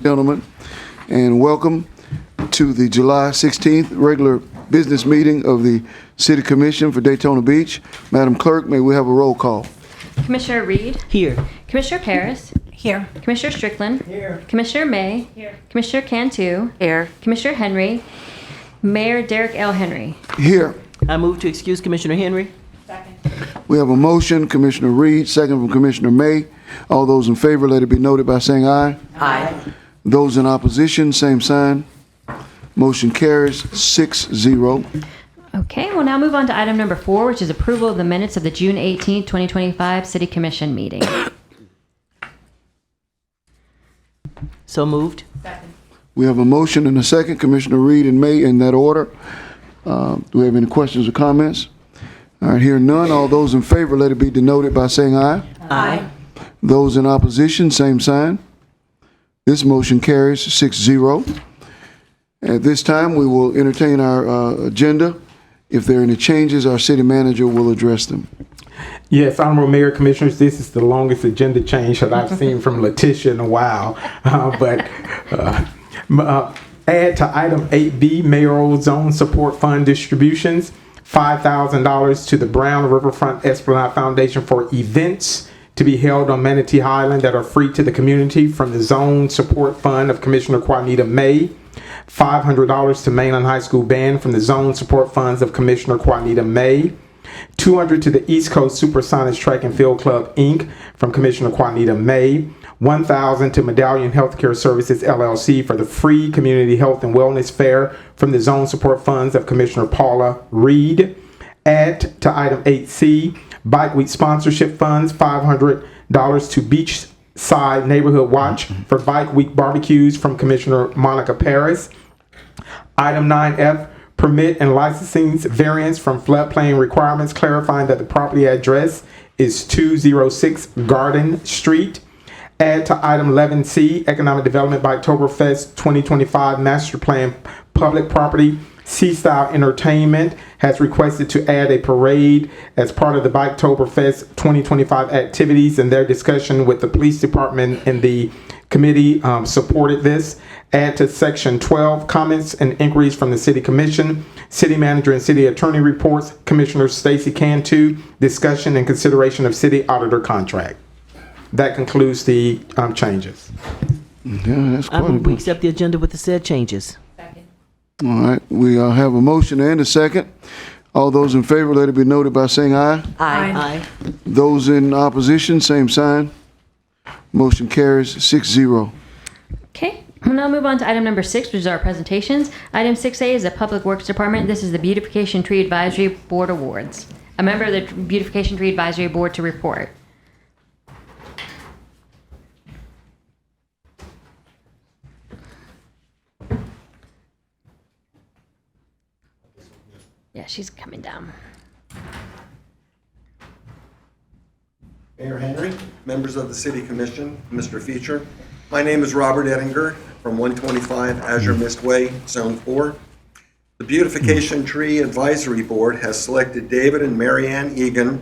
Gentlemen, and welcome to the July 16th regular business meeting of the City Commission for Daytona Beach. Madam Clerk, may we have a roll call? Commissioner Reed? Here. Commissioner Paris? Here. Commissioner Strickland? Here. Commissioner May? Here. Commissioner Cantu? Here. Commissioner Henry? Mayor Derek L. Henry? Here. I move to excuse Commissioner Henry. Second. We have a motion, Commissioner Reed, second from Commissioner May. All those in favor, let it be noted by saying aye. Aye. Those in opposition, same sign. Motion carries 6-0. Okay, we'll now move on to item number 4, which is approval of the minutes of the June 18, 2025 City Commission meeting. So moved. Second. We have a motion and a second, Commissioner Reed and May, in that order. Do we have any questions or comments? All right, hearing none. All those in favor, let it be denoted by saying aye. Aye. Those in opposition, same sign. This motion carries 6-0. At this time, we will entertain our agenda. If there are any changes, our city manager will address them. Yes, Honorable Mayor, Commissioners, this is the longest agenda change that I've seen from Letitia in a while. Add to item 8B, Mayoral Zone Support Fund distributions, $5,000 to the Brown Riverfront Esplanade Foundation for events to be held on Manatee Island that are free to the community from the Zone Support Fund of Commissioner Juanita May. $500 to Mainland High School Band from the Zone Support Funds of Commissioner Juanita May. $200 to the East Coast Supersonics Track and Field Club, Inc. from Commissioner Juanita May. $1,000 to Medallion Healthcare Services, LLC for the free Community Health and Wellness Fair from the Zone Support Funds of Commissioner Paula Reed. Add to item 8C, Bike Week Sponsorship Funds, $500 to Beachside Neighborhood Watch for Bike Week barbecues from Commissioner Monica Paris. Item 9F, Permit and Licensing Variance from Floodplain Requirements, clarifying that the property address is 206 Garden Street. Add to item 11C, Economic Development by Oktoberfest 2025 Master Plan Public Property. C-Style Entertainment has requested to add a parade as part of the Biketoberfest 2025 activities, and their discussion with the police department and the committee supported this. Add to section 12, comments and inquiries from the City Commission, City Manager and City Attorney reports, Commissioner Stacy Cantu, discussion and consideration of City Auditor contract. That concludes the changes. Yeah, that's I quite a move we bit. accept the agenda with the said changes. Second. All right, we have a motion and a second. All those in favor, let it be noted by saying aye. Aye. Those in opposition, same sign. Motion carries 6-0. Okay, we'll now move on to item number 6, which is our presentations. Item 6A is the Public Works Department. This is the Beautification Tree Advisory Board Awards. A member of the Beautification Tree Advisory Board to report. Yeah, she's coming down. Mayor Henry, members of the City Commission, Mr. Feature. My name is Robert Ettinger from 125 Azure Mist Way, Zone 4. The Beautification Tree Advisory Board has selected David and Marianne Eagan,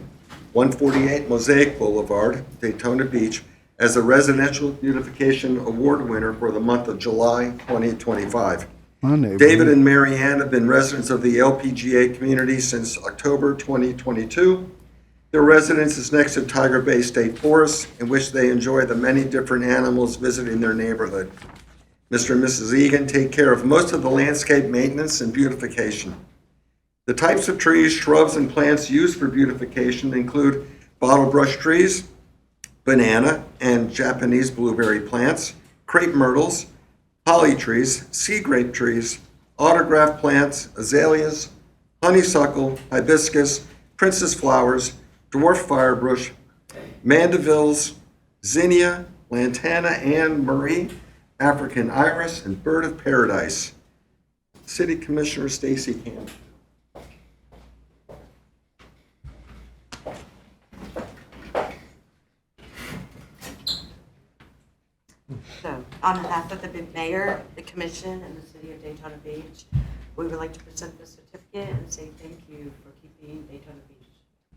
148 Mosaic Boulevard, Daytona Beach, as the Residential Beautification Award winner for the month of July 2025. David and Marianne have been residents of the LPGA community since October 2022. Their residence is next to Tiger Bay State Forest, in which they enjoy the many different animals visiting their neighborhood. Mr. and Mrs. Eagan take care of most of the landscape maintenance and beautification. The types of trees, shrubs, and plants used for beautification include bottle brush trees, banana and Japanese blueberry plants, crepe myrtles, holly trees, sea grape trees, autograph plants, azaleas, honeysuckle, hibiscus, princess flowers, dwarf firebush, mandevilles, zinnia, lantana, Anne Marie, African iris, and bird of paradise. City Commissioner Stacy Cantu. So, on behalf of the mayor, the commission, and the city of Daytona Beach, we would like to present the certificate and say thank you for keeping Daytona Beach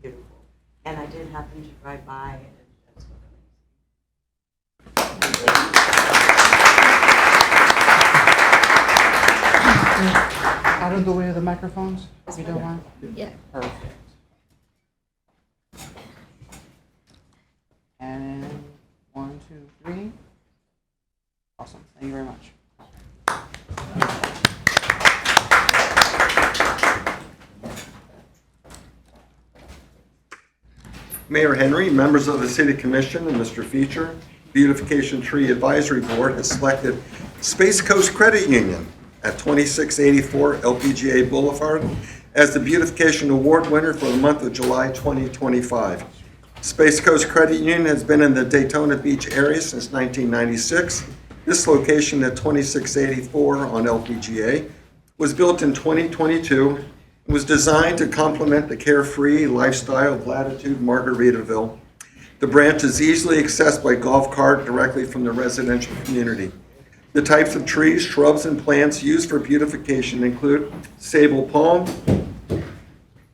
beautiful. And I did happen to drive by, and that's what out of the way of the microphones, if you don't mind? Yeah. Perfect. And 1, 2, 3. Awesome. Thank you very much. Mayor Henry, members of the City Commission, and Mr. Feature, Beautification Tree Advisory Board has selected Space Coast Credit Union at 2684 LPGA Boulevard as the Beautification Award winner for the month of July 2025. Space Coast Credit Union has been in the Daytona Beach area since 1996. This location at 2684 on LPGA was built in 2022 and was designed to complement the carefree lifestyle of Latitude Margaritaville. The branch is easily accessed by golf cart directly from the residential community. The types of trees, shrubs, and plants used for beautification include sable palm,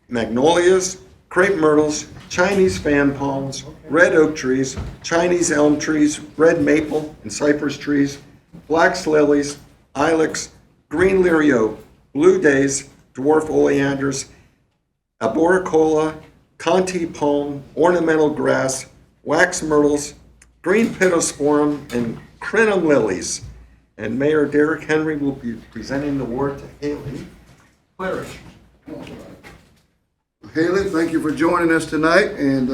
magnolias, crepe myrtles, Chinese fan palms, red oak trees, Chinese elm trees, red maple and cypress trees, flax lilies, ilex, green liriope, blue days, dwarf oleanders, arboricola, Conti palm, ornamental grass, wax myrtles, green pittosporum, and crinum lilies. And Mayor Derek Henry will be presenting the award to Haley Claridge. Haley, thank you for joining us tonight. And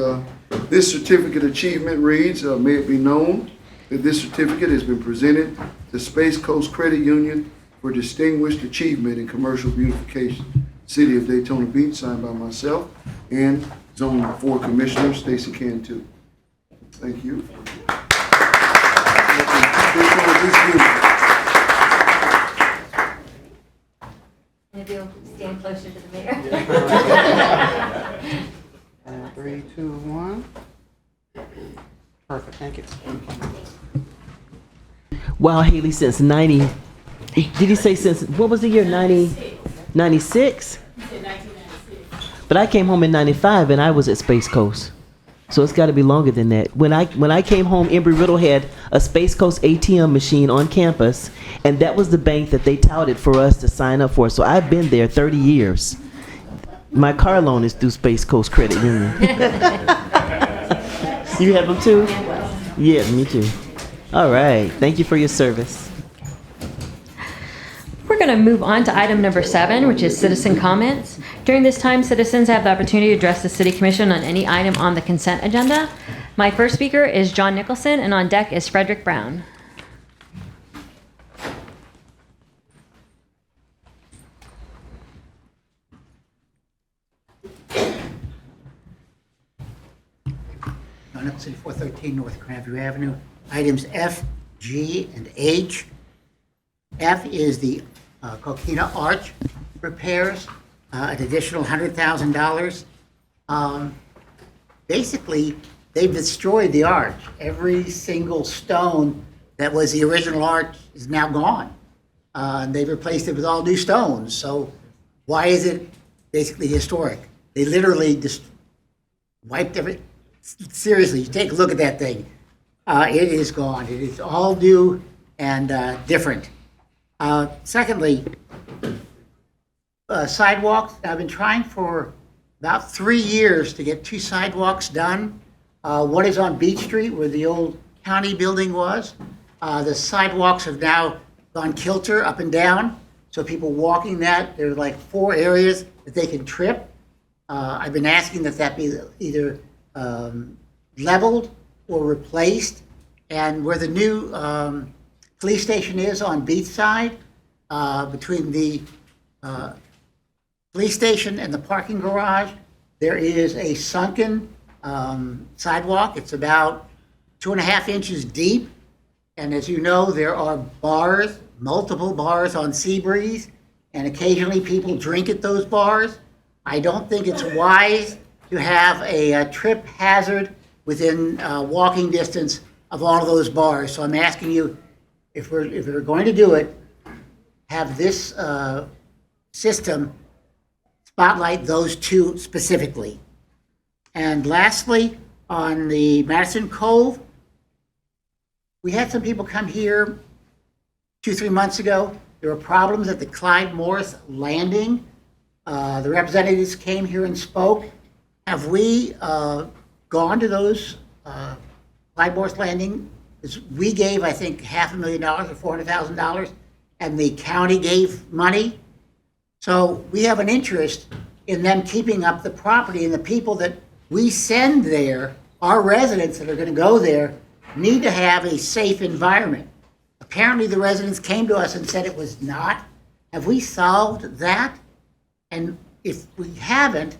this certificate achievement reads, may it be known that this certificate has been presented to Space Coast Credit Union for distinguished achievement in commercial beautification. City of Daytona Beach, signed by myself and Zone 4 Commissioner Stacy Cantu. Thank you. Maybe you'll stand closer to the mayor. And 3, 2, 1. Perfect. Thank you. Wow, Haley, since 90, did he say since, what was the year, 90, 96? But I came home in 95 and I was at Space Coast. So it's got to be longer than that. When I came home, Embry-Riddle had a Space Coast ATM machine on campus, and that was the bank that they touted for us to sign up for. So I've been there 30 years. My car loan is through Space Coast Credit Union. You have them too? Yeah, me too. All right. Thank you for your service. We're going to move on to item number 7, which is citizen comments. During this time, citizens have the opportunity to address the City Commission on any item on the consent agenda. My first speaker is John Nicholson, and on deck is Frederick Brown. John Nicholson, 413 North Grandview Avenue. Items F, G, and H. F is the Coquina Arch repairs, an additional $100,000. Basically, they've destroyed the arch. Every single stone that was the original arch is now gone. And they've replaced it with all new stones. So why is it basically historic? They literally just wiped everything. Seriously, take a look at that thing. It is gone. It is all new and different. Secondly, sidewalks. I've been trying for about 3 years to get 2 sidewalks done. One is on Beach Street where the old county building was. The sidewalks have now gone kilter up and down. So people walking that, there's like 4 areas that they can trip. I've been asking that be either leveled or replaced. And where the new police station is on Beach Side, between the police station and the parking garage, there is a sunken sidewalk. It's about 2.5 inches deep. And as you know, there are bars, multiple bars on Seabreeze, and occasionally people drink at those bars. I don't think it's wise to have a trip hazard within walking distance of all of those bars. So I'm asking you, if we're going to do it, have this system spotlight those 2 specifically. And lastly, on the Madison Cove, we had some people come here 2-3 months ago There were problems at the Clyde Morris Landing. The representatives came here and spoke. Have we gone to those Clyde Morris Landing? We gave, I think, $500,000 or $400,000, and the county gave money. So we have an interest in them keeping up the property, and the people that we send there, our residents that are going to go there, need to have a safe environment. Apparently, the residents came to us and said it was not. Have we solved that? And if we haven't,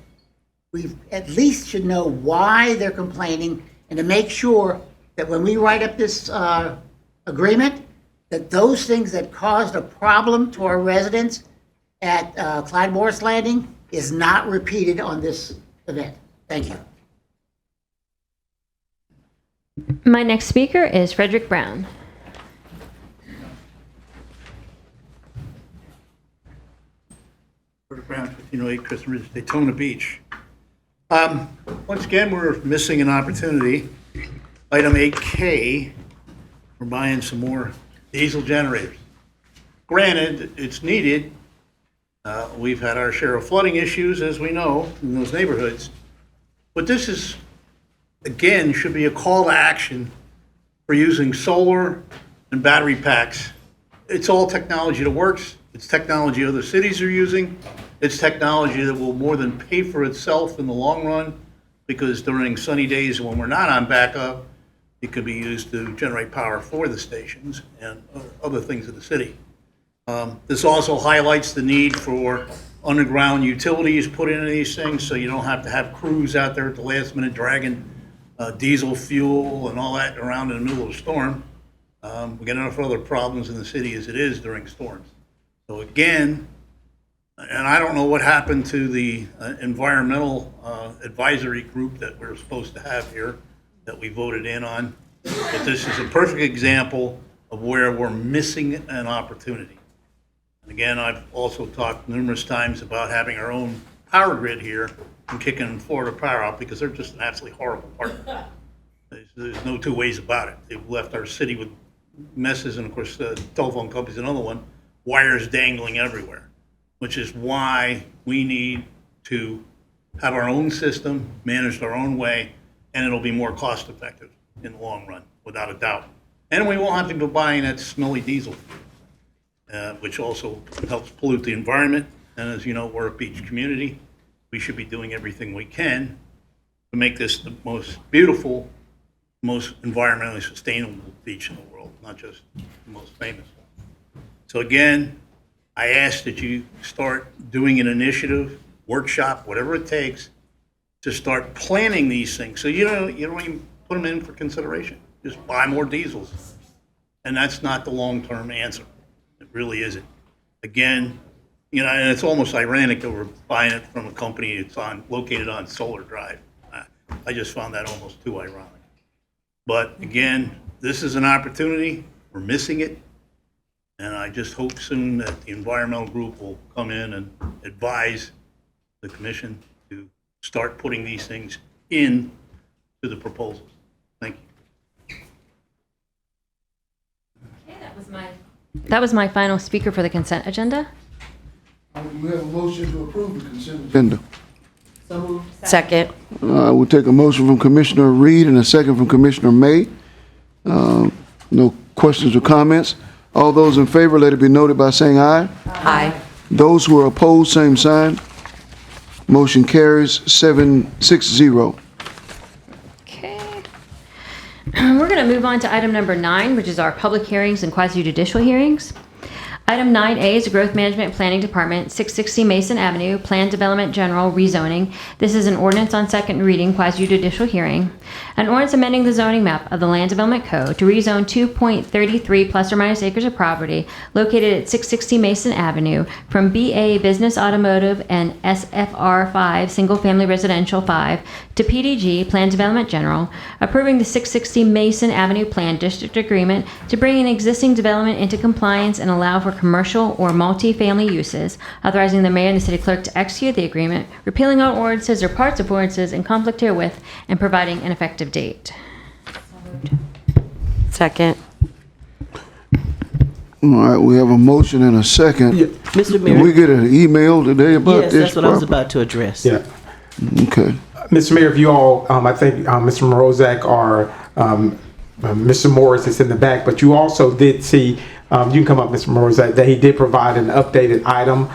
we at least should know why they're complaining, and to make sure that when we write up this agreement, that those things that caused a problem to our residents at Clyde Morris Landing is not repeated on this event. Thank you. My next speaker is Frederick Brown. Frederick Brown, 1508 Kristen Ridge, Daytona Beach. Once again, we're missing an opportunity. Item 8K, we're buying some more diesel generators. Granted, it's needed. We've had our share of flooding issues, as we know, in those neighborhoods. But this is, again, should be a call to action for using solar and battery packs. It's all technology that works. It's technology other cities are using. It's technology that will more than pay for itself in the long run, because during sunny days when we're not on backup, it could be used to generate power for the stations and other things in the city. This also highlights the need for underground utilities put into these things, so you don't have to have crews out there at the last minute dragging diesel fuel and all that around in the middle of a storm. We got enough other problems in the city as it is during storms. So again, and I don't know what happened to the environmental advisory group that we're supposed to have here that we voted in on, but this is a perfect example of where we're missing an opportunity. And again, I've also talked numerous times about having our own power grid here and kicking Florida Power out, because they're just an absolutely horrible partner. There's no two ways about it. They've left our city with messes, and of course, the telephone company's another one, wires dangling everywhere, which is why we need to have our own system, managed our own way, and it'll be more cost effective in the long run, without a doubt. And we won't have to be buying that smelly diesel, which also helps pollute the environment. And as you know, we're a beach community. We should be doing everything we can to make this the most beautiful, most environmentally sustainable beach in the world, not just the most famous one. So again, I ask that you start doing an initiative, workshop, whatever it takes, to start planning these things. So you don't even put them in for consideration. Just buy more diesels. And that's not the long-term answer. It really isn't. Again, and it's almost ironic that we're buying it from a company that's located on Solar Drive. I just found that almost too ironic. But again, this is an opportunity. We're missing it. And I just hope soon that the environmental group will come in and advise the commission to start putting these things in to the proposals. Thank you. Okay, that was my final speaker for the consent agenda. We have a motion to approve the consent agenda. Second. We'll take a motion from Commissioner Reed and a second from Commissioner May. No questions or comments. All those in favor, let it be noted by saying aye. Aye. Those who are opposed, same sign. Motion carries 7-6-0. Okay. We're going to move on to item number 9, which is our public hearings and quasi-judicial hearings. Item 9A is the Growth Management and Planning Department, 660 Mason Avenue, Plan Development General rezoning. This is an ordinance on second reading, quasi-judicial hearing. An ordinance amending the zoning map of the Land Development Code to rezone 2.33 plus or minus acres of property located at 660 Mason Avenue from BA Business Automotive and SFR 5 Single Family Residential 5 to PDG Plan Development General, approving the 660 Mason Avenue Plan District Agreement to bring an existing development into compliance and allow for commercial or multi-family uses, authorizing the mayor and the city clerk to execute the agreement, repealing all ordinances or parts of ordinances in conflict herewith, and providing an effective date. Second. All right, we have a motion and a second. Yeah. Mr. Did we Mayor, get an email today about yes, this? that's what I was property? about to address. Yeah. Okay. Mr. Mayor, if you all, I think Mr. Morozak or Mr. Morris is in the back, but you also did see, you can come up, Mr. Morozak, that he did provide an updated item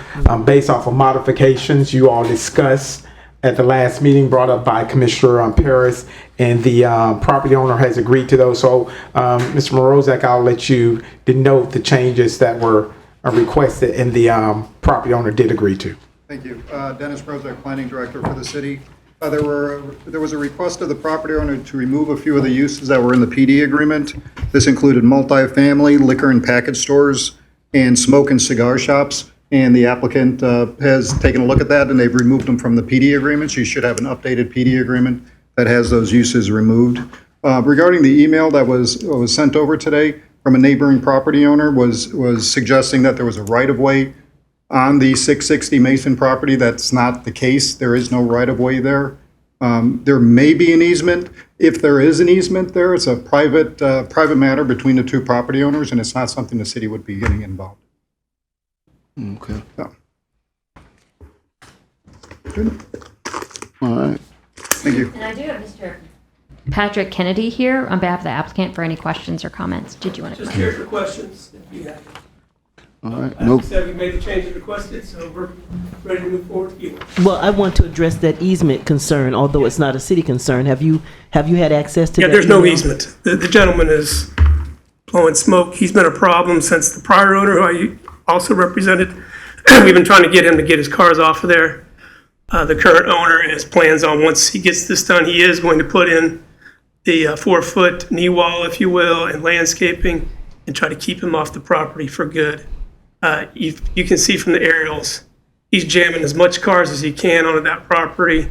based off of modifications you all discussed at the last meeting brought up by Commissioner Paris, and the property owner has agreed to those. So, Mr. Morozak, I'll let you denote the changes that were requested and the property owner did agree to. Thank you. Dennis Rozak, Planning Director for the city. There was a request of the property owner to remove a few of the uses that were in the PD agreement. This included multifamily, liquor and package stores, and smoke and cigar shops. And the applicant has taken a look at that, and they've removed them from the PD agreements. You should have an updated PD agreement that has those uses removed. Regarding the email that was sent over today from a neighboring property owner was suggesting that there was a right-of-way on the 660 Mason property. That's not the case. There is no right-of-way there. There may be an easement. If there is an easement there, it's a private matter between the two property owners, and it's not something the city would be getting involved. Okay. So, All right. thank you. And I do have Mr. Patrick Kennedy here on behalf of the applicant for any questions or comments. Did you want to? Just here for questions, if you have. All right. Like Nope. I said, we made the changes requested, so we're ready to move forward to you. Well, I want to address that easement concern, although it's not a city concern. Have you had access to Yeah, that? there's no email? easement. The gentleman is blowing smoke. He's been a problem since the prior owner, who I also represented. We've been trying to get him to get his cars off of there. The current owner has plans on, once he gets this done, he is going to put in the 4-foot knee wall, if you will, and landscaping, and try to keep him off the property for good. You can see from the aerials, he's jamming as much cars as he can onto that property.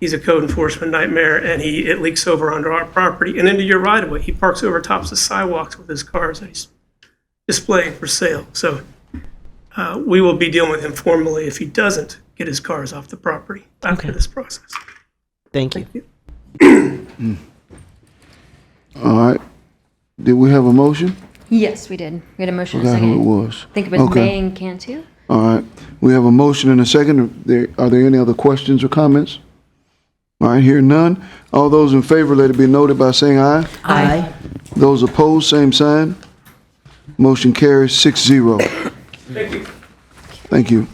He's a code enforcement nightmare, and it leaks over onto our property and into your right-of-way. He parks over tops of sidewalks with his cars that he's displaying for sale. So we will be dealing with him formally if he doesn't get his cars off the property after this process. Thank you. All right. Did we have a motion? Yes, we did. We had a motion and a Forgot who it second. was. I think it was Okay. May and Cantu. All right. We have a motion and a second. Are there any other questions or comments? All right, hearing none. All those in favor, let it be noted by saying aye. Aye. Those opposed, same sign. Motion carries 6-0. Thank you. Thank you.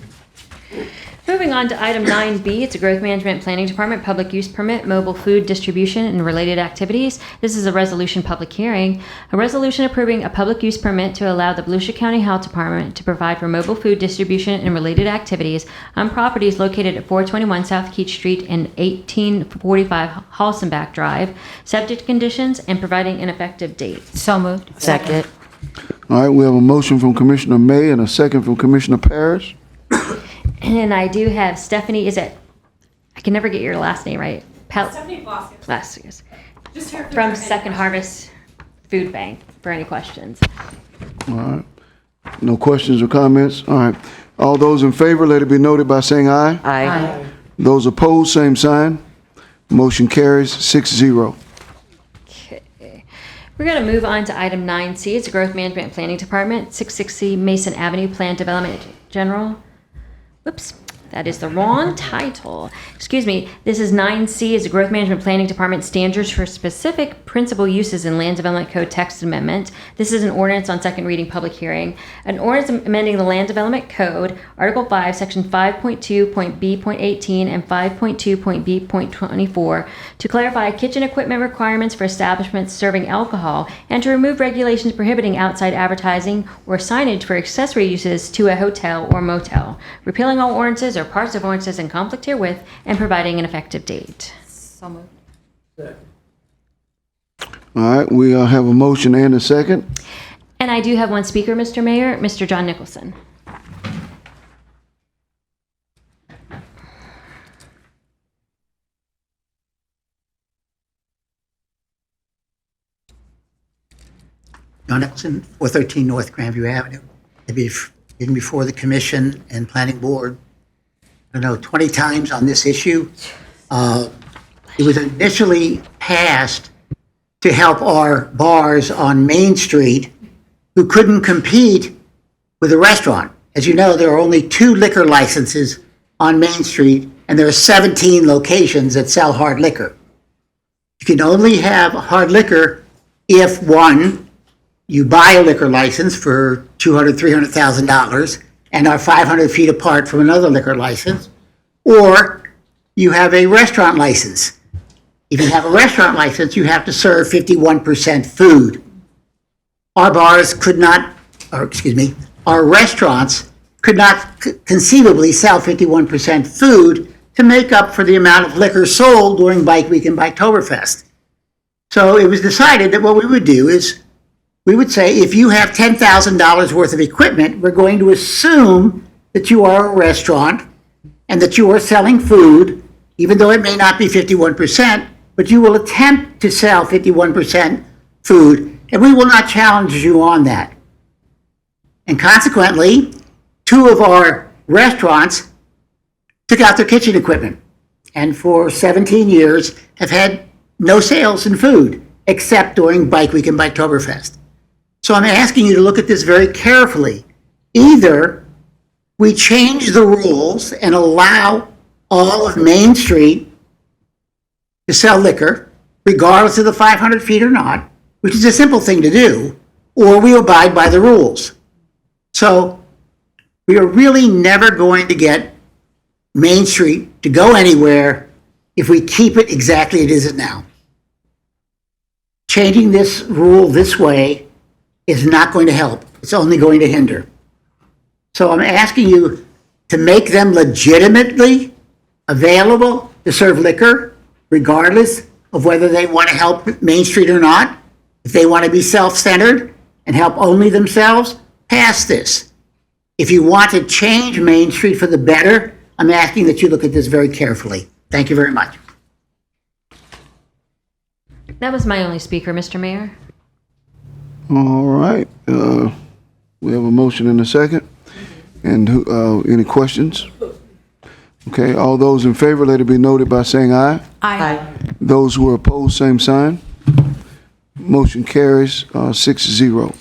Moving on to item 9B, it's a Growth Management Planning Department Public Use Permit, Mobile Food Distribution and Related Activities. This is a resolution public hearing. A resolution approving a public use permit to allow the Volusia County Health Department to provide for mobile food distribution and related activities on properties located at 421 South Keach Street and 1845 Halsenbach Drive, subject to conditions and providing an effective date. So moved. Second. All right, we have a motion from Commissioner May and a second from Commissioner Parrish. And I do have Stephanie, I can never get your last name right. Stephanie Blasquez. Blasquez. Just here From Second Harvest Food Bank for any questions. All right. No questions or comments? All right. All those in favor, let it be noted by saying aye. Aye. Those opposed, same sign. Motion carries 6-0. Okay. We're going to move on to item 9C. It's a Growth Management and Planning Department, 660 Mason Avenue Plan Development General. Whoops, that is the wrong title. Excuse me. This is 9C, is a Growth Management Planning Department standards for specific principal uses in Land Development Code text amendment. This is an ordinance on second reading public hearing. An ordinance amending the Land Development Code, Article 5, Section 5.2.B.18 and 5.2.B.24 to clarify kitchen equipment requirements for establishments serving alcohol and to remove regulations prohibiting outside advertising or signage for accessory uses to a hotel or motel, repealing all ordinances or parts of ordinances in conflict herewith, and providing an effective date. So moved. All right, we have a motion and a second. And I do have one speaker, Mr. Mayor, Mr. John Nicholson. John Nicholson, 413 North Grandview Avenue. I've been before the Commission and Planning Board, 20 times on this issue. It was initially passed to help our bars on Main Street who couldn't compete with a restaurant. As you know, there are only 2 liquor licenses on Main Street, and there are 17 locations that sell hard liquor. You can only have hard liquor if, one, you buy a liquor license for $200,000, $300,000 and are 500 feet apart from another liquor license, or you have a restaurant license. If you have a restaurant license, you have to serve 51% food. Our bars could not, or excuse me, our restaurants could not conceivably sell 51% food to make up for the amount of liquor sold during Bike Week and Biketoberfest. So it was decided that what we would do is we would say, if you have $10,000 worth of equipment, we're going to assume that you are a restaurant and that you are selling food, even though it may not be 51%, but you will attempt to sell 51% food, and we will not challenge you on that. And consequently, 2 of our restaurants took out their kitchen equipment, and for 17 years have had no sales in food, except during Bike Week and Biketoberfest. So I'm asking you to look at this very carefully. Either we change the rules and allow all of Main Street to sell liquor, regardless of the 500 feet or not, which is a simple thing to do, or we abide by the rules. So we are really never going to get Main Street to go anywhere if we keep it exactly as it is now. Changing this rule this way is not going to help. It's only going to hinder. So I'm asking you to make them legitimately available to serve liquor, regardless of whether they want to help Main Street or not. If they want to be self-centered and help only themselves, pass this. If you want to change Main Street for the better, I'm asking that you look at this very carefully. Thank you very much. That was my only speaker, Mr. Mayor. All right. We have a motion and a second. And any questions? Okay, all those in favor, let it be noted by saying aye. Aye. Those who are opposed, same sign. Motion carries 6-0.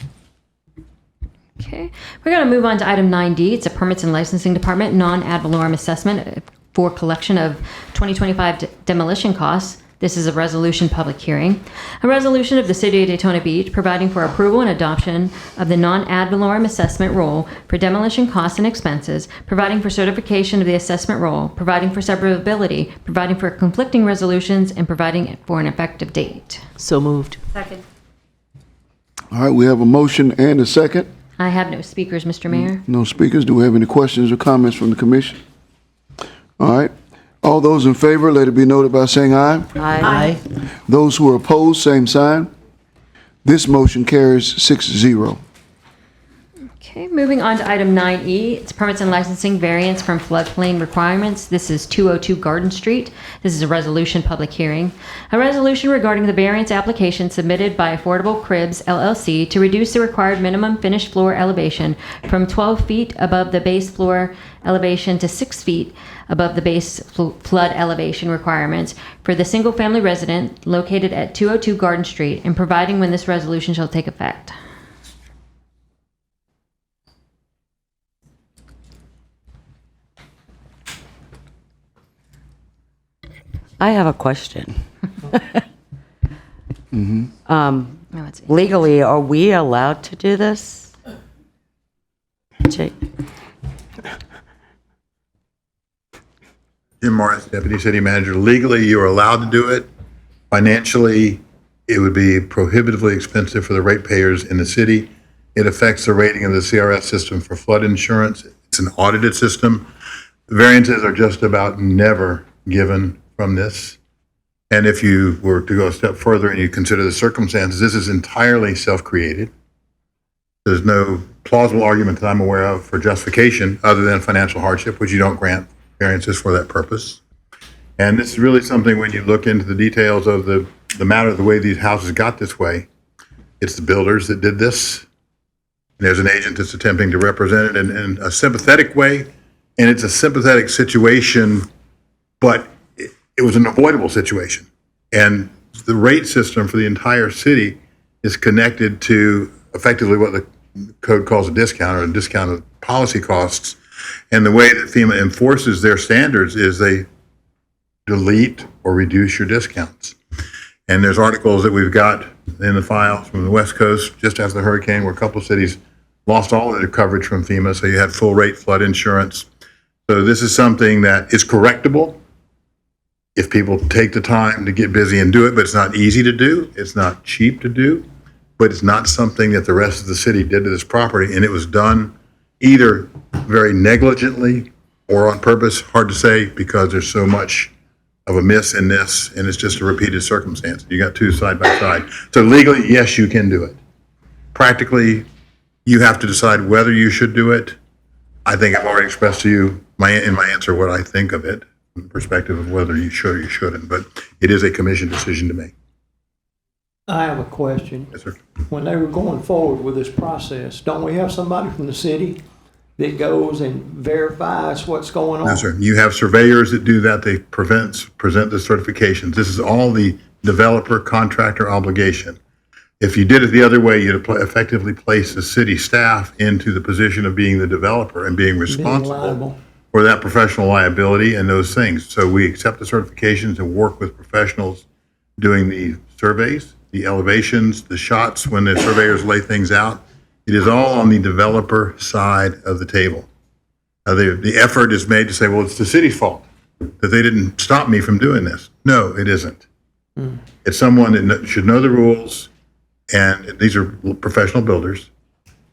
Okay, we're going to move on to item 9D. It's a Permits and Licensing Department non-ad valorem assessment for collection of 2025 demolition costs. This is a resolution public hearing. A resolution of the City of Daytona Beach providing for approval and adoption of the non-ad valorem assessment roll for demolition costs and expenses, providing for certification of the assessment roll, providing for severability, providing for conflicting resolutions, and providing for an effective date. So moved. Second. All right, we have a motion and a second. I have no speakers, Mr. Mayor. No speakers. Do we have any questions or comments from the commission? All right. All those in favor, let it be noted by saying aye. Aye. Those who are opposed, same sign. This motion carries 6-0. Okay, moving on to item 9E. It's permits and licensing variance from floodplain requirements. This is 202 Garden Street. This is a resolution public hearing. A resolution regarding the variance application submitted by Affordable Cribs LLC to reduce the required minimum finished floor elevation from 12 feet above the base floor elevation to 6 feet above the base flood elevation requirements for the single-family resident located at 202 Garden Street, and providing when this resolution shall take effect. I have a question. No, it's Legally, are we allowed to do this? Jake? Jim Morris, Deputy City Manager. Legally, you are allowed to do it. Financially, it would be prohibitively expensive for the ratepayers in the city. It affects the rating of the CRS system for flood insurance. It's an audited system. The variances are just about never given from this. And if you were to go a step further and you consider the circumstances, this is entirely self-created. There's no plausible argument that I'm aware of for justification other than financial hardship, which you don't grant variances for that purpose. And this is really something, when you look into the details of the matter, the way these houses got this way, it's the builders that did this. And there's an agent that's attempting to represent it in a sympathetic way. And it's a sympathetic situation, but it was an avoidable situation. And the rate system for the entire city is connected to effectively what the the code calls a discount or a discounted policy costs. And the way that FEMA enforces their standards is they delete or reduce your discounts. And there's articles that we've got in the file from the West Coast just after the hurricane where a couple of cities lost all of their coverage from FEMA, so you had full rate flood insurance. So this is something that is correctable if people take the time to get busy and do it, but it's not easy to do. It's not cheap to do, but it's not something that the rest of the city did to this property. And it was done either very negligently or on purpose, hard to say because there's so much of a miss in this and it's just a repeated circumstance. You got two side by side. So legally, yes, you can do it. Practically, you have to decide whether you should do it. I think I've already expressed to you in my answer what I think of it from the perspective of whether you should or you shouldn't, but it is a commission decision to make. I have a question. Yes, sir. When they were going forward with this process, don't we have somebody from the city that goes and verifies what's going on? No, sir. You have surveyors that do that. They present the certifications. This is all the developer contractor obligation. If you did it the other way, you'd effectively place the city staff into the position of being the developer and being responsible for that professional liability and those things. So we accept the certifications and work with professionals doing the surveys, the elevations, the shots when the surveyors lay things out. It is all on the developer side of the table. The effort is made to say, well, it's the city's fault that they didn't stop me from doing this. No, it isn't. It's someone that should know the rules, and these are professional builders,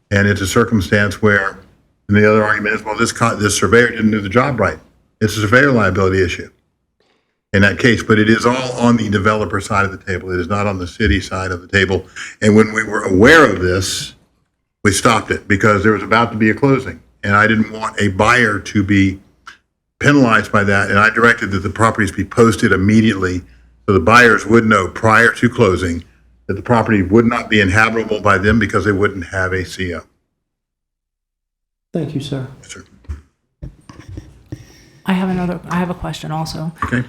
and it's a circumstance where, and the other argument is, well, this surveyor didn't do the job right. It's a surveyor liability issue in that case, but it is all on the developer side of the table. It is not on the city side of the table. And when we were aware of this, we stopped it because there was about to be a closing, and I didn't want a buyer to be penalized by that. And I directed that the properties be posted immediately so the buyers would know prior to closing that the property would not be inhabitable by them because they wouldn't have a CO. Thank you, sir. Yes, sir. I have a question also. Okay.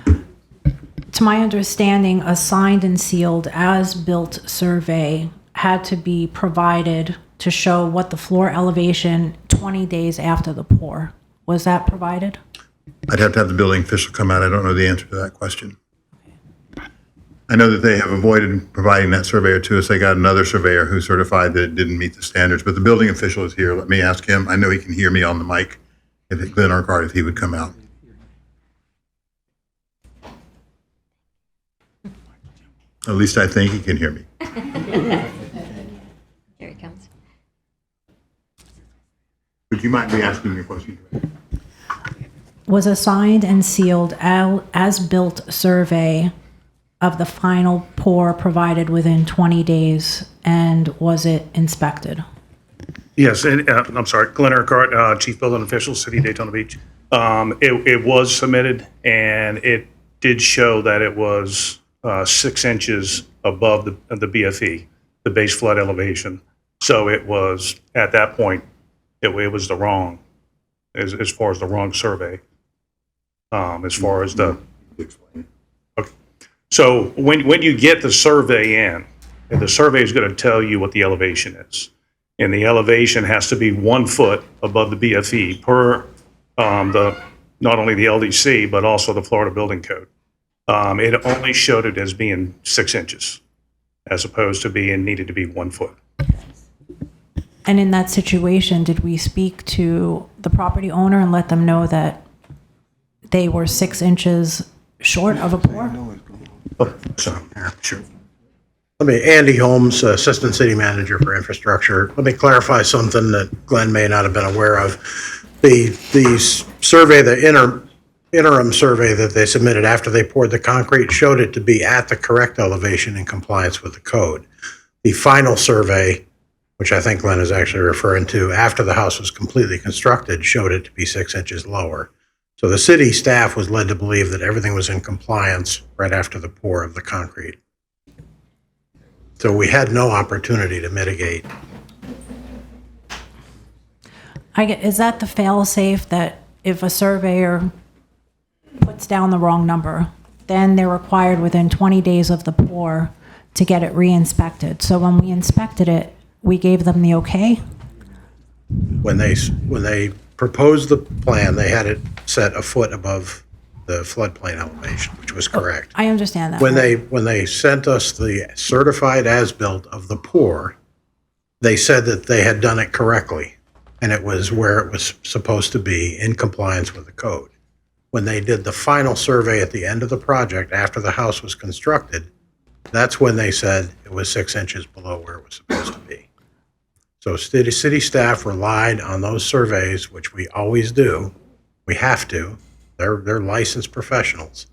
To my understanding, a signed and sealed as-built survey had to be provided to show what the floor elevation 20 days after the pour. Was that provided? I'd have to have the building official come out. I don't know the answer to that question. I know that they have avoided providing that surveyor to us. They got another surveyor who certified that it didn't meet the standards, but the building official is here. Let me ask him. I know he can hear me on the mic. Glenn Urquhart, if he would come out. At least I think he can hear me. Here he comes. Would you mind me asking your question? Was a signed and sealed as-built survey of the final pour provided within 20 days, and was it inspected? Yes, I'm sorry, Glenn Urquhart, Chief Building Official, City of Daytona Beach. It was submitted, and it did show that it was 6 inches above the BFE, the base flood elevation. So it was, at that point, it was the wrong, as far as the wrong survey, as far as the... Okay. So when you get the survey in, and the survey is going to tell you what the elevation is. And the elevation has to be 1 foot above the BFE per not only the LDC, but also the Florida Building Code. It only showed it as being 6 inches, as opposed to being needed to be 1 foot. And in that situation, did we speak to the property owner and let them know that they were 6 inches short of a pour? Oh, sorry, sure. Andy Holmes, Assistant City Manager for Infrastructure. Let me clarify something that Glenn may not have been aware of. The survey, the interim survey that they submitted after they poured the concrete showed it to be at the correct elevation in compliance with the code. The final survey, which I think Glenn is actually referring to, after the house was completely constructed, showed it to be 6 inches lower. So the city staff was led to believe that everything was in compliance right after the pour of the concrete. So we had no opportunity to mitigate. Is that the fail-safe that if a surveyor puts down the wrong number, then they're required within 20 days of the pour to get it re-inspected? So when we inspected it, we gave them the okay? When they proposed the plan, they had it set a foot above the floodplain elevation, which was correct. I understand that. When they sent us the certified as-built of the pour, they said that they had done it correctly, and it was where it was supposed to be in compliance with the code. When they did the final survey at the end of the project, after the house was constructed, that's when they said it was 6 inches below where it was supposed to be. So city staff relied on those surveys, which we always do. We have to. They're licensed professionals.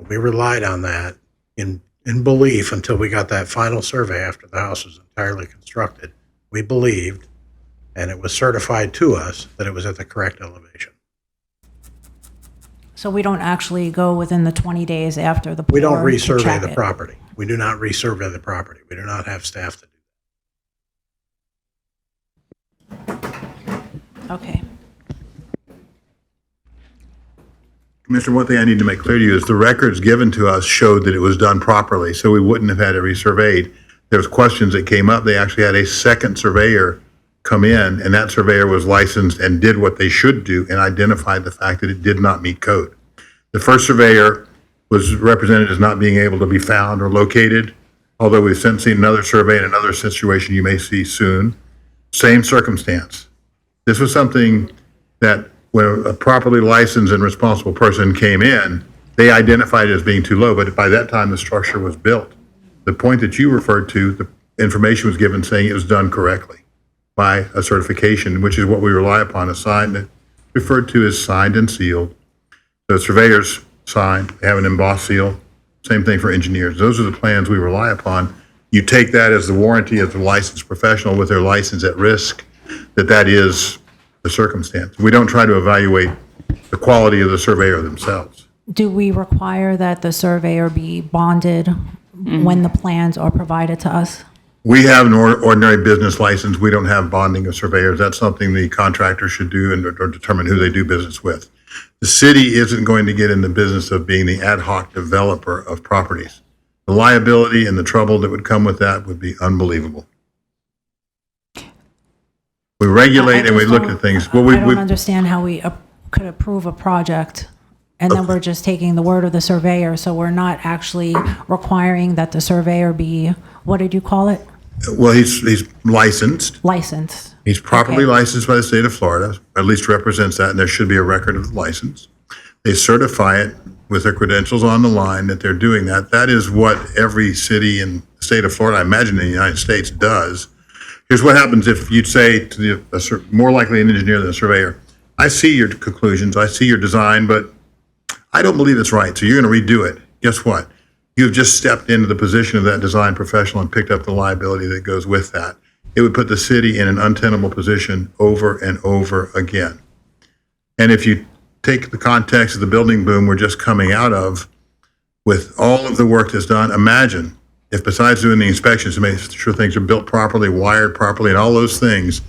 We relied on that in belief until we got that final survey after the house was entirely constructed. We believed, and it was certified to us, that it was at the correct elevation. So we don't actually go within the 20 days after the pour We don't to resurvey check the it. property. We do not resurvey the property. We do not have staff to do Okay. Commissioner, one thing I need to make clear to you is the records given to us showed that it was done properly, so we wouldn't have had it resurveyed. There was questions that came up. They actually had a second surveyor come in, and that surveyor was licensed and did what they should do and identified the fact that it did not meet code. The first surveyor was represented as not being able to be found or located, although we've since seen another survey in another situation you may see soon. Same circumstance. This was something that when a properly licensed and responsible person came in, they identified it as being too low, but by that time the structure was built. The point that you referred to, the information was given saying it was done correctly by a certification, which is what we rely upon, a sign referred to as signed and sealed. The surveyors sign, they have an embossed seal, same thing for engineers. Those are the plans we rely upon. You take that as the warranty as a licensed professional with their license at risk, that is the circumstance. We don't try to evaluate the quality of the surveyor themselves. Do we require that the surveyor be bonded when the plans are provided to us? We have an ordinary business license. We don't have bonding of surveyors. That's something the contractor should do or determine who they do business with. The city isn't going to get in the business of being the ad hoc developer of properties. The liability and the trouble that would come with that would be unbelievable. We regulate and we look at things. I don't understand how we could approve a project and then we're just taking the word of the surveyor, so we're not actually requiring that the surveyor be, what did you call it? Well, he's licensed. Licensed. He's properly Okay. licensed by the state of Florida, at least represents that, and there should be a record of the license. They certify it with their credentials on the line that they're doing that. That is what every city in the state of Florida, I imagine in the United States, does. Here's what happens if you'd say to more likely an engineer than a surveyor, I see your conclusions, I see your design, but I don't believe it's right, so you're going to redo it. Guess what? You've just stepped into the position of that design professional and picked up the liability that goes with that. It would put the city in an untenable position over and over again. And if you take the context of the building boom we're just coming out of, with all of the work that's done, imagine if besides doing the inspections to make sure things are built properly, wired properly, and all those things,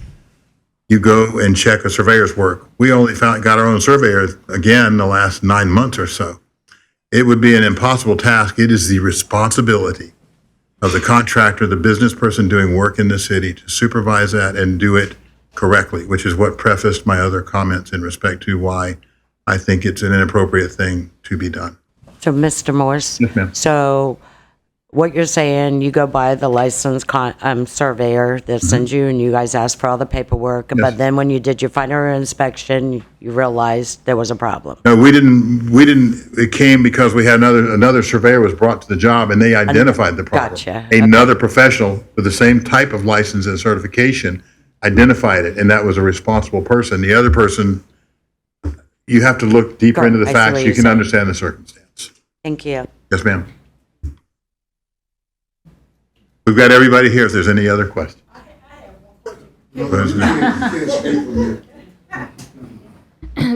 you go and check a surveyor's work. We only got our own surveyor again the last 9 months or so. It would be an impossible task. It is the responsibility of the contractor, the business person doing work in the city, to supervise that and do it correctly, which is what prefaced my other comments in respect to why I think it's an inappropriate thing to be done. So, Mr. Morse? Yes, ma'am. So, what you're saying, you go by the licensed surveyor that sends you, and you guys ask for all the paperwork, but then when you did your final inspection, you realized there was a problem. No, we didn't, it came because we had another surveyor was brought to the job and they identified the problem. Gotcha. Another professional with the same type of license and certification identified it, and that was a responsible person. The other person, you have to look deeper into the I see facts. what You you're can saying. understand the circumstance. Thank you. Yes, ma'am. We've got everybody here if there's any other questions.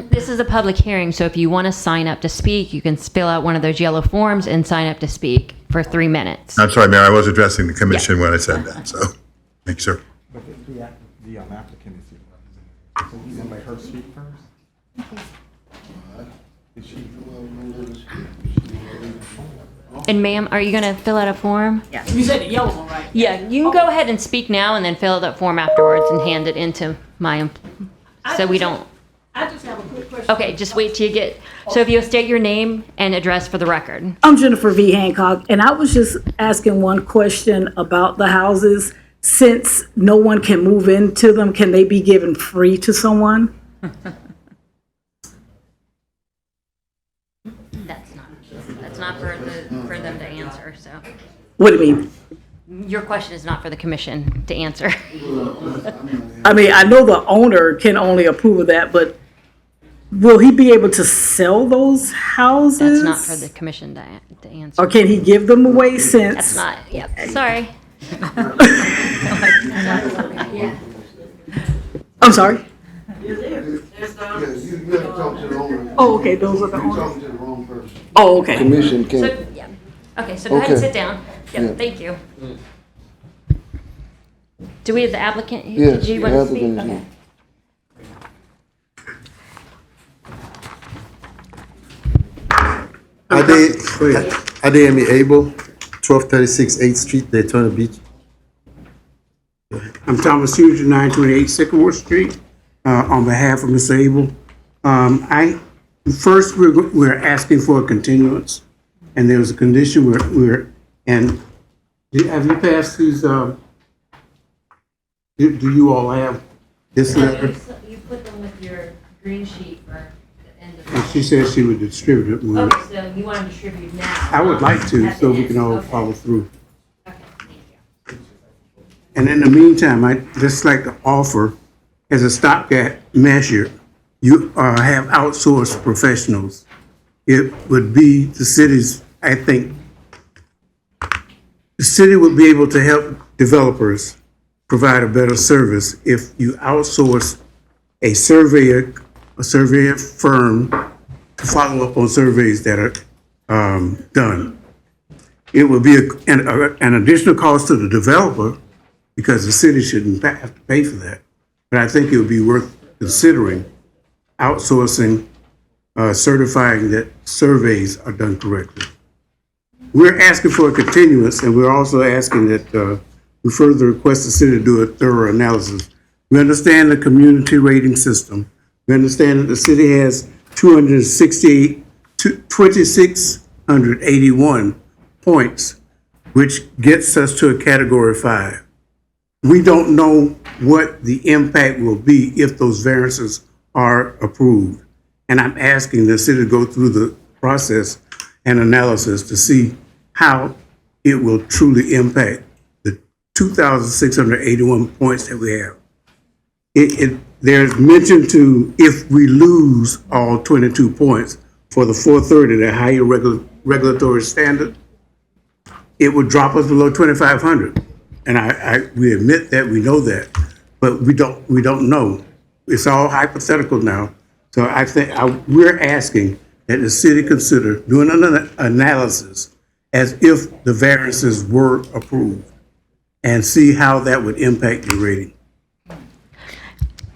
This is a public hearing, so if you want to sign up to speak, you can fill out one of those yellow forms and sign up to speak for 3 minutes. I'm sorry, Mayor, I was addressing the commission when I said that, so, thank you, sir. But the applicant is the representative. So he's going to let her speak first? Is she? And ma'am, are you gonna fill out a form? Yeah. You said the yellow one, right? Yeah, you can go ahead and speak now and then fill out that form afterwards and hand it into my, so we don't. I just have a quick question. Okay, just wait till you get, so if you'll state your name and address for the record. I'm Jennifer V. Hancock, and I was just asking one question about the houses. Since no one can move into them, can they be given free to someone? That's not for them to answer, so. What do you mean? Your question is not for the commission to answer. I mean, I know the owner can only approve of that, but will he be able to sell those houses? That's not for the commission to answer. Or can he give them away since? That's not, yep, sorry. I'm sorry? Oh, okay, those are the You're owners. talking to the wrong person. Oh, okay. Commission can't. So, yeah, okay, so go ahead and Okay. sit down. Yeah. Yep, thank you. Do we have the applicant? Yes, Did you the want to speak? applicant is Okay. here. Ade Abel, 1236 8th Street, Daytona Beach. I'm Thomas Hughes, 928 Sycamore Street, on behalf of Mr. Abel. First, we're asking for a continuance, and there's a condition and have you passed these, do you all have this letter? You put them with your green sheet for the end of And she said she would distribute it. Okay, so you want to distribute now? I would like to, At so the we can end. all Okay. follow through. Okay, thank you. And in the meantime, I'd just like to offer, as a stopgap measure, you have outsourced professionals. It would be the city's, I think, the city would be able to help developers provide a better service if you outsource a surveyor firm to follow up on surveys that are done. It would be an additional cost to the developer, because the city shouldn't have to pay for that. But I think it would be worth considering outsourcing, certifying that surveys are done correctly. We're asking for a continuance, and we're also asking that we further request the city to do a thorough analysis. We understand the community rating system. We understand that the city has 2,681 points, which gets us to a category 5. We don't know what the impact will be if those variances are approved. And I'm asking the city to go through the process and analysis to see how it will truly impact the 2,681 points that we have. There's mention to, if we lose all 22 points for the 430, the higher regulatory standard, it would drop us below 2,500. And we admit that, we know that, but we don't know. It's all hypothetical now. So I think we're asking that the city consider doing an analysis as if the variances were approved and see how that would impact the rating.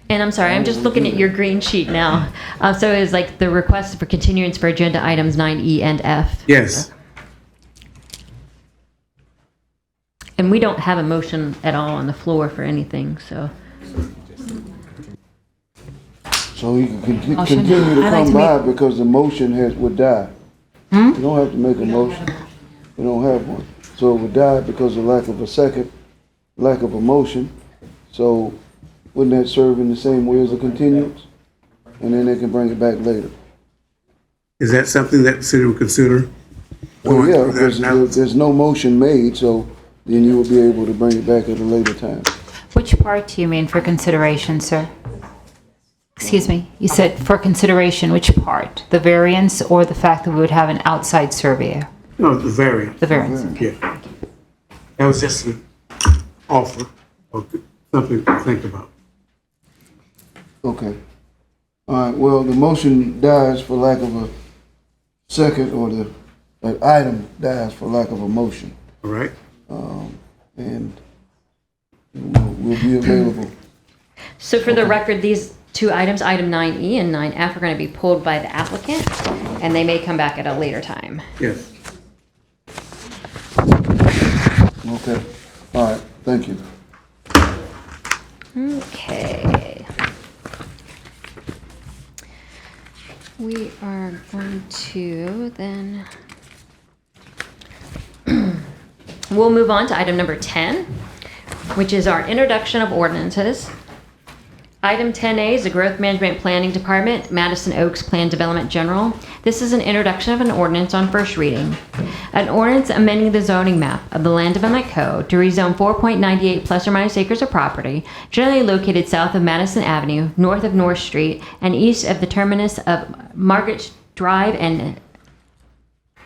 And I'm sorry, I'm just looking at your green sheet now. So it's like the request for continuance for agenda items 9E and F. Yes. And we don't have a motion at all on the floor for anything, so. So you can Motion. continue to I'd like come to by because the motion would die. Hmm? You don't have to make a motion. We don't have one. So it would die because of lack of a second, lack of a motion. So wouldn't that serve in the same way as a continuance? And then they can bring it back later. Is that something that the city would consider? Well, yeah, there's no motion made, so then you will be able to bring it back at a later time. Which part do you mean for consideration, sir? Excuse me, you said for consideration, which part? The variance or the fact that we would have an outside surveyor? No, the variance. The variance. Yeah. That was just an offer, or something to think about. Okay. All right, well, the motion dies for lack of a second, or the item dies for lack of a motion. All right. And we'll be available. So for the record, these two items, item 9E and 9F, are going to be pulled by the applicant, and they may come back at a later time. Yes. Okay, all right, thank you. Okay. We are going to then, we'll move on to item number 10, which is our introduction of ordinances. Item 10A is the Growth Management Planning Department, Madison Oaks Plan Development General. This is an introduction of an ordinance on first reading. An ordinance amending the zoning map of the Land Development Code to rezone 4.98 plus or minus acres of property generally located south of Madison Avenue, north of North Street, and east of the terminus of Margaret Drive and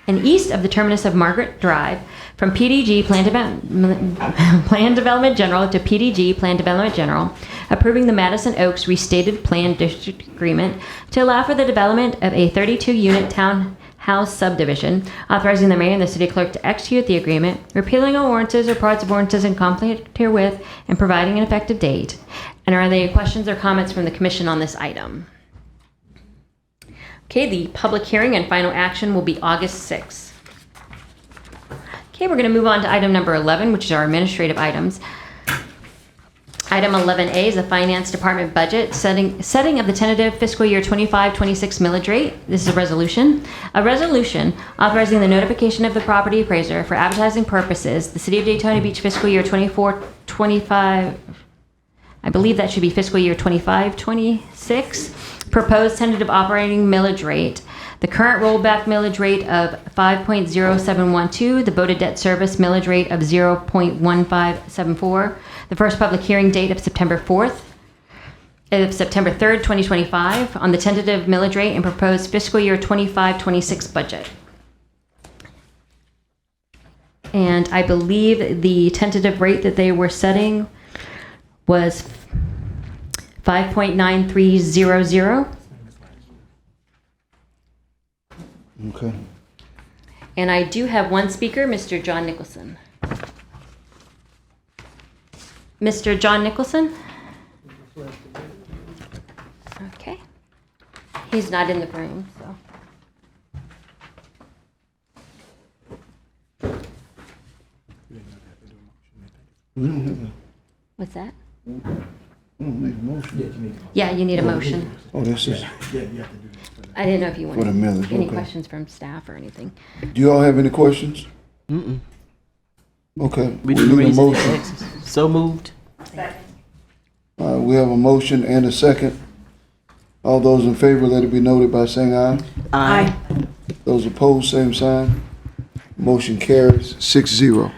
east of the terminus of Margaret Drive from PDG Plan Development General to PDG Plan Development General, approving the Madison Oaks Restated Plan District Agreement to allow for the development of a 32-unit townhouse subdivision, authorizing the mayor and the city clerk to execute the agreement, repealing all ordinances or parts of ordinances in conflict herewith, and providing an effective date. And are there any questions or comments from the commission on this item? Okay, the public hearing and final action will be August 6th. Okay, we're going to move on to item number 11, which is our administrative items. Item 11A is the Finance Department budget, setting of the tentative fiscal year 25-26 millage rate. This is a resolution. A resolution authorizing the notification of the property appraiser for advertising purposes, the City of Daytona Beach fiscal year 24-25, I believe that should be fiscal year 25-26. Proposed tentative operating millage rate, the current rollback millage rate of 5.0712, the voted debt service millage rate of 0.1574, the first public hearing date of September 3rd, 2025, on the tentative millage rate and proposed fiscal year 25-26 budget. And I believe the tentative rate that they were setting was 5.9300. Okay. And I do have one speaker, Mr. John Nicholson. Mr. John Nicholson? Okay. He's not in the room, so. We don't have a, What's that? we don't make a motion. Yeah, you need a motion. Oh, this is I didn't know if you for the wanted millage, any okay. questions from staff or anything. Do you all have any questions? Mm-mm. Okay, We we didn't need a raise any motion. taxes. So moved. We have a motion and a second. All those in favor, let it be noted by saying aye. Aye. Those opposed, same sign. Motion carries 6-0.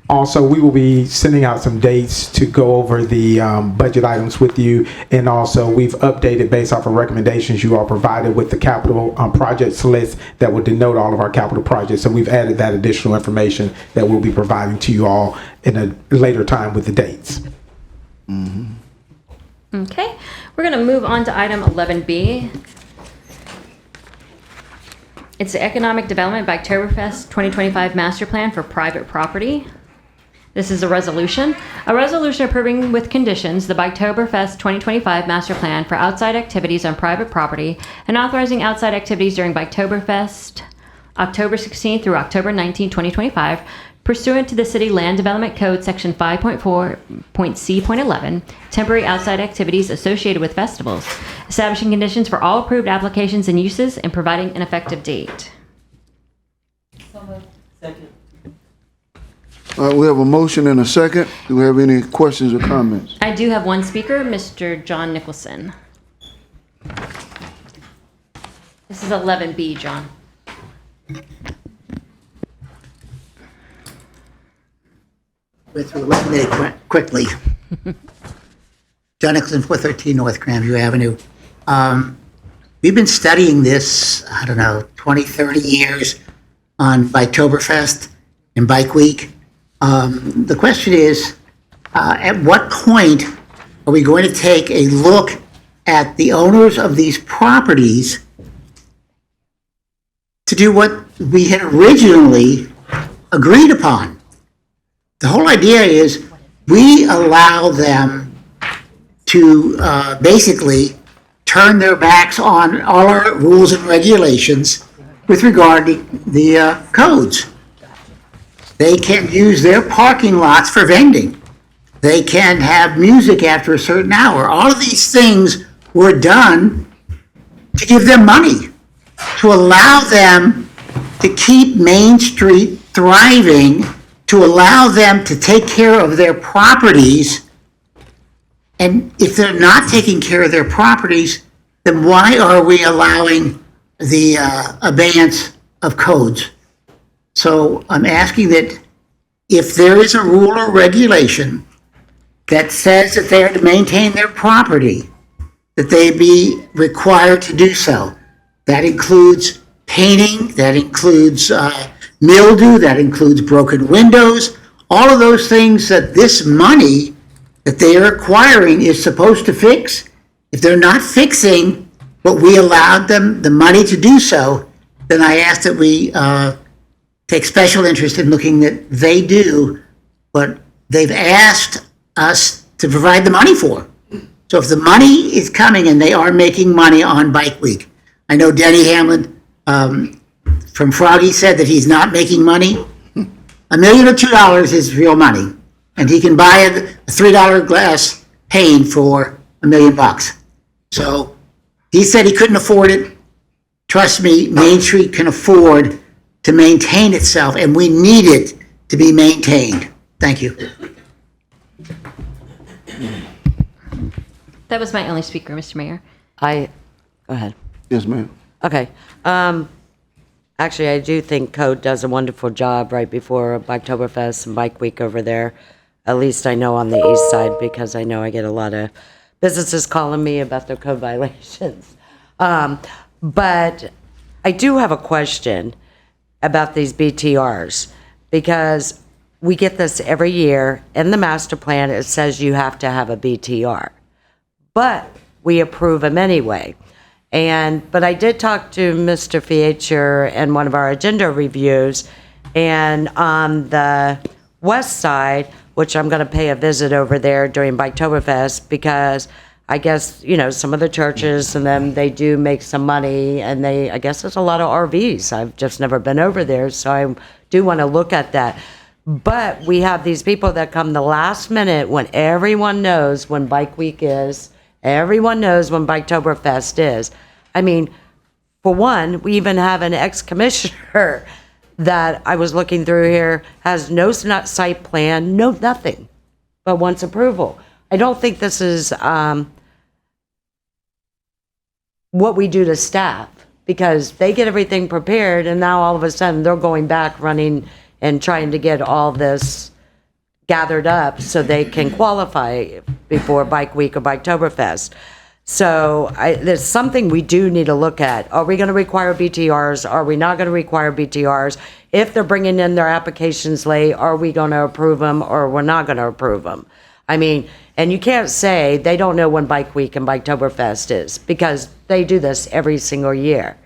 Also, we will be sending out some dates to go over the budget items with you. And also, we've updated based off of recommendations you all provided with the capital projects list that will denote all of our capital projects. So we've added that additional information that we'll be providing to you all in a later time with the dates. Mm-hmm. Okay, we're going to move on to item 11B. It's the Economic Development by Oktoberfest 2025 Master Plan for Private Property. This is a resolution approving with conditions the Oktoberfest 2025 Master Plan for outside activities on private property and authorizing outside activities during Oktoberfest October 16th through October 19, 2025, pursuant to the City Land Development Code Section 5.4.C.11, temporary outside activities associated with festivals, establishing conditions for all approved applications and uses, and providing an effective date. Second. All right, we have a motion and a second. Do we have any questions or comments? I do have one speaker, Mr. John Nicholson. This is 11B, John. We're through 11A quickly. John Nicholson, 413 North Grandview Avenue. We've been studying this, 20, 30 years on Oktoberfest and Bike Week. The question is, at what point are we going to take a look at the owners of these properties to do what we had originally agreed upon? The whole idea is we allow them to basically turn their backs on all our rules and regulations with regard to the codes. They can use their parking lots for vending. They can have music after a certain hour. All of these things were done to give them money, to allow them to keep Main Street thriving, to allow them to take care of their properties. And if they're not taking care of their properties, then why are we allowing the abeyance of codes? So I'm asking that if there is a rule or regulation that says that they are to maintain their property, that they be required to do so. That includes painting, that includes mildew, that includes broken windows, all of those things that this money that they are acquiring is supposed to fix. If they're not fixing, but we allowed them the money to do so, then I ask that we take special interest in looking that they do what they've asked us to provide the money for. So if the money is coming and they are making money on Bike Week, I know Denny Hamlin from Froggy said that he's not making money. $1 million or $2 is real money, and he can buy a $3 glass pane for $1 million. So he said he couldn't afford it. Trust me, Main Street can afford to maintain itself, and we need it to be maintained. Thank you. That was my only speaker, Mr. Mayor. Go ahead. Yes, ma'am. Okay. Actually, I do think Code does a wonderful job right before Biketoberfest and Bike Week over there. At least I know on the east side, because I know I get a lot of businesses calling me about their code violations. But I do have a question about these BTRs, because we get this every year. In the master plan, it says you have to have a BTR, but we approve them anyway. But I did talk to Mr. Fietcher in one of our agenda reviews, and on the west side, which I'm going to pay a visit over there during Biketoberfest, because I guess, some of the churches and them, they do make some money, and I guess there's a lot of RVs. I've just never been over there, so I do want to look at that. But we have these people that come the last minute when everyone knows when Bike Week is, everyone knows when Biketoberfest is. I mean, for one, we even have an ex-commissioner that I was looking through here, has no site plan, no nothing, but wants approval. I don't think this is what we do to staff, because they get everything prepared, and now all of a sudden they're going back running and trying to get all this gathered up so they can qualify before Bike Week or Biketoberfest. So there's something we do need to look at. Are we going to require BTRs? Are we not going to require BTRs? If they're bringing in their applications late, are we going to approve them, or we're not going to approve them? I mean, and you can't say they don't know when Bike Week and Biketoberfest is, because they do this every single year.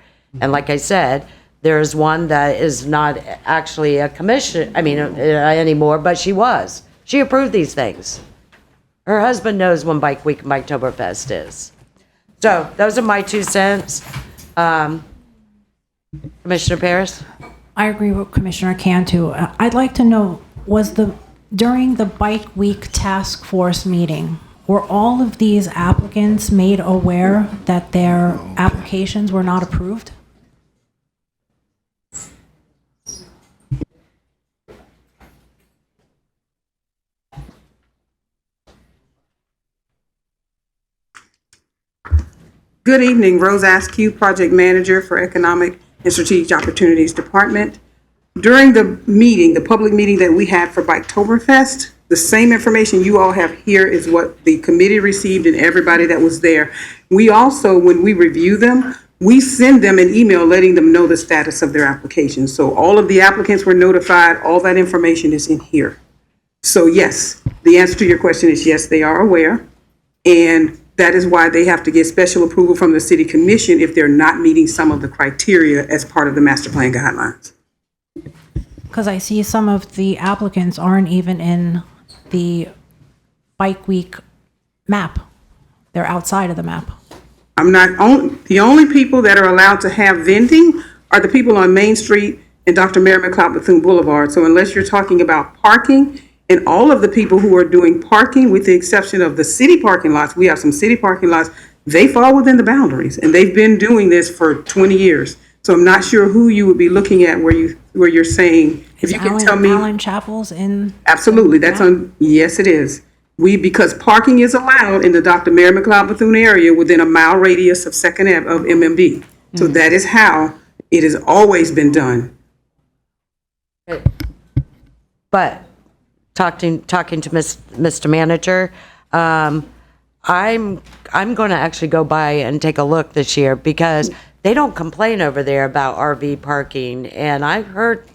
And like I said, there's one that is not actually a commission, anymore, but she was. She approved these things. Her husband knows when Bike Week and Biketoberfest is. So those are my 2 cents. Commissioner Paris? I agree with Commissioner Cantu. I'd like to know, during the Bike Week Task Force meeting, were all of these applicants made aware that their applications were not approved? Good evening, Rose Askew, Project Manager for Economic and Strategic Opportunities Department. During the meeting, the public meeting that we had for Biketoberfest, the same information you all have here is what the committee received and everybody that was there. We also, when we review them, we send them an email letting them know the status of their application. So all of the applicants were notified, all that information is in here. So yes, the answer to your question is yes, they are aware. And that is why they have to get special approval from the city commission if they're not meeting some of the criteria as part of the master plan guidelines. Because I see some of the applicants aren't even in the Bike Week map. They're outside of the map. The only people that are allowed to have vending are the people on Main Street and Dr. Mary McLeod Bethune Boulevard. So unless you're talking about parking, and all of the people who are doing parking, with the exception of the city parking lots, we have some city parking lots, they fall within the boundaries, and they've been doing this for 20 years. So I'm not sure who you would be looking at where you're saying, if you can tell me. Allen Chapel's in. Absolutely, that's on, yes, it is. Because parking is allowed in the Dr. Mary McLeod Bethune area within a mile radius of Second Ave of MMB. So that is how it has always been done. But talking to Mr. Manager, I'm going to actually go by and take a look this year, because they don't complain over there about RV parking, and I've heard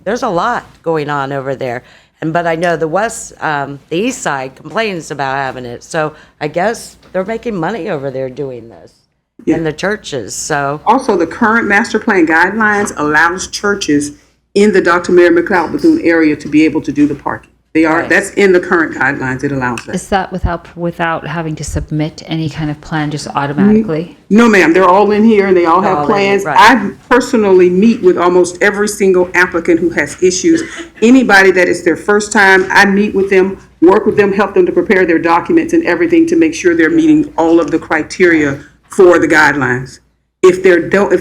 there's a lot going on over there. But I know the east side complains about having it, so I guess they're making money over there doing this in the churches. So also, the current master plan guidelines allows churches in the Dr. Mary McLeod Bethune area to be able to do the parking. That's in the current guidelines, it allows that. Is that without having to submit any kind of plan, just automatically? No, ma'am, they're all in here and they all They're have all in, plans. right. I personally meet with almost every single applicant who has issues. Anybody that is their first time, I meet with them, work with them, help them to prepare their documents and everything to make sure they're meeting all of the criteria for the guidelines. If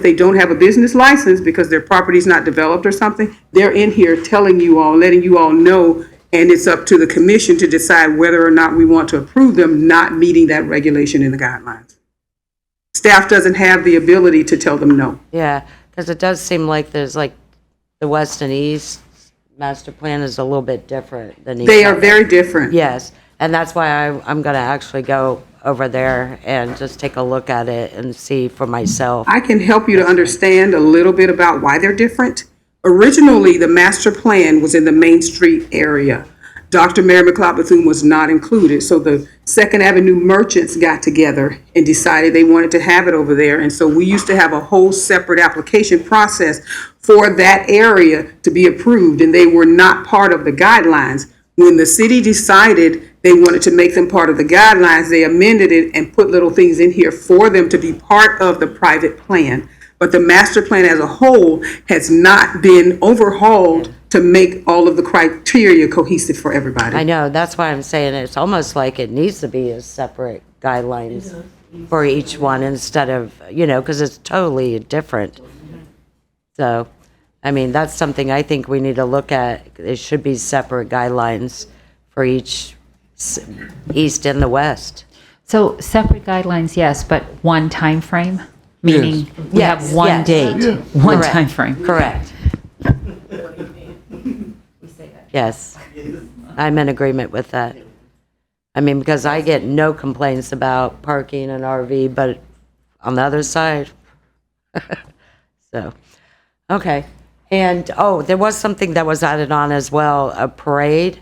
they don't have a business license because their property's not developed or something, they're in here telling you all, letting you all know, and it's up to the commission to decide whether or not we want to approve them not meeting that regulation in the guidelines. Staff doesn't have the ability to tell them no. yeah, because it does seem like there's like the west and east master plan is a little bit different than each They are other. very different. Yes, and that's why I'm going to actually go over there and just take a look at it and see for myself. I can help you to understand a little bit about why they're different. Originally, the master plan was in the Main Street area. Dr. Mary McLeod Bethune was not included, so the Second Avenue merchants got together and decided they wanted to have it over there. And so we used to have a whole separate application process for that area to be approved, and they were not part of the guidelines. When the city decided they wanted to make them part of the guidelines, they amended it and put little things in here for them to be part of the private plan. But the master plan as a whole has not been overhauled to make all of the criteria cohesive for everybody. I know, that's why I'm saying it's almost like it needs to be a separate guidelines for each one instead of, because it's totally different. So, I mean, that's something I think we need to look at. It should be separate guidelines for each east and the west. So separate guidelines, yes, but one time frame, meaning we have one date, one Correct. time frame. Correct. Yes, I'm in agreement with that. I mean, because I get no complaints about parking an RV, but on the other side, so, okay. And, there was something that was added on as well, a parade.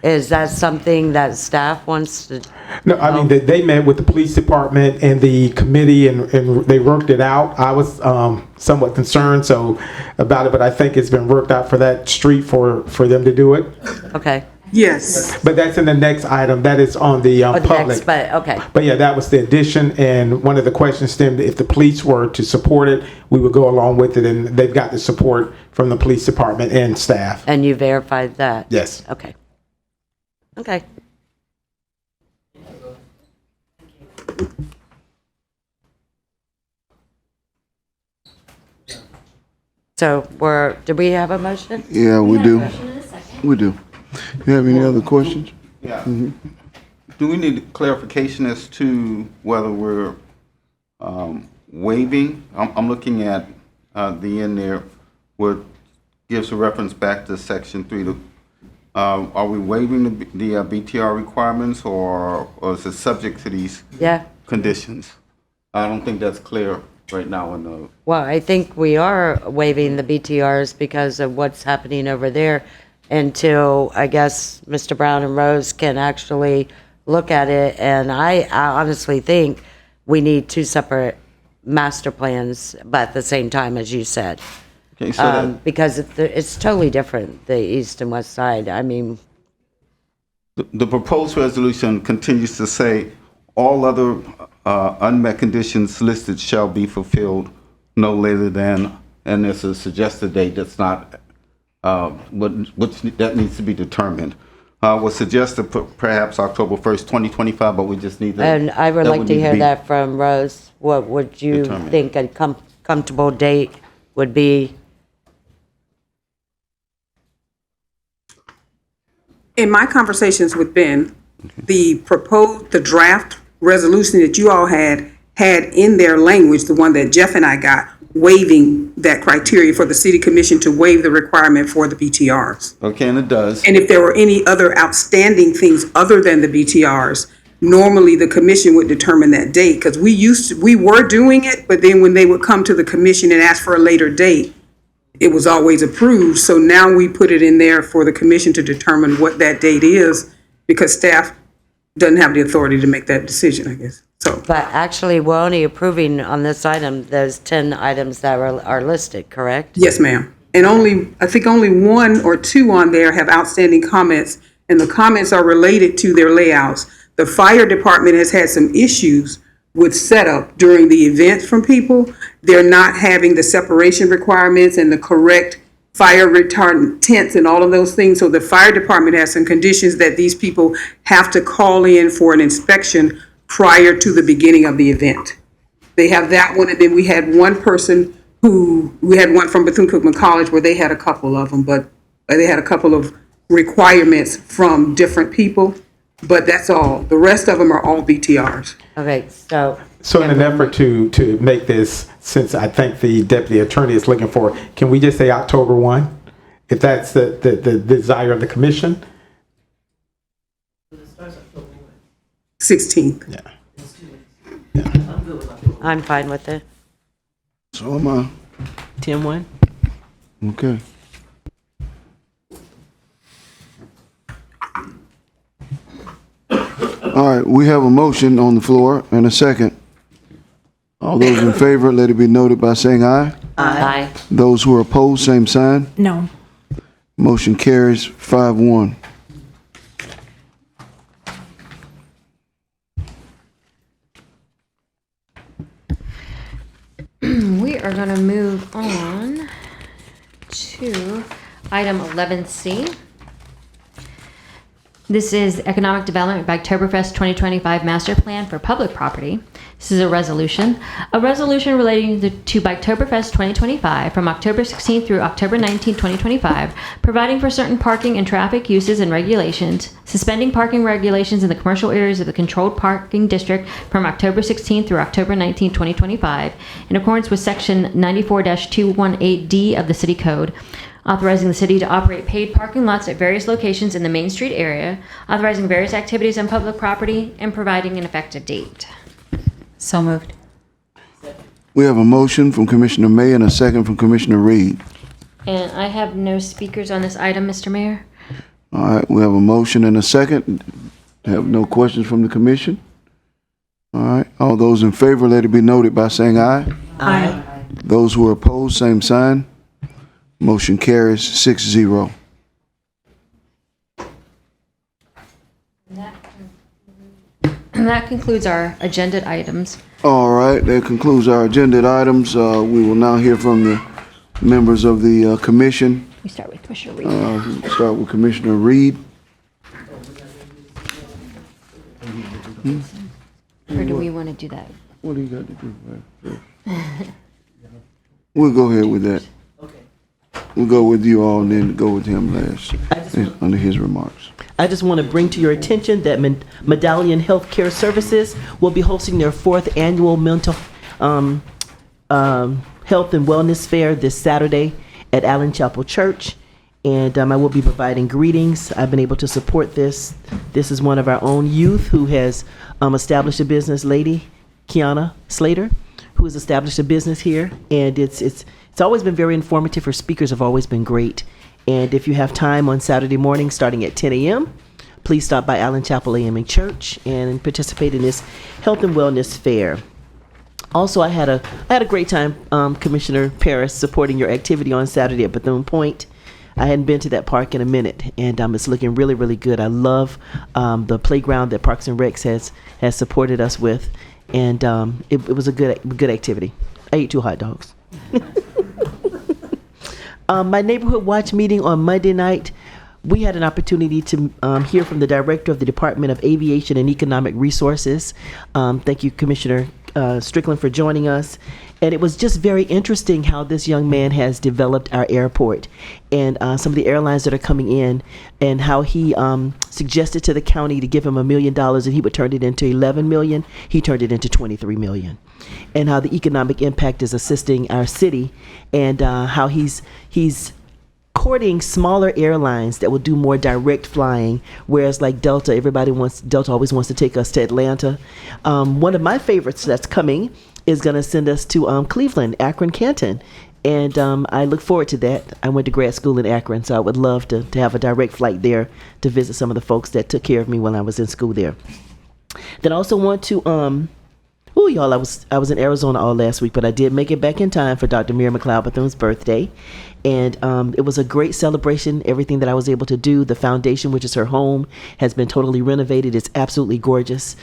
Is that something that staff wants to? No, I mean, they met with the police department and the committee and they worked it out. I was somewhat concerned about it, but I think it's been worked out for that street for them to do it. Okay. Yes. But that's in the next item. That is on the public. Okay. But yeah, that was the addition, and one of the questions stemmed, if the police were to support it, we would go along with it, and they've got the support from the police department and staff. And you verified that? Yes. Okay. Okay. So did we have a motion? Yeah, we do. We do. You have any other questions? Yeah. Do we need clarification as to whether we're waiving? I'm looking at the end there where it gives a reference back to section 3. Are we waiving the BTR requirements or is it subject to these conditions? I don't think that's clear right now in the. Well, I think we are waiving the BTRs because of what's happening over there until, I guess, Mr. Brown and Rose can actually look at it. And I honestly think we need two separate master plans, but at the same time, as you said. Okay, so because it's totally different, the east and west side. I mean, the proposed resolution continues to say all other unmet conditions listed shall be fulfilled no later than and it's a suggested date that's not, that needs to be determined. Was suggested perhaps October 1st, 2025, but we just need to. And I would that like would to need hear be that from Rose. What would you determined. think a comfortable date would be? In my conversations with Ben, the draft resolution that you all had in their language, the one that Jeff and I got, waiving that criteria for the city commission to waive the requirement for the BTRs. Okay, and it does. And if there were any other outstanding things other than the BTRs, normally the commission would determine that date, because we were doing it, but then when they would come to the commission and ask for a later date, it was always approved. So now we put it in there for the commission to determine what that date is, because staff doesn't have the authority to make that decision, I guess. So, But actually, we're only approving on this item, those 10 items that are listed, correct? yes, ma'am. And I think only 1 or 2 on there have outstanding comments, and the comments are related to their layouts. The fire department has had some issues with setup during the event from people. They're not having the separation requirements and the correct fire retardant tents and all of those things. So the fire department has some conditions that these people have to call in for an inspection prior to the beginning of the event. They have that one, and then we had one person we had one from Bethune-Cookman College where they had a couple of them, but they had a couple of requirements from different people, but that's all. The rest of them are all BTRs. Okay, so. So in an effort to make this, since I think the deputy attorney is looking for, can we just say October 1? If that's the desire of the commission? 16th. Yeah. I'm fine with it. So am I. 10-1. Okay. All right, we have a motion on the floor and a second. All those in favor, let it be noted by saying aye. Aye. Those who are opposed, same sign. No. Motion carries 5-1. We are going to move on to item 11C. This is Economic Development Biketoberfest 2025 Master Plan for Public Property. This is a resolution relating to Biketoberfest 2025 from October 16th through October 19th, 2025, providing for certain parking and traffic uses and regulations, suspending parking regulations in the commercial areas of the Controlled Parking District from October 16th through October 19th, 2025, in accordance with Section 94-218D of the City Code, authorizing the city to operate paid parking lots at various locations in the Main Street area, authorizing various activities on public property, and providing an effective date. So moved. We have a motion from Commissioner May and a second from Commissioner Reed. And I have no speakers on this item, Mr. Mayor. All right, we have a motion and a second. Have no questions from the commission? All right, all those in favor, let it be noted by saying aye. Aye. Those who are opposed, same sign. Motion carries 6-0. And that concludes our agenda items. All right, that concludes our agenda items. We will now hear from the members of the commission. We start with Commissioner Reed. Start with Commissioner Reed. Or do we want to do that? What do you got to do first? We'll go ahead with that. We'll go with you all and then go with him last, under his remarks. I just want to bring to your attention that Medallion Healthcare Services will be hosting their 4th annual mental health and wellness fair this Saturday at Allen Chapel Church. And I will be providing greetings. I've been able to support this. This is one of our own youth who has established a business, Lady Kiana Slater, who has established a business here. And it's always been very informative. Her speakers have always been great. And if you have time on Saturday morning starting at 10 a.m., please stop by Allen Chapel AME Church and participate in this health and wellness fair. Also, I had a great time, Commissioner Paris, supporting your activity on Saturday at Bethune Point. I hadn't been to that park in a minute, and it's looking really, really good. I love the playground that Parks and Recs has supported us with, and it was a good activity. I ate 2 hot dogs. My neighborhood watch meeting on Monday night, we had an opportunity to hear from the director of the Department of Aviation and Economic Resources. Thank you, Commissioner Strickland, for joining us. And it was just very interesting how this young man has developed our airport and some of the airlines that are coming in, and how he suggested to the county to give him $1 million and he would turn it into 11 million. He turned it into 23 million. And how the economic impact is assisting our city, and how he's courting smaller airlines that will do more direct flying, whereas like Delta, Delta always wants to take us to Atlanta. One of my favorites that's coming is going to send us to Cleveland, Akron, Canton. And I look forward to that. I went to grad school in Akron, so I would love to have a direct flight there to visit some of the folks that took care of me when I was in school there. Then I also want to, y'all, I was in Arizona all last week, but I did make it back in time for Dr. Mira McLeod Bethune's birthday. And it was a great celebration, everything that I was able to do. The foundation, which is her home, has been totally renovated. It's absolutely gorgeous.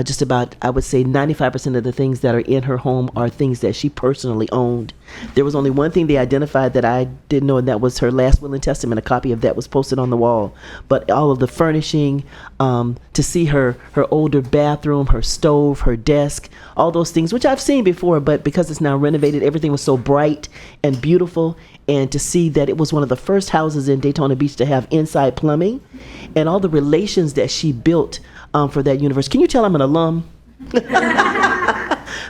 Just about, I would say 95% of the things that are in her home are things that she personally owned. There was only one thing they identified that I didn't know, and that was her last will and testament. A copy of that was posted on the wall. But all of the furnishing, to see her older bathroom, her stove, her desk, all those things, which I've seen before, but because it's now renovated, everything was so bright and beautiful. And to see that it was one of the first houses in Daytona Beach to have inside plumbing, and all the relations that she built for that university. Can you tell I'm an alum?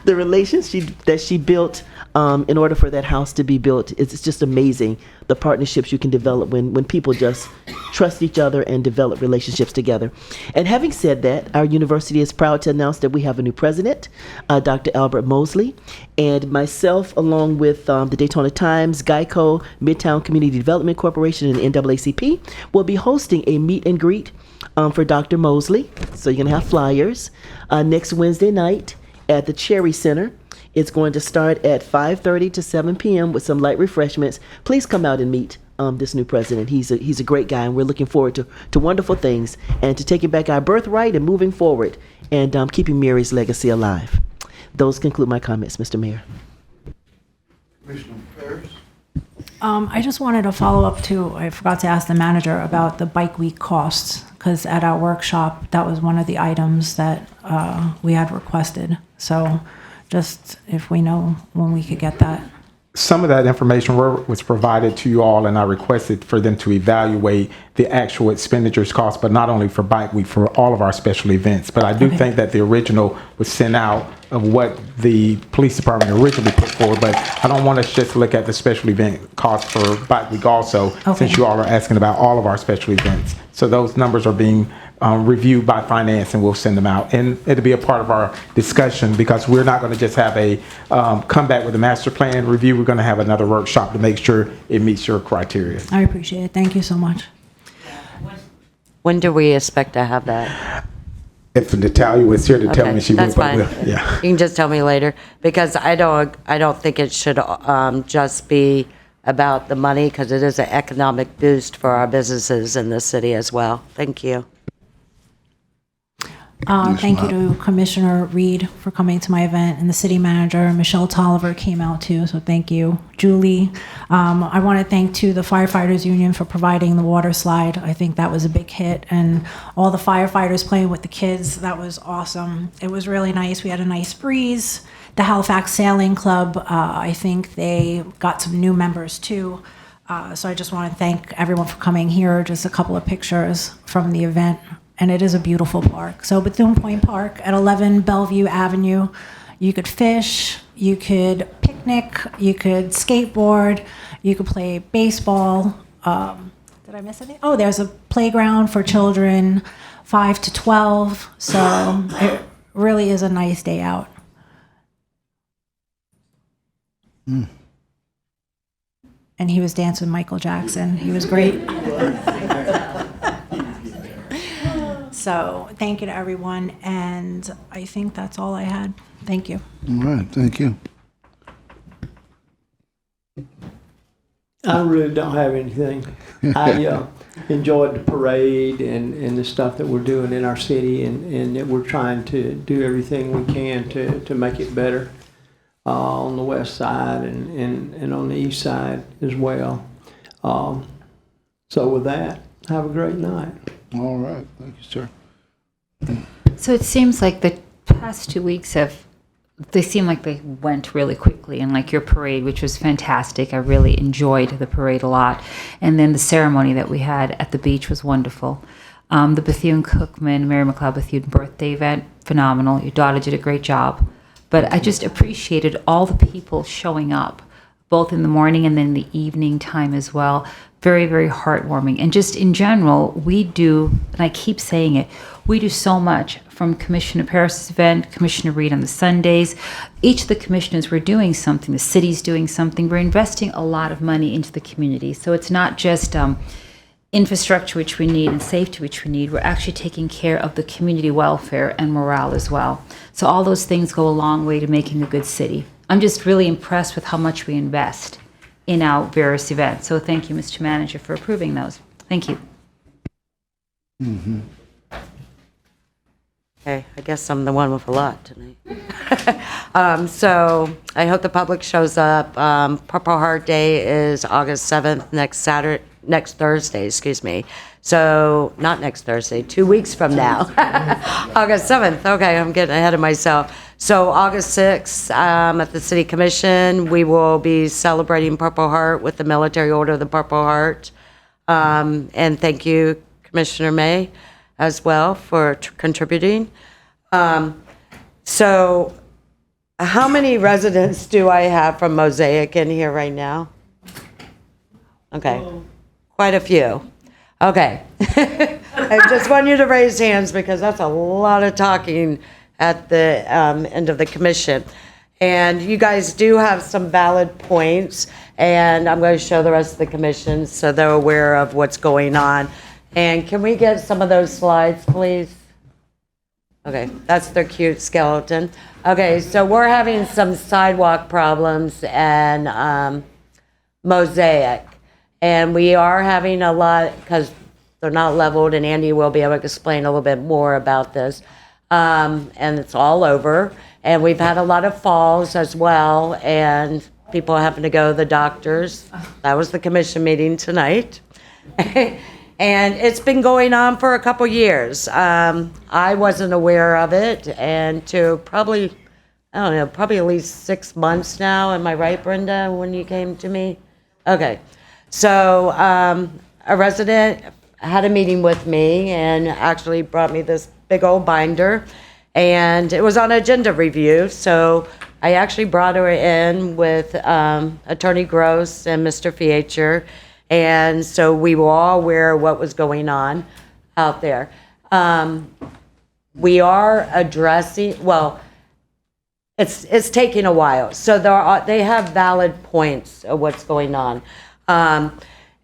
The relations that she built in order for that house to be built, it's just amazing. The partnerships you can develop when people just trust each other and develop relationships together. And having said that, our university is proud to announce that we have a new president, Dr. Albert Mosley, and myself, along with the Daytona Times, Geico, Midtown Community Development Corporation, and NAACP, will be hosting a meet and greet for Dr. Mosley. So you're going to have flyers next Wednesday night at the Cherry Center. It's going to start at 5:30 to 7 p.m. with some light refreshments. Please come out and meet this new president. He's a great guy, and we're looking forward to wonderful things and to taking back our birthright and moving forward and keeping Mary's legacy alive. Those conclude my comments, Mr. Mayor. Commissioner Ferris? I just wanted to follow up too. I forgot to ask the manager about the bike week costs, because at our workshop, that was one of the items that we had requested. So just if we know when we could get that. Some of that information was provided to you all, and I requested for them to evaluate the actual expenditures cost, but not only for Bike Week, for all of our special events. But I do think that the original was sent out of what the police department originally put forward, but I don't want us just to look at the special event cost for Bike Week also, since you all are asking about all of our special events. So those numbers are being reviewed by finance, and we'll send them out. And it'll be a part of our discussion, because we're not going to just have a come back with a master plan review. We're going to have another workshop to make sure it meets your criteria. I appreciate it. Thank you so much. When do we expect to have that? If Natalia was here to tell me, she would. That's fine. Yeah. You can just tell me later, because I don't think it should just be about the money, because it is an economic boost for our businesses in the city as well. Thank you. Thank you to Commissioner Reed for coming to my event, and the city manager, Michelle Tolliver, came out too, so thank you. Julie, I want to thank too the firefighters union for providing the water slide. I think that was a big hit, and all the firefighters playing with the kids, that was awesome. It was really nice. We had a nice breeze. The Halifax Sailing Club, I think they got some new members too. So I just want to thank everyone for coming here. Just a couple of pictures from the event. And it is a beautiful park. So Bethune Point Park at 11 Bellevue Avenue, you could fish, you could picnic, you could skateboard, you could play baseball. Did I miss anything? Oh, there's a playground for children 5 to 12. So it really is a nice day out. And he was dancing with Michael Jackson. He was great. So thank you to everyone, and I think that's all I had. Thank you. All right, thank you. I really don't have anything. I enjoyed the parade and the stuff that we're doing in our city, and that we're trying to do everything we can to make it better on the west side and on the east side as well. So with that, have a great night. All right, thank you, sir. So it seems like the past 2 weeks they seem like they went really quickly, and like your parade, which was fantastic. I really enjoyed the parade a lot. And then the ceremony that we had at the beach was wonderful. The Bethune-Cookman, Mary McLeod Bethune birthday event, phenomenal. Your daughter did a great job. But I just appreciated all the people showing up, both in the morning and then the evening time as well. Very, very heartwarming. And just in general, we do, and I keep saying it, we do so much, from Commissioner Paris's event, Commissioner Reed on the Sundays. Each of the commissioners, we're doing something. The city's doing something. We're investing a lot of money into the community. So it's not just infrastructure, which we need, and safety, which we need. We're actually taking care of the community welfare and morale as well. So all those things go a long way to making a good city. I'm just really impressed with how much we invest in our various events. So thank you, Mr. Manager, for approving those. Thank you. Mm-hmm. Okay, I guess I'm the one with a lot tonight. So I hope the public shows up. Purple Heart Day is August 7th, next Thursday, excuse me. So, not next Thursday, 2 weeks from now. August 7th, okay, I'm getting ahead of myself. So August 6th, at the City Commission, we will be celebrating Purple Heart with the Military Order of the Purple Heart. And thank you, Commissioner May, as well, for contributing. So how many residents do I have from Mosaic in here right now? Okay, quite a few. Okay. I just want you to raise hands because that's a lot of talking at the end of the commission. And you guys do have some valid points, and I'm going to show the rest of the commission so they're aware of what's going on. And can we get some of those slides, please? Okay, that's their cute skeleton. Okay, so we're having some sidewalk problems and Mosaic. And we are having a lot, because they're not leveled, and Andy will be able to explain a little bit more about this. And it's all over. And we've had a lot of falls as well, and people having to go to the doctors. That was the commission meeting tonight. And it's been going on for a couple years. I wasn't aware of it, and to probably, I don't know, probably at least 6 months now. Am I right, Brenda, when you came to me? Okay. So a resident had a meeting with me and actually brought me this big old binder, and it was on agenda review. So I actually brought her in with Attorney Gross and Mr. Fiecher, and so we were all aware of what was going on out there. We are addressing, well, it's taking a while. So they have valid points of what's going on.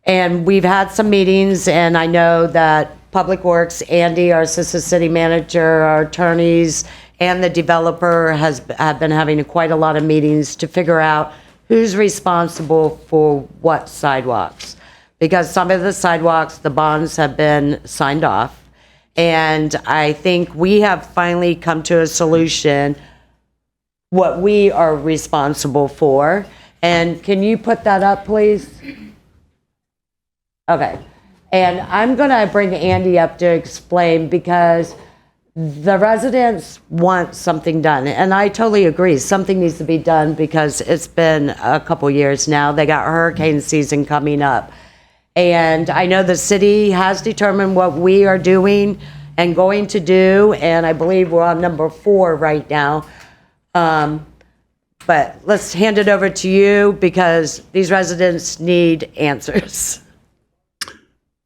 And we've had some meetings, and I know that Public Works, Andy, our assistant city manager, our attorneys, and the developer have been having quite a lot of meetings to figure out who's responsible for what sidewalks. Because some of the sidewalks, the bonds have been signed off. And I think we have finally come to a solution what we are responsible for. And can you put that up, please? Okay. And I'm going to bring Andy up to explain, because the residents want something done. And I totally agree. Something needs to be done because it's been a couple years now. They got hurricane season coming up. And I know the city has determined what we are doing and going to do. And I believe we're on number 4 right now. But let's hand it over to you because these residents need answers.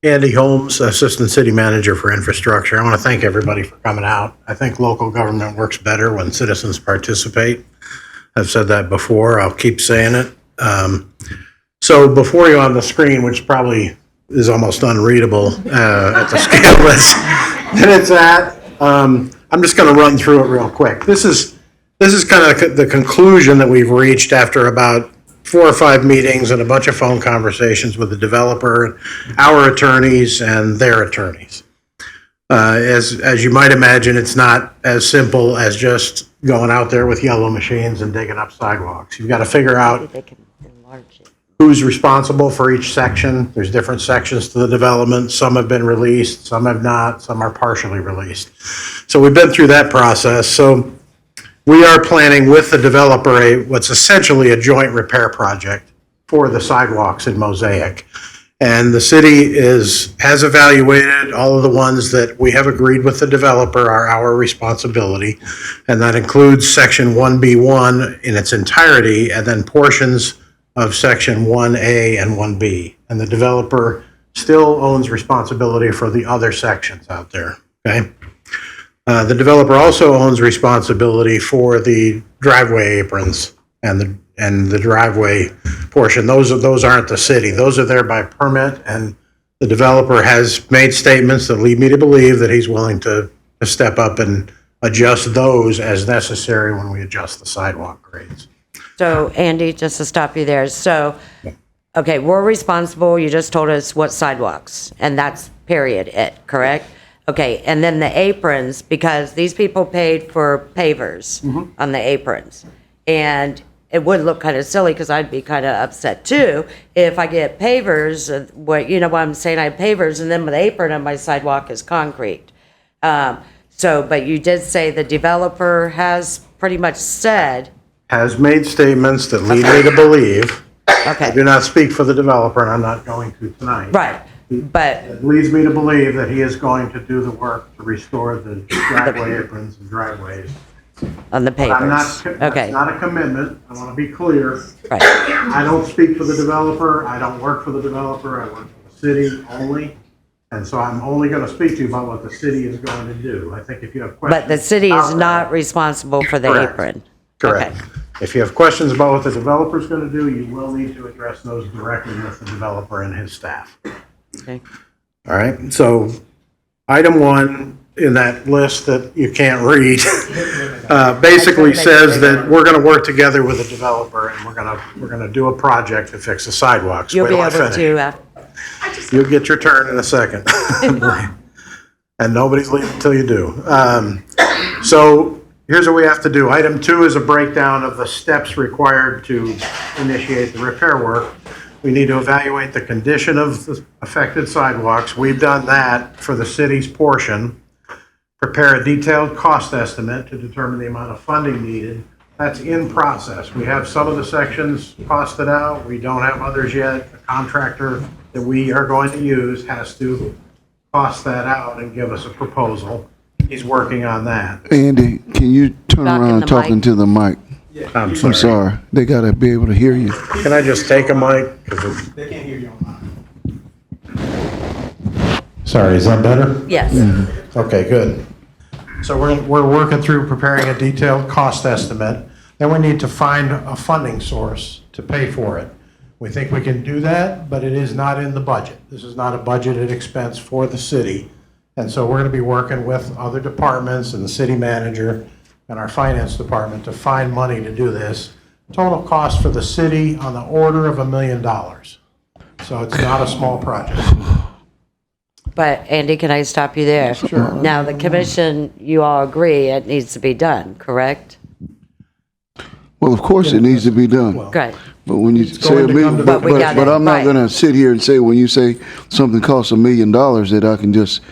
Andy Holmes, Assistant City Manager for Infrastructure. I want to thank everybody for coming out. I think local government works better when citizens participate. I've said that before. I'll keep saying it. So before you on the screen, which probably is almost unreadable at the scale that it's at, I'm just going to run through it real quick. This is kind of the conclusion that we've reached after about 4 or 5 meetings and a bunch of phone conversations with the developer, our attorneys, and their attorneys. As you might imagine, it's not as simple as just going out there with yellow machines and digging up sidewalks. You've got to figure out Maybe they can enlarge it. who's responsible for each section. There's different sections to the development. Some have been released, some have not, some are partially released. So we've been through that process. So we are planning with the developer what's essentially a joint repair project for the sidewalks in Mosaic. And the city has evaluated all of the ones that we have agreed with the developer are our responsibility. And that includes section 1B1 in its entirety, and then portions of section 1A and 1B. And the developer still owns responsibility for the other sections out there, okay? The developer also owns responsibility for the driveway aprons and the driveway portion. Those aren't the city. Those are there by permit, and the developer has made statements that lead me to believe that he's willing to step up and adjust those as necessary when we adjust the sidewalk grades. So Andy, just to stop you there, so, okay, we're responsible, you just told us what sidewalks, and that's period it, correct? Okay, and then the aprons, because these people paid for pavers on the aprons. And it would look kind of silly, because I'd be kind of upset too, if I get pavers, you know what I'm saying, I have pavers, and then my apron on my sidewalk is concrete. But you did say the developer has pretty much said, Has made statements that lead me to believe. Okay. I do not speak for the developer, and I'm not going to tonight. Right, but It leads me to believe that he is going to do the work to restore the driveway aprons and driveways. on the But I'm not, pavers. that's Okay, not a commitment, I want to be clear. right. I don't speak for the developer, I don't work for the developer, I work for the city only. And so I'm only going to speak to you about what the city is going to do. I think if you have questions. But the city is about not that- responsible for the Correct. apron. Correct. If you have questions about what the developer's going to do, you will need to address those directly with the developer and his staff. Okay. All right, so item 1 in that list that you can't read basically says that we're going to work together with the developer and we're going to do a project to fix the sidewalks. You'll Wait be till I able finish. to, You'll get your turn in a second. And nobody's leaving until you do. So here's what we have to do. Item 2 is a breakdown of the steps required to initiate the repair work. We need to evaluate the condition of the affected sidewalks. We've done that for the city's portion. Prepare a detailed cost estimate to determine the amount of funding needed. That's in process. We have some of the sections costed out. We don't have others yet. The contractor that we are going to use has to cost that out and give us a proposal. He's working on that. Andy, can you turn Talk in around the talking mic. to the mic? I'm I'm sorry. They gotta be able to hear you. Can I just take a mic? They can't hear you online. Sorry, is that better? yes. Okay, good. So we're working through preparing a detailed cost estimate. Then we need to find a funding source to pay for it. We think we can do that, but it is not in the budget. This is not a budgeted expense for the city. And so we're going to be working with other departments and the city manager and our finance department to find money to do this. Total cost for the city on the order of $1 million. So it's not a small project. But Andy, can I stop you there? Sure. Now, the commission, you all agree it needs to be done, correct? Well, of course it needs to be done. Great. But when you say going a to million, come to but, the- But we got but it, I'm not right. gonna sit here and say, when you say something costs $1 million, that I can just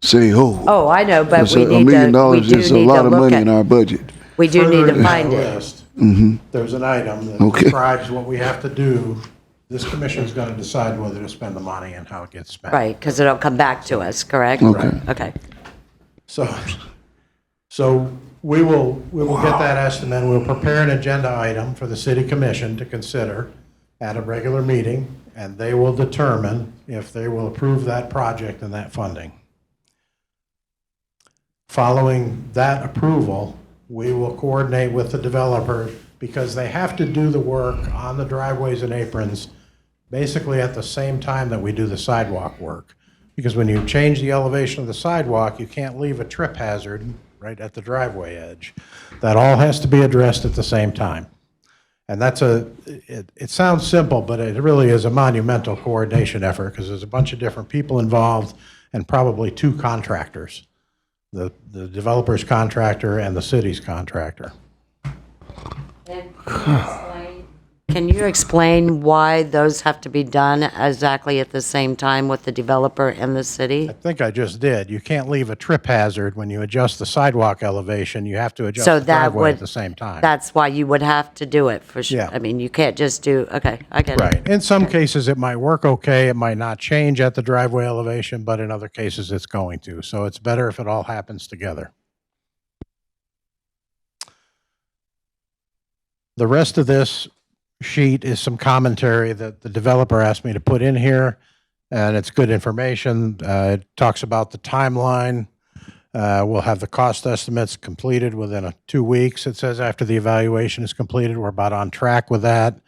say, oh. Oh, I know, but Because we $1 need million to, we do is a need lot to of look money in at, our budget. we do need Further to in find that it. list, Mm-hmm. there's an item that Okay. describes what we have to do. This commission is going to decide whether to spend the money and how it gets spent. Right, because it'll come back to us, correct? Okay. Okay. So we will get that estimate. We'll prepare an agenda item for the city commission to consider at a regular meeting, and they will determine if they will approve that project and that funding. Following that approval, we will coordinate with the developer because they have to do the work on the driveways and aprons basically at the same time that we do the sidewalk work. Because when you change the elevation of the sidewalk, you can't leave a trip hazard right at the driveway edge. That all has to be addressed at the same time. And that's it sounds simple, but it really is a monumental coordination effort because there's a bunch of different people involved and probably 2 contractors, the developer's contractor and the city's contractor. And can can you explain why those have to be done exactly at the same time with the developer and the city? I think I just did. You can't leave a trip hazard when you adjust the sidewalk elevation. You have to adjust So the that driveway would, at the same time. that's why you would have to do it for sure. Yeah. I mean, you can't just do, okay, I get it. Right. In some cases, it might work okay. It might not change at the driveway elevation, but in other cases, it's going to. So it's better if it all happens together. The rest of this sheet is some commentary that the developer asked me to put in here, and it's good information. It talks about the timeline. We'll have the cost estimates completed within 2 weeks. It says after the evaluation is completed, we're about on track with that.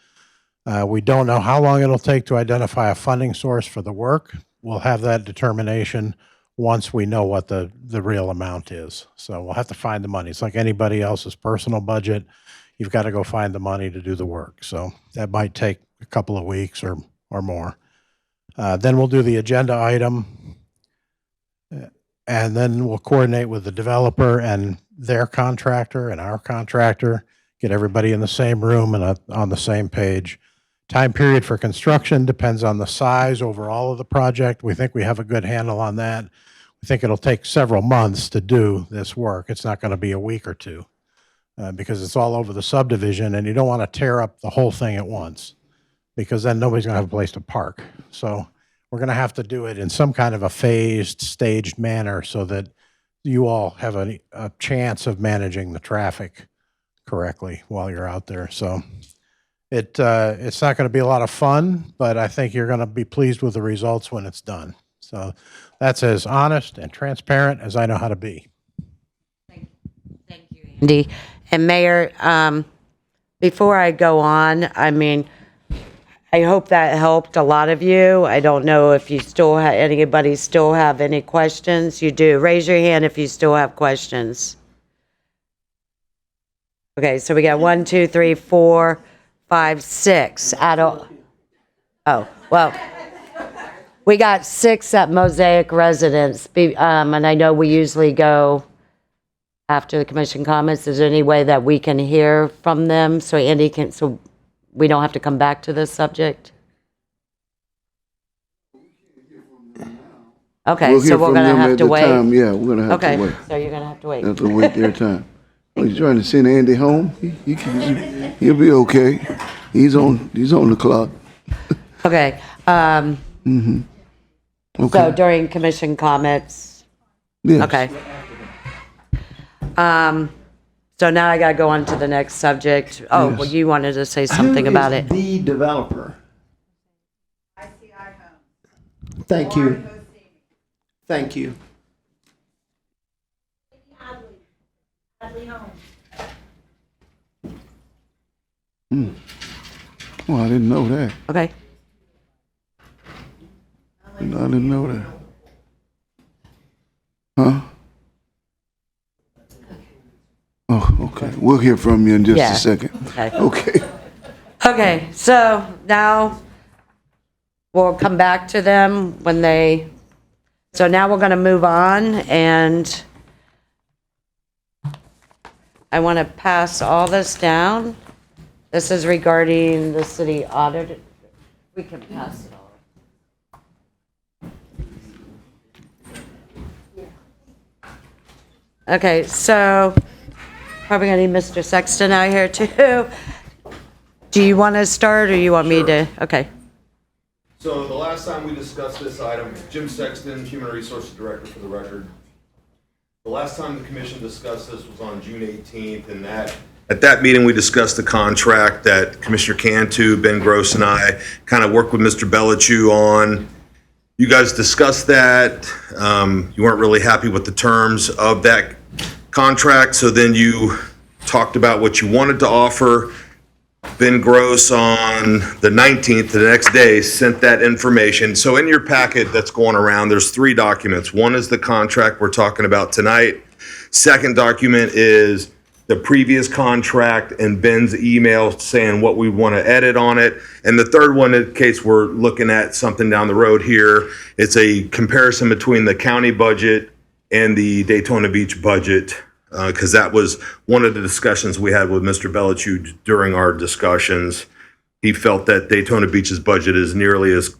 We don't know how long it'll take to identify a funding source for the work. We'll have that determination once we know what the real amount is. So we'll have to find the money. It's like anybody else's personal budget. You've got to go find the money to do the work. So that might take a couple of weeks or more. Then we'll do the agenda item, and then we'll coordinate with the developer and their contractor and our contractor, get everybody in the same room and on the same page. Time period for construction depends on the size overall of the project. We think we have a good handle on that. We think it'll take several months to do this work. It's not going to be a week or two. Because it's all over the subdivision, and you don't want to tear up the whole thing at once, because then nobody's going to have a place to park. So we're going to have to do it in some kind of a phased, staged manner so that you all have a chance of managing the traffic correctly while you're out there. So it's not going to be a lot of fun, but I think you're going to be pleased with the results when it's done. So that's as honest and transparent as I know how to be. Andy. And Mayor, before I go on, I mean, I hope that helped a lot of you. I don't know if you still have, anybody still have any questions? You do. Raise your hand if you still have questions. Okay, so we got 1, 2, 3, 4, 5, 6. Oh, well, we got 6 at Mosaic Residence. And I know we usually go after the commission comments. Is there any way that we can hear from them so Andy can, so we don't have to come back to this subject? Okay, We'll so hear we're from gonna them have at to the wait. time. Yeah, we're gonna have to wait. Okay, so you're gonna have to wait. Have to wait their time. Oh, you trying to send Andy home? He'll be okay. He's on the clock. Okay, Mm-hmm. so Okay. during commission comments, Yes. okay. So now I gotta go on to the next subject. Oh, well, you wanted to say something about it. Who is the developer? Thank you. Thank you. Hmm. Oh, I didn't know that. Okay. I didn't know that. Huh? Oh, okay. We'll hear from you in just Yeah. a second. Okay. Okay. Okay, so now we'll come back to them when they, so now we're gonna move on, and I want to pass all this down. This is regarding the city audit. We can pass it all. Okay, so probably gonna need Mr. Sexton out here too. Do you want to start, or you want me to? Okay. So the last time we discussed this item, Jim Sexton, Human Resources Director for the record. The last time the commission discussed this was on June 18th, and at that meeting, we discussed the contract that Commissioner Cantu, Ben Gross, and I kind of worked with Mr. Bellichew on. You guys discussed that. You weren't really happy with the terms of that contract, so then you talked about what you wanted to offer. Ben Gross on the 19th, the next day, sent that information. So in your packet that's going around, there's 3 documents. One is the contract we're talking about tonight. Second document is the previous contract and Ben's email saying what we want to edit on it. And the third one, in case we're looking at something down the road here, it's a comparison between the county budget and the Daytona Beach budget, because that was one of the discussions we had with Mr. Bellichew during our discussions. he felt that Daytona Beach's budget is nearly as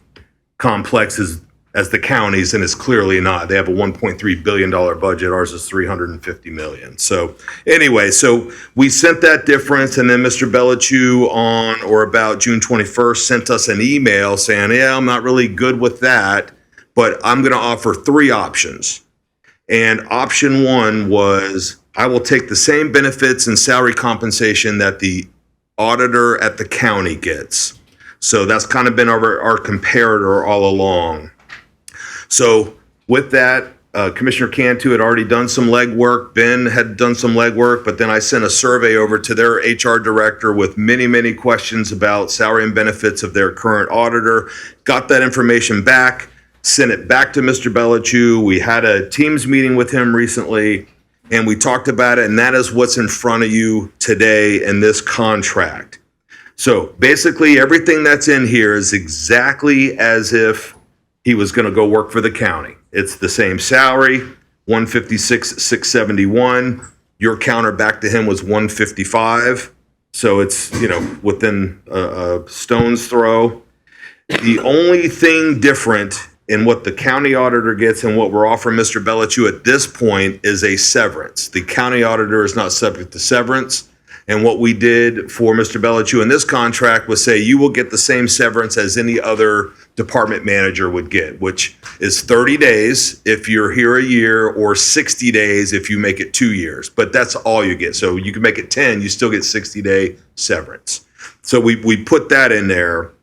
complex as the county's, and it's clearly not. They have a $1.3 billion budget. Ours is $350 million. So anyway, so we sent that difference, and then Mr. Bellichew on or about June 21st sent us an email saying, yeah, I'm not really good with that, but I'm going to offer 3 options. And option 1 was, I will take the same benefits and salary compensation that the auditor at the county gets. So that's kind of been our comparator all along. So with that, Commissioner Cantu had already done some legwork. Ben had done some legwork, but then I sent a survey over to their HR director with many, many questions about salary and benefits of their current auditor. Got that information back, sent it back to Mr. Bellichew. We had a Teams meeting with him recently, and we talked about it, and that is what's in front of you today in this contract. So basically, everything that's in here is exactly as if he was going to go work for the county. It's the same salary, $156,671. Your counter back to him was $155. So it's, within a stone's throw. The only thing different in what the county auditor gets and what we're offering Mr. Bellichew at this point is a severance. The county auditor is not subject to severance. And what we did for Mr. Bellichew in this contract was say you will get the same severance as any other department manager would get, which is 30 days if you're here a year or 60 days if you make it 2 years. But that's all you get. So you can make it 10, you still get 60-day severance. So we put that in there.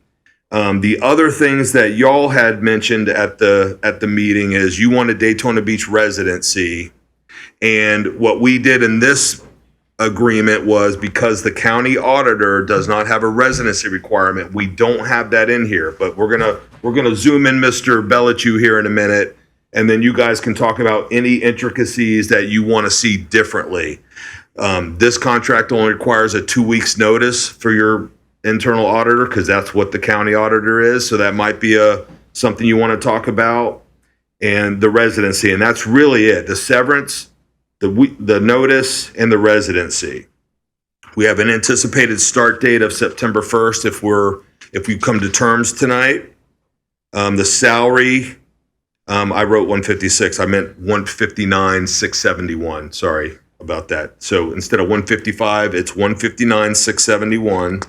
The other things that y'all had mentioned at the meeting is you wanted Daytona Beach residency. And what we did in this agreement was because the county auditor does not have a residency requirement, we don't have that in here, but we're gonna zoom in Mr. Bellichew here in a minute, and then you guys can talk about any intricacies that you want to see differently. This contract only requires a 2 weeks notice for your internal auditor because that's what the county auditor is, so that might be something you want to talk about, and the residency, and that's really it. The severance, the notice, and the residency. We have an anticipated start date of September 1st if we come to terms tonight. The salary, I wrote 156. I meant 159,671. Sorry about that. So instead of 155, it's 159,671.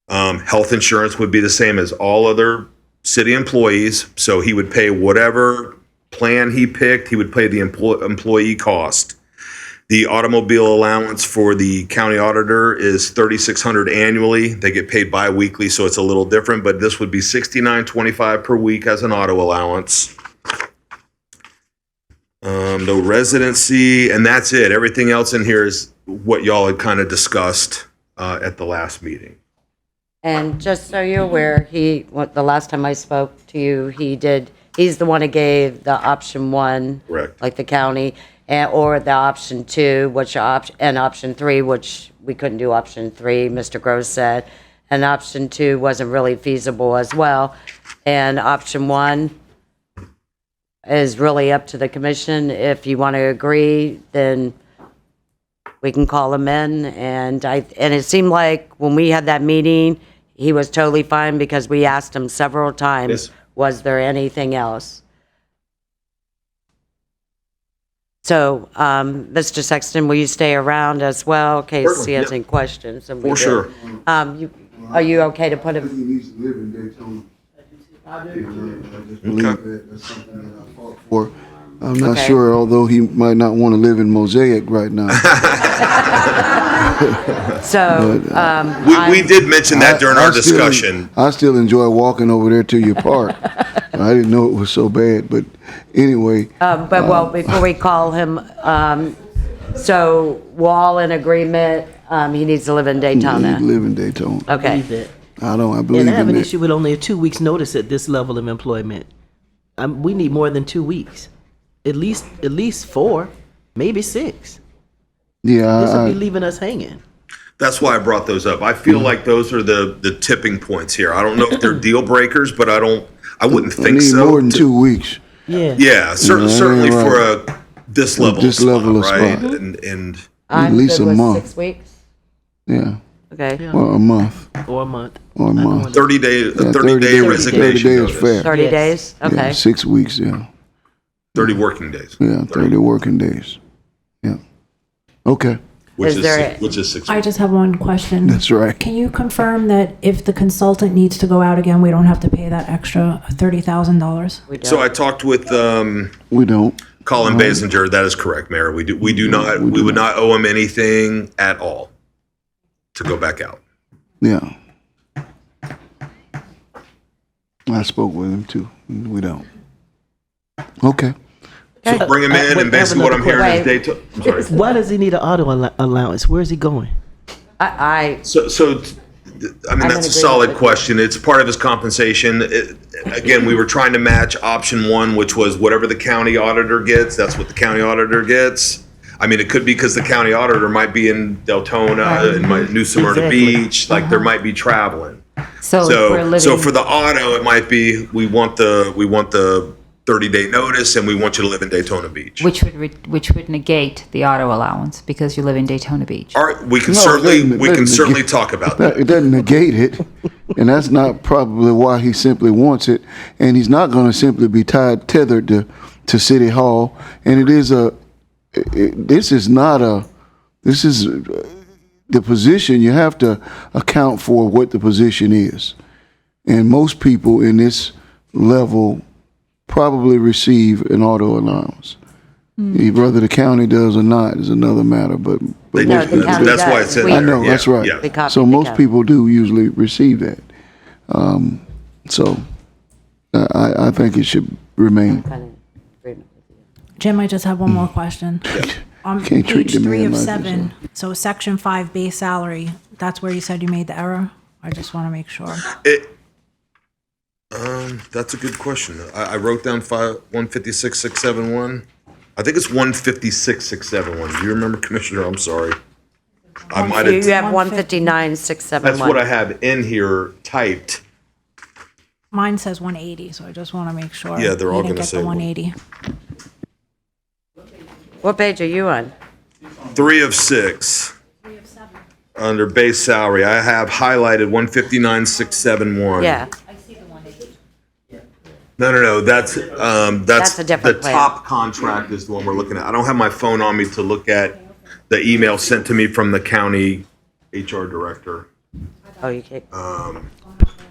Health insurance would be the same as all other city employees. So he would pay whatever plan he picked, he would pay the employee cost. The automobile allowance for the county auditor is $3,600 annually. They get paid bi-weekly, so it's a little different, but this would be $69.25 per week as an auto allowance. The residency, and that's it. Everything else in here is what y'all had kind of discussed at the last meeting. And just so you're aware, the last time I spoke to you, he's the one who gave the option 1, correct, like the county, or the option 2, and option 3, which we couldn't do option 3, Mr. Gross said, and option 2 wasn't really feasible as well. And option 1 is really up to the commission. If you want to agree, then we can call him in. And it seemed like when we had that meeting, he was totally fine because we asked him several times, yes, was there anything else? So, Mr. Sexton, will you stay around as well in case he has any questions? And For sure. Are you okay to put him? He needs to live in Daytona. I just believe that's something that I fought for. I'm not sure, although he might not want to live in Mosaic right now. So, we did mention that during our discussion. I still enjoy walking over there to your park. I didn't know it was so bad, but anyway. Before we call him, so we're all in agreement, he needs to live in Daytona. He needs to live in Daytona. Okay. I believe and I have in an that. issue with only a 2 weeks notice at this level of employment. We need more than 2 weeks. At least 4, maybe 6. Yeah, This will be leaving us hanging. That's why I brought those up. I feel like those are the tipping points here. I don't know if they're deal breakers, but I wouldn't think need so. more than 2 weeks. Yeah, certainly for this level of spot, right? And I'm at least good a with month. 6 weeks. Yeah. Okay. Well, a month. Or a month. Or a month. 30 day, a Yeah, 30-day 30 resignation days notice. fair. 30 days? Yeah, Okay. 6 weeks, yeah. 30 working days. Yeah, 30 working days. Yeah. Okay. Which Is is, there which is 6 I weeks. just have one question. That's right. Can you confirm that if the consultant needs to go out again, we don't have to pay that extra $30,000? We don't. So I talked with We don't. Colin Basinger. That is correct, Mayor. We do not, we would not owe him anything at all to go back out. Yeah. I spoke with him too. We don't. Okay. So bring him in, and basically what I'm hearing is Daytona. I'm sorry. Why does he need an auto allowance? Where's he going? So I mean, that's a solid question. It's part of his compensation. Again, we were trying to match option one, which was whatever the county auditor gets, that's what the county auditor gets. I mean, it could be because the county auditor might be in Deltona and might New Smyrna Beach, like there might be traveling. So if we're living. So for the auto, it might be, we want the 30-day notice and we want you to live in Daytona Beach. Which would negate the auto allowance because you live in Daytona Beach. All right, we can No, certainly talk about that. It doesn't negate it, and that's not probably why he simply wants it. And he's not going to simply be tethered to City Hall. And it is this is the position. You have to account for what the position is. And most people in this level probably receive an auto allowance. Whether the county does or not is another matter, but They do. most people do. That's why it's in I there. know, Yeah, that's right. yeah. So most people do usually receive that. So I think it should remain. Jim, I just have one more question. On Can't treat page the 3 man of like 7, so section 5 base salary, that's where you said you made the error? I just want to make sure. That's a good question. I wrote down 156,671. I think it's 156,671. Do you remember, Commissioner? I'm sorry. I might have. You have 159,671. That's what I have in here typed. Mine says 180, so I just want to make sure. Yeah, they're all you didn't gonna get say the 180. What page are you on? 3 of 6. Under base salary, I have highlighted 159,671. Yeah. No. That's That's a different the plan. top contract is the one we're looking at. I don't have my phone on me to look at the email sent to me from the county HR director. Oh, you can't.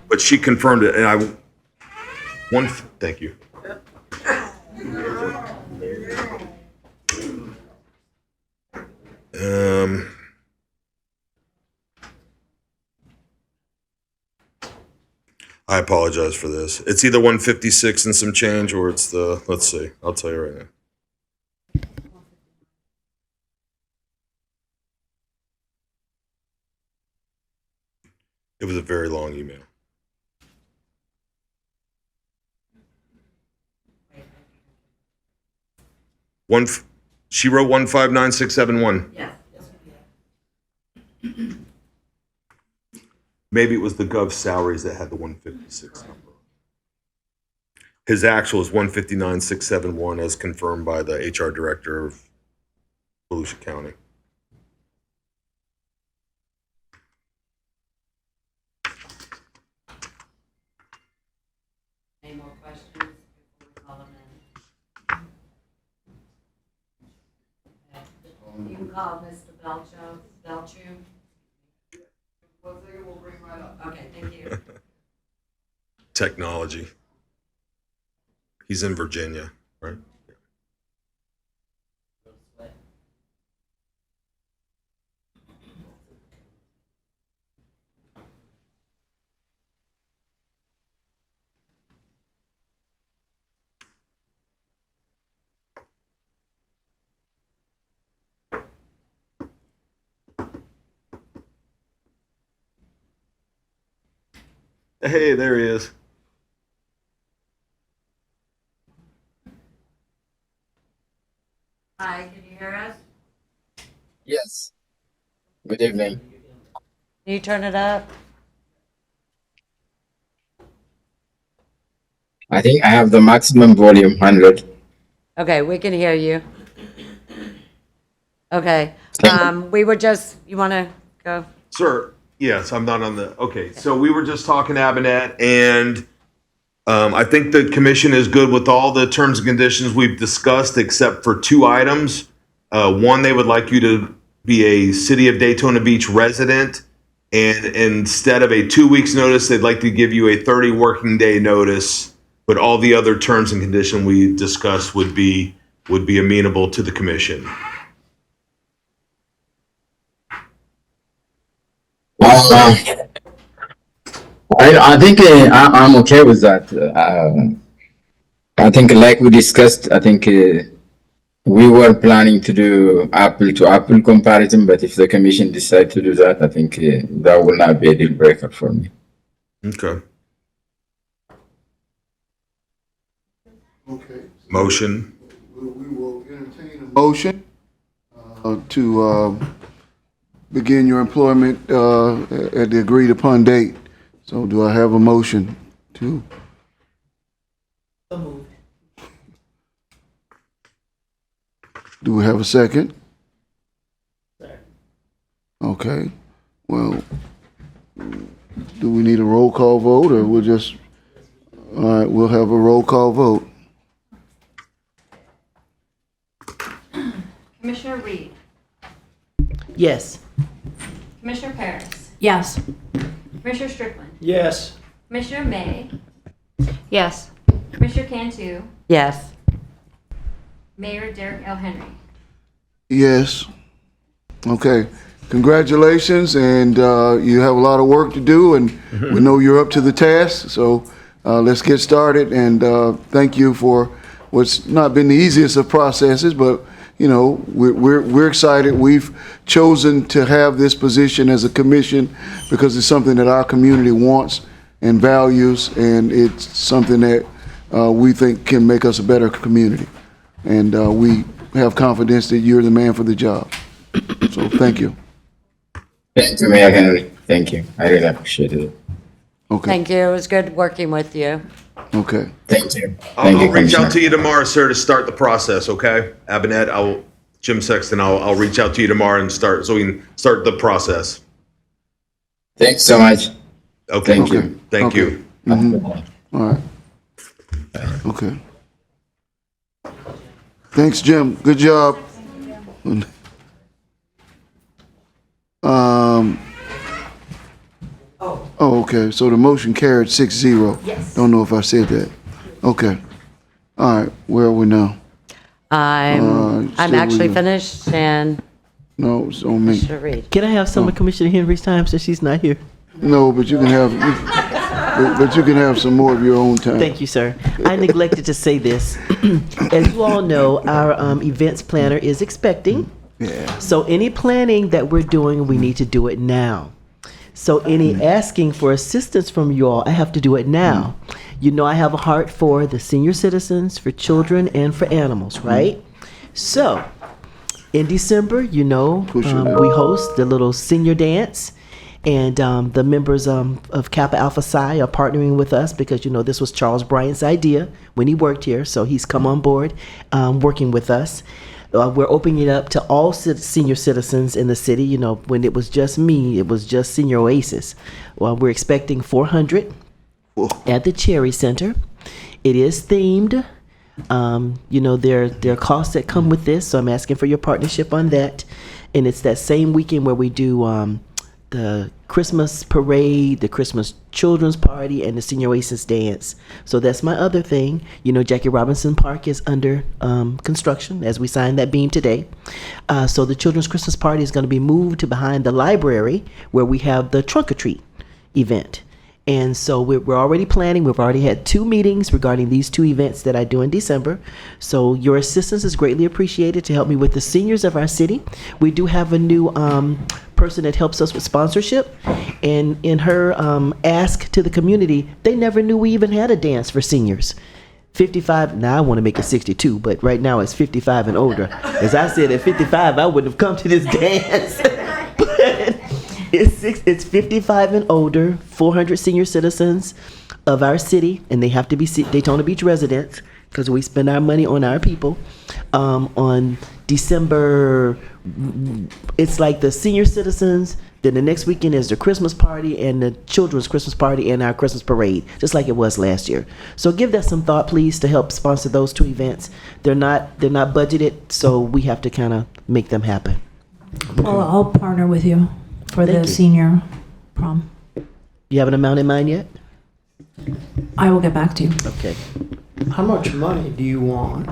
But she confirmed it, and thank you. I apologize for this. It's either 156 and some change, or it's let's see. I'll tell you right now. It was a very long email. She wrote 159,671. Yeah. Maybe it was the Gov salaries that had the 156 number. His actual is 159,671 as confirmed by the HR director of Volusia County. Any more questions before we call them in? You can call Mr. Belchu. Okay, thank you. Technology. He's in Virginia, right? Hey, there he is. Hi, can you hear us? Yes. Good evening. Can you turn it up? I think I have the maximum volume 100. Okay, we can hear you. Okay, we were just, you want to go? Sir, Yes, I'm not on the, okay, so we were just talking Abinette, and I think the commission is good with all the terms and conditions we've discussed, except for 2 items. One, they would like you to be a City of Daytona Beach resident, and instead of a 2 weeks notice, they'd like to give you a 30 working day notice, but all the other terms and conditions we discussed would be amenable to the commission. I think I'm okay with that. I think like we discussed, I think we were planning to do apple to apple comparison, but if the commission decide to do that, I think that will not be a deal breaker for me. Okay. Okay. Motion. We will entertain a motion to begin your employment at the agreed upon date. So do I have a motion to? So moved. Do we have a second? Okay. Well, do we need a roll call vote, or we'll just, all right, we'll have a roll call vote. Commissioner Reed, Yes. Commissioner Paris, Yes. Commissioner Strickland, Yes. Commissioner May, Yes. Commissioner Cantu, Yes. Mayor Derek L. Henry. Yes. Okay. Congratulations, and you have a lot of work to do, and we know you're up to the task. So let's get started, and thank you for what's not been the easiest of processes, but you know we're excited. We've chosen to have this position as a commission because it's something that our community wants and values, and it's something that we think can make us a better community. And we have confidence that you're the man for the job. So thank you. Thank you, Mayor Henry. Thank you. I really appreciate it. Okay. Thank you. It was good working with you. Okay. Thank you. I'll reach out to you tomorrow, sir, to start the process, okay? Abinette, Jim Sexton, I'll reach out to you tomorrow and so we can start the process. Thanks so much. Okay. Thank you. Thank you. Mm-hmm. All right. Okay. Thanks, Jim. Good job. Oh, okay. So the motion carried 6-0. Yes. Don't know if I said that. Okay. All right. Where are we now? I'm still actually with- finished, and No, it's on me. Commissioner Reed. Can I have some of Commissioner Henry's time since she's not here? No, but you can have, but you can have some more of your own time. Thank you, sir. I neglected to say this. As you all know, our events planner is expecting. Yeah. So any planning that we're doing, we need to do it now. So any asking for assistance from you all, I have to do it now. You know I have a heart for the senior citizens, for children, and for animals, right? So in December, you know, we host the little senior dance. And the members of Kappa Alpha Psi are partnering with us because, you know, this was Charles Bryant's idea when he worked here. So he's come on board working with us. We're opening it up to all senior citizens in the city. You know, when it was just me, it was just Senior Oasis. Well, we're expecting 400 at the Cherry Center. It is themed. You know, there are costs that come with this. So I'm asking for your partnership on that. And it's that same weekend where we do the Christmas parade, the Christmas children's party, and the Senior Oasis dance. So that's my other thing. You know, Jackie Robinson Park is under construction as we signed that beam today. So the children's Christmas party is going to be moved to behind the library where we have the trunk or treat event. And so we're already planning. We've already had 2 meetings regarding these 2 events that I do in December. So your assistance is greatly appreciated to help me with the seniors of our city. We do have a new person that helps us with sponsorship. And in her ask to the community, they never knew we even had a dance for seniors. 55, now I want to make it 62, but right now it's 55 and older. As I said, at 55, I wouldn't have come to this dance. But it's 55 and older, 400 senior citizens of our city, and they have to be Daytona Beach residents. because we spend our money on our people. On December, it's like the senior citizens. Then the next weekend is the Christmas party and the children's Christmas party and our Christmas parade, just like it was last year. So give that some thought, please, to help sponsor those two events. They're not budgeted, so we have to kind of make them happen. Well, I'll partner with you for Thank the you. senior prom. You have an amount in mind yet? I will get back to you. Okay. How much money do you want?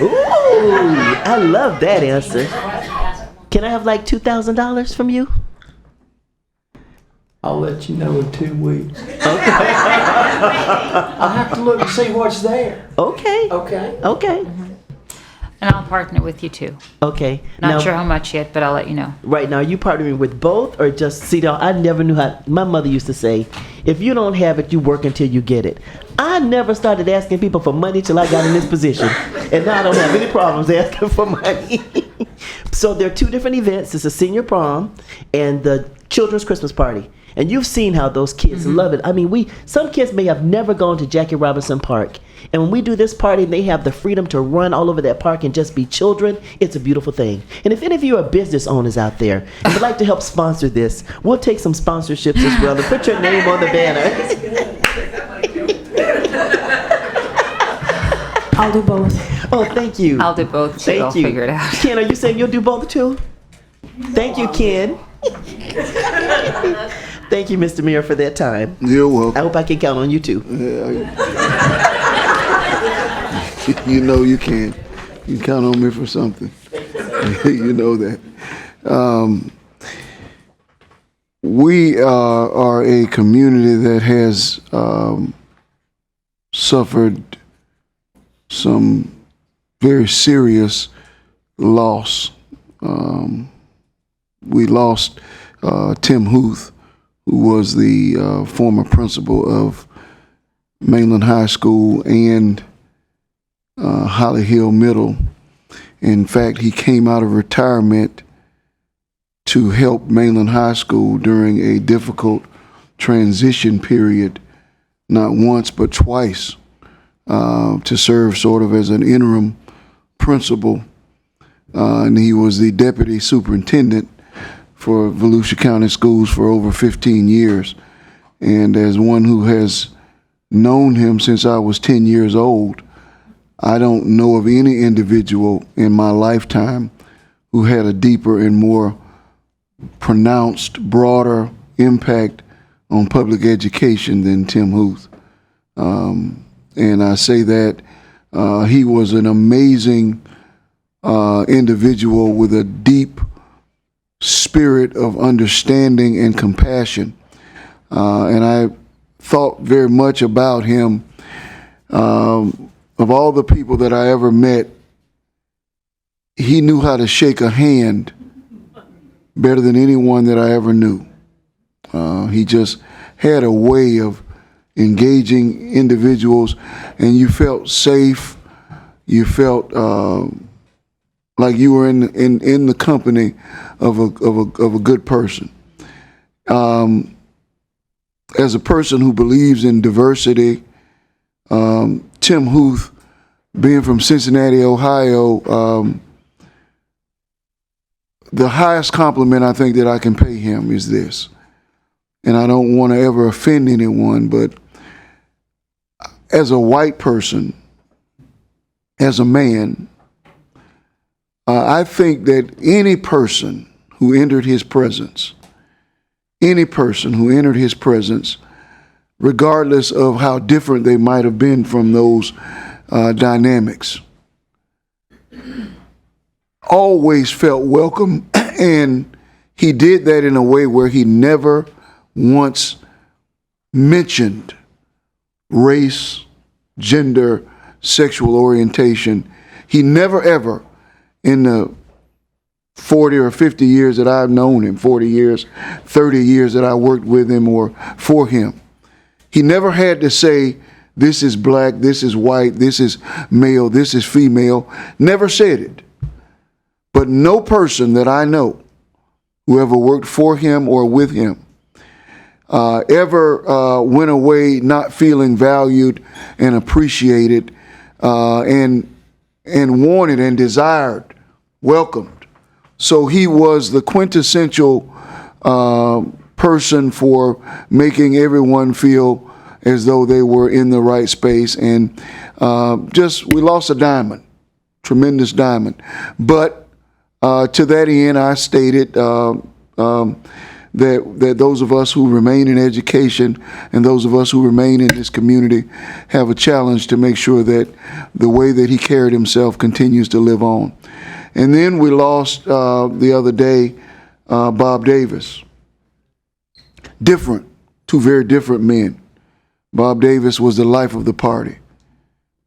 Ooh, I love that answer. Can I have like $2,000 from you? I'll let you know in 2 weeks. I'll have to look and see what's there. Okay. Okay. Okay. And I'll partner with you too. Okay. Not sure how much yet, but I'll let you know. Right now, you partnering with both or just, see, now, I never knew how, my mother used to say, if you don't have it, you work until you get it. I never started asking people for money till I got in this position. And now I don't have any problems asking for money. So there are two different events. It's a senior prom and the children's Christmas party. And you've seen how those kids love it. I mean, some kids may have never gone to Jackie Robinson Park. And when we do this party and they have the freedom to run all over that park and just be children, it's a beautiful thing. And if any of you are business owners out there and would like to help sponsor this, we'll take some sponsorships as well and put your name on the banner. I'll do both. Oh, thank you. I'll do both too. Thank I'll you. figure it out. Ken, are you saying you'll do both too? Thank you, Ken. Thank you, Mr. Mayor, for that time. You're welcome. I hope I can count on you too. You know you can. You can count on me for something. You know that. We are a community that has suffered some very serious loss. We lost Tim Huth, who was the former principal of Mainland High School and Holly Hill Middle. In fact, he came out of retirement to help Mainland High School during a difficult transition period, not once but twice, to serve sort of as an interim principal. And he was the deputy superintendent for Volusia County Schools for over 15 years. And as one who has known him since I was 10 years old, I don't know of any individual in my lifetime who had a deeper and more pronounced, broader impact on public education than Tim Huth. And I say that he was an amazing individual with a deep spirit of understanding and compassion. And I thought very much about him. Of all the people that I ever met, he knew how to shake a hand better than anyone that I ever knew. He just had a way of engaging individuals, and you felt safe. You felt like you were in the company of a good person. As a person who believes in diversity, Tim Huth, being from Cincinnati, Ohio, the highest compliment I think that I can pay him is this. And I don't want to ever offend anyone, but as a white person, as a man, I think that any person who entered his presence, regardless of how different they might have been from those dynamics, always felt welcome. And he did that in a way where he never once mentioned race, gender, sexual orientation. He never ever, in the 40 or 50 years that I've known him, 40 years, 30 years that I worked with him or for him, he never had to say, this is black, this is white, this is male, this is female. Never said it. But no person that I know who ever worked for him or with him ever went away not feeling valued and appreciated and wanted and desired, welcomed. So he was the quintessential person for making everyone feel as though they were in the right space. And we lost a diamond, tremendous diamond. But to that end, I stated that those of us who remain in education and those of us who remain in this community have a challenge to make sure that the way that he carried himself continues to live on. And then we lost the other day Bob Davis. Two very different men. Bob Davis was the life of the party,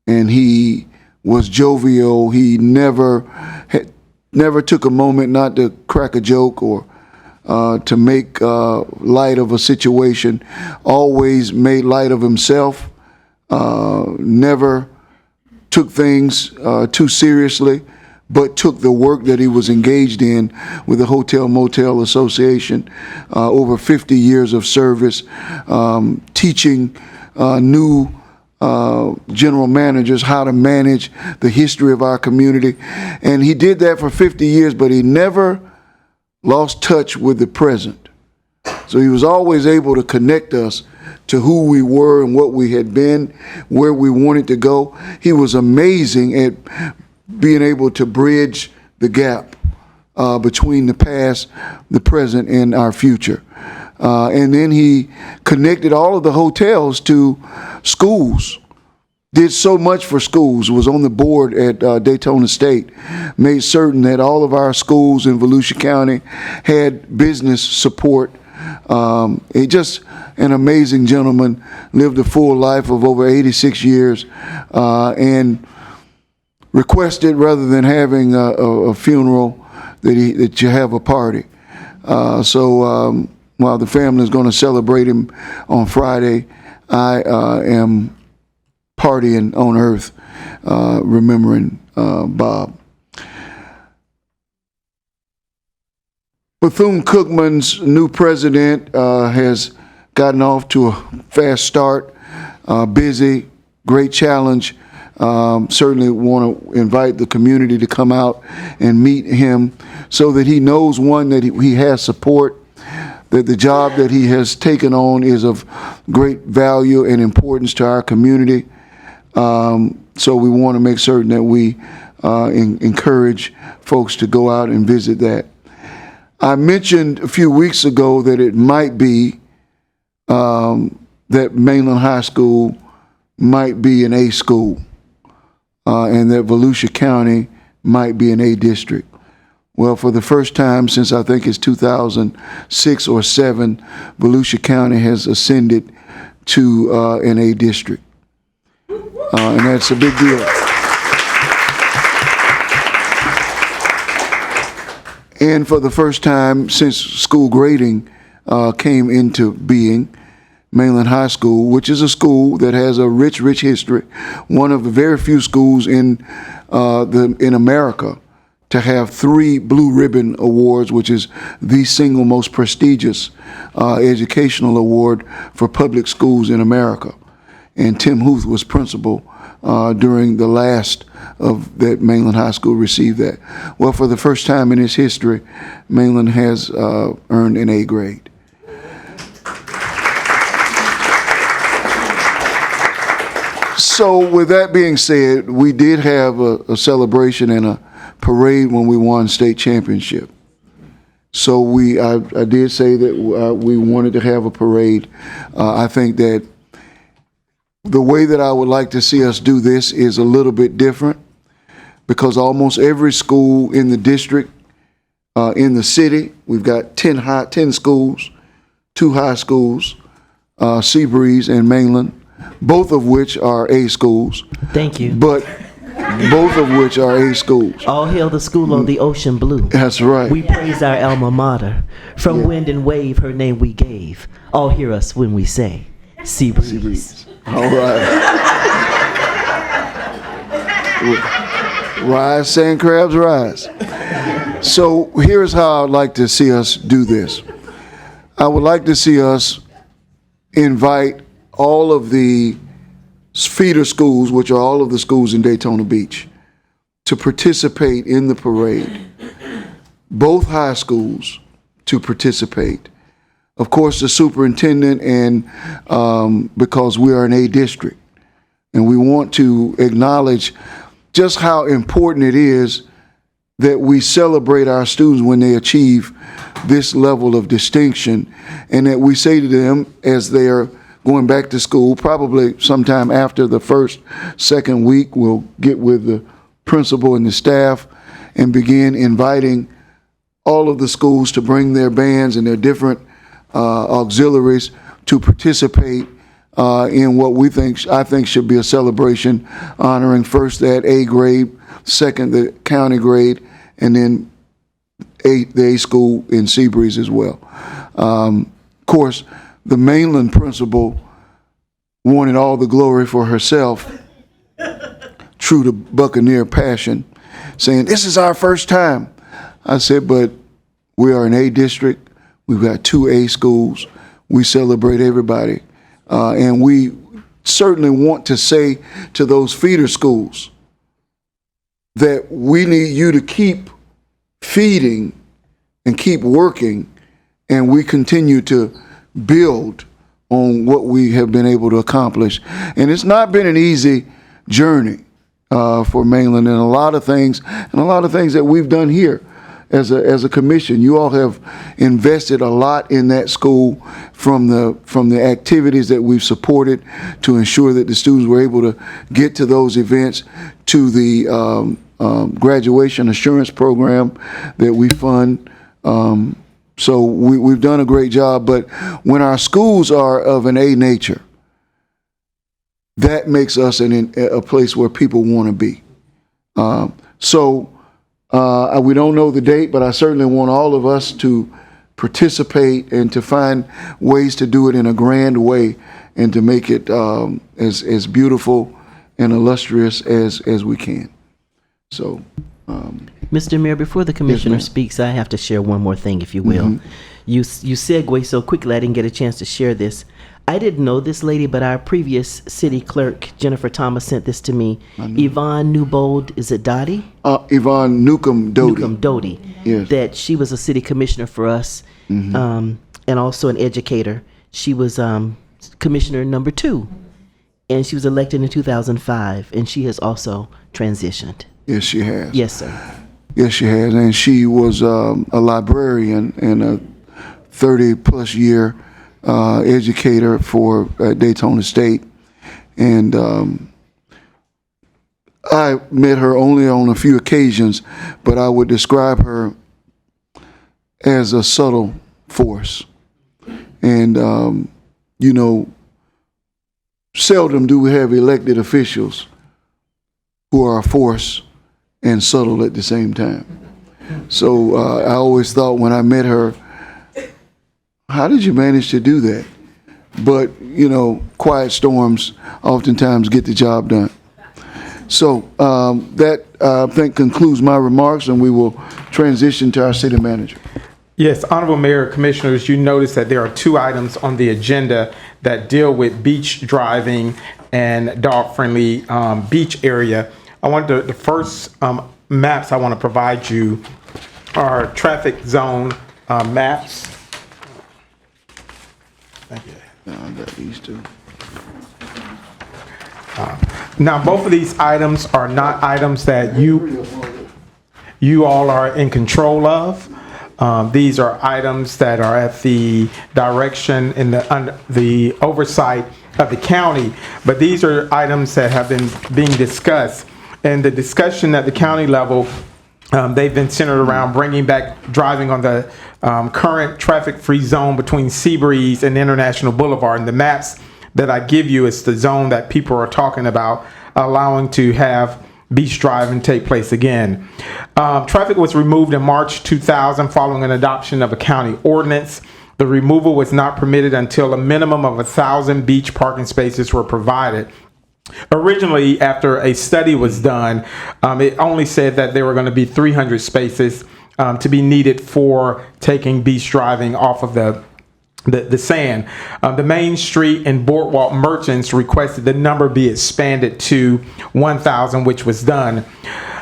and he was jovial. He never took a moment not to crack a joke or to make light of a situation. Always made light of himself. Never took things too seriously, but took the work that he was engaged in with the Hotel Motel Association, over 50 years of service, teaching new general managers how to manage the history of our community. And he did that for 50 years, but he never lost touch with the present. So he was always able to connect us to who we were and what we had been, where we wanted to go. He was amazing at being able to bridge the gap between the past, the present, and our future. And then he connected all of the hotels to schools. Did so much for schools, was on the board at Daytona State, made certain that all of our schools in Volusia County had business support. Just an amazing gentleman, lived a full life of over 86 years, and requested, rather than having a funeral, that you have a party. So while the family is going to celebrate him on Friday, I am partying on earth, remembering Bob. Bethune-Cookman's new president has gotten off to a fast start, busy, great challenge. Certainly want to invite the community to come out and meet him so that he knows, one, that he has support, that the job that he has taken on is of great value and importance to our community. So we want to make certain that we encourage folks to go out and visit that. I mentioned a few weeks ago that it might be that Mainland High School might be an A school, and that Volusia County might be an A district. Well, for the first time since I think it's 2006 or 7, Volusia County has ascended to an A district. And that's a big deal. And for the first time since school grading came into being, Mainland High School, which is a school that has a rich history, one of the very few schools in America to have 3 Blue Ribbon Awards, which is the single most prestigious educational award for public schools in America. And Tim Huth was principal during the last of that Mainland High School received that. Well, for the first time in its history, Mainland has earned an A grade. So with that being said, we did have a celebration and a parade when we won state championship. So I did say that we wanted to have a parade. I think that the way that I would like to see us do this is a little bit different, because almost every school in the district, in the city, we've got 10 schools, 2 high schools, Seabreeze and Mainland, both of which are A schools. Thank you. But both of which are A schools. All hail the school on the ocean blue. That's right. We praise our alma mater. From wind and wave, her name we gave. All hear us when we say, Seabreeze. All right. Rise, sand crabs, rise. So here's how I'd like to see us do this. I would like to see us invite all of the feeder schools, which are all of the schools in Daytona Beach, to participate in the parade. Both high schools to participate. Of course, the superintendent, and because we are an A district, and we want to acknowledge just how important it is that we celebrate our students when they achieve this level of distinction, and that we say to them as they are going back to school, probably sometime after the second week, we'll get with the principal and the staff and begin inviting all of the schools to bring their bands and their different auxiliaries to participate in what I think should be a celebration honoring first that A grade, second the county grade, and then the A school in Seabreeze as well. Of course, the mainland principal wanted all the glory for herself, true to Buccaneer passion, saying, "This is our first time." I said, "But we are an A district. We've got 2 A schools. We celebrate everybody. And we certainly want to say to those feeder schools that we need you to keep feeding and keep working, and we continue to build on what we have been able to accomplish." And it's not been an easy journey for Mainland, and a lot of things that we've done here as a commission. You all have invested a lot in that school, from the activities that we've supported to ensure that the students were able to get to those events, to the graduation assurance program that we fund. So we've done a great job, but when our schools are of an A nature, that makes us a place where people want to be. We don't know the date, but I certainly want all of us to participate and to find ways to do it in a grand way and to make it as beautiful and illustrious as we can. So, Mr. Mayor, before the commissioner speaks, I have to share one more thing, if you will. You segue so quickly, I didn't get a chance to share this. I didn't know this lady, but our previous city clerk, Jennifer Thomas, sent this to me. Yvonne Newbold, is it Dottie? Yvonne Newcomb Doty. Newcomb Doty. Yes. That she was a city commissioner for us, and also an educator. She was commissioner number 2, and she was elected in 2005, and she has also transitioned. Yes, she has. Yes, sir. Yes, she has, and she was a librarian and a 30-plus year educator for Daytona State, and I met her only on a few occasions, but I would describe her as a subtle force. And seldom do we have elected officials who are a force and subtle at the same time. So I always thought when I met her, how did you manage to do that? But, quiet storms oftentimes get the job done. So that, I think, concludes my remarks, and we will transition to our city manager. Yes, Honorable Mayor, Commissioners, you notice that there are 2 items on the agenda that deal with beach driving and dog-friendly beach area. I want the first maps I want to provide you are traffic zone maps. Thank you. I got these 2. Now, both of these items are not items that you all are in control of. These are items that are at the direction and the oversight of the county, but these are items that have been being discussed. And the discussion at the county level, they've been centered around bringing back driving on the current traffic-free zone between Seabreeze and International Boulevard. And the maps that I give you is the zone that people are talking about, allowing to have beach driving take place again. Traffic was removed in March 2000 following an adoption of a county ordinance. The removal was not permitted until a minimum of 1,000 beach parking spaces were provided. Originally, after a study was done, it only said that there were going to be 300 spaces to be needed for taking beach driving off of the the sand. The Main Street and Boardwalk merchants requested the number be expanded to 1,000, which was done.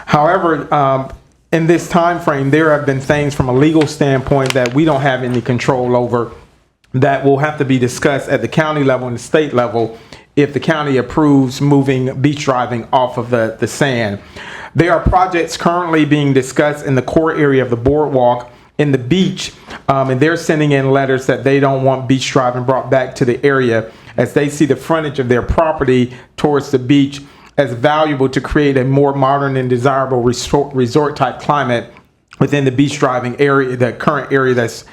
However, in this time frame, there have been things from a legal standpoint that we don't have any control over that will have to be discussed at the county level and the state level if the county approves moving beach driving off of the sand. There are projects currently being discussed in the core area of the boardwalk in the beach, and they're sending in letters that they don't want beach driving brought back to the area as they see the frontage of their property towards the beach as valuable to create a more modern and desirable resort type climate within the beach driving area, the current area that's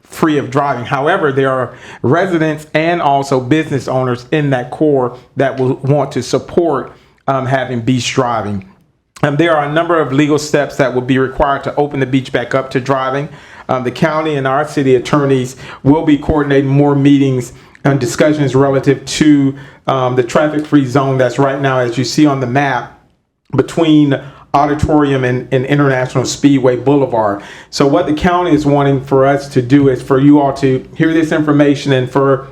free of driving. However, there are residents and also business owners in that core that will want to support having beach driving. There are a number of legal steps that will be required to open the beach back up to driving. The county and our city attorneys will be coordinating more meetings and discussions relative to the traffic-free zone that's right now, as you see on the map, between Auditorium and International Speedway Boulevard. So what the county is wanting for us to do is for you all to hear this information and for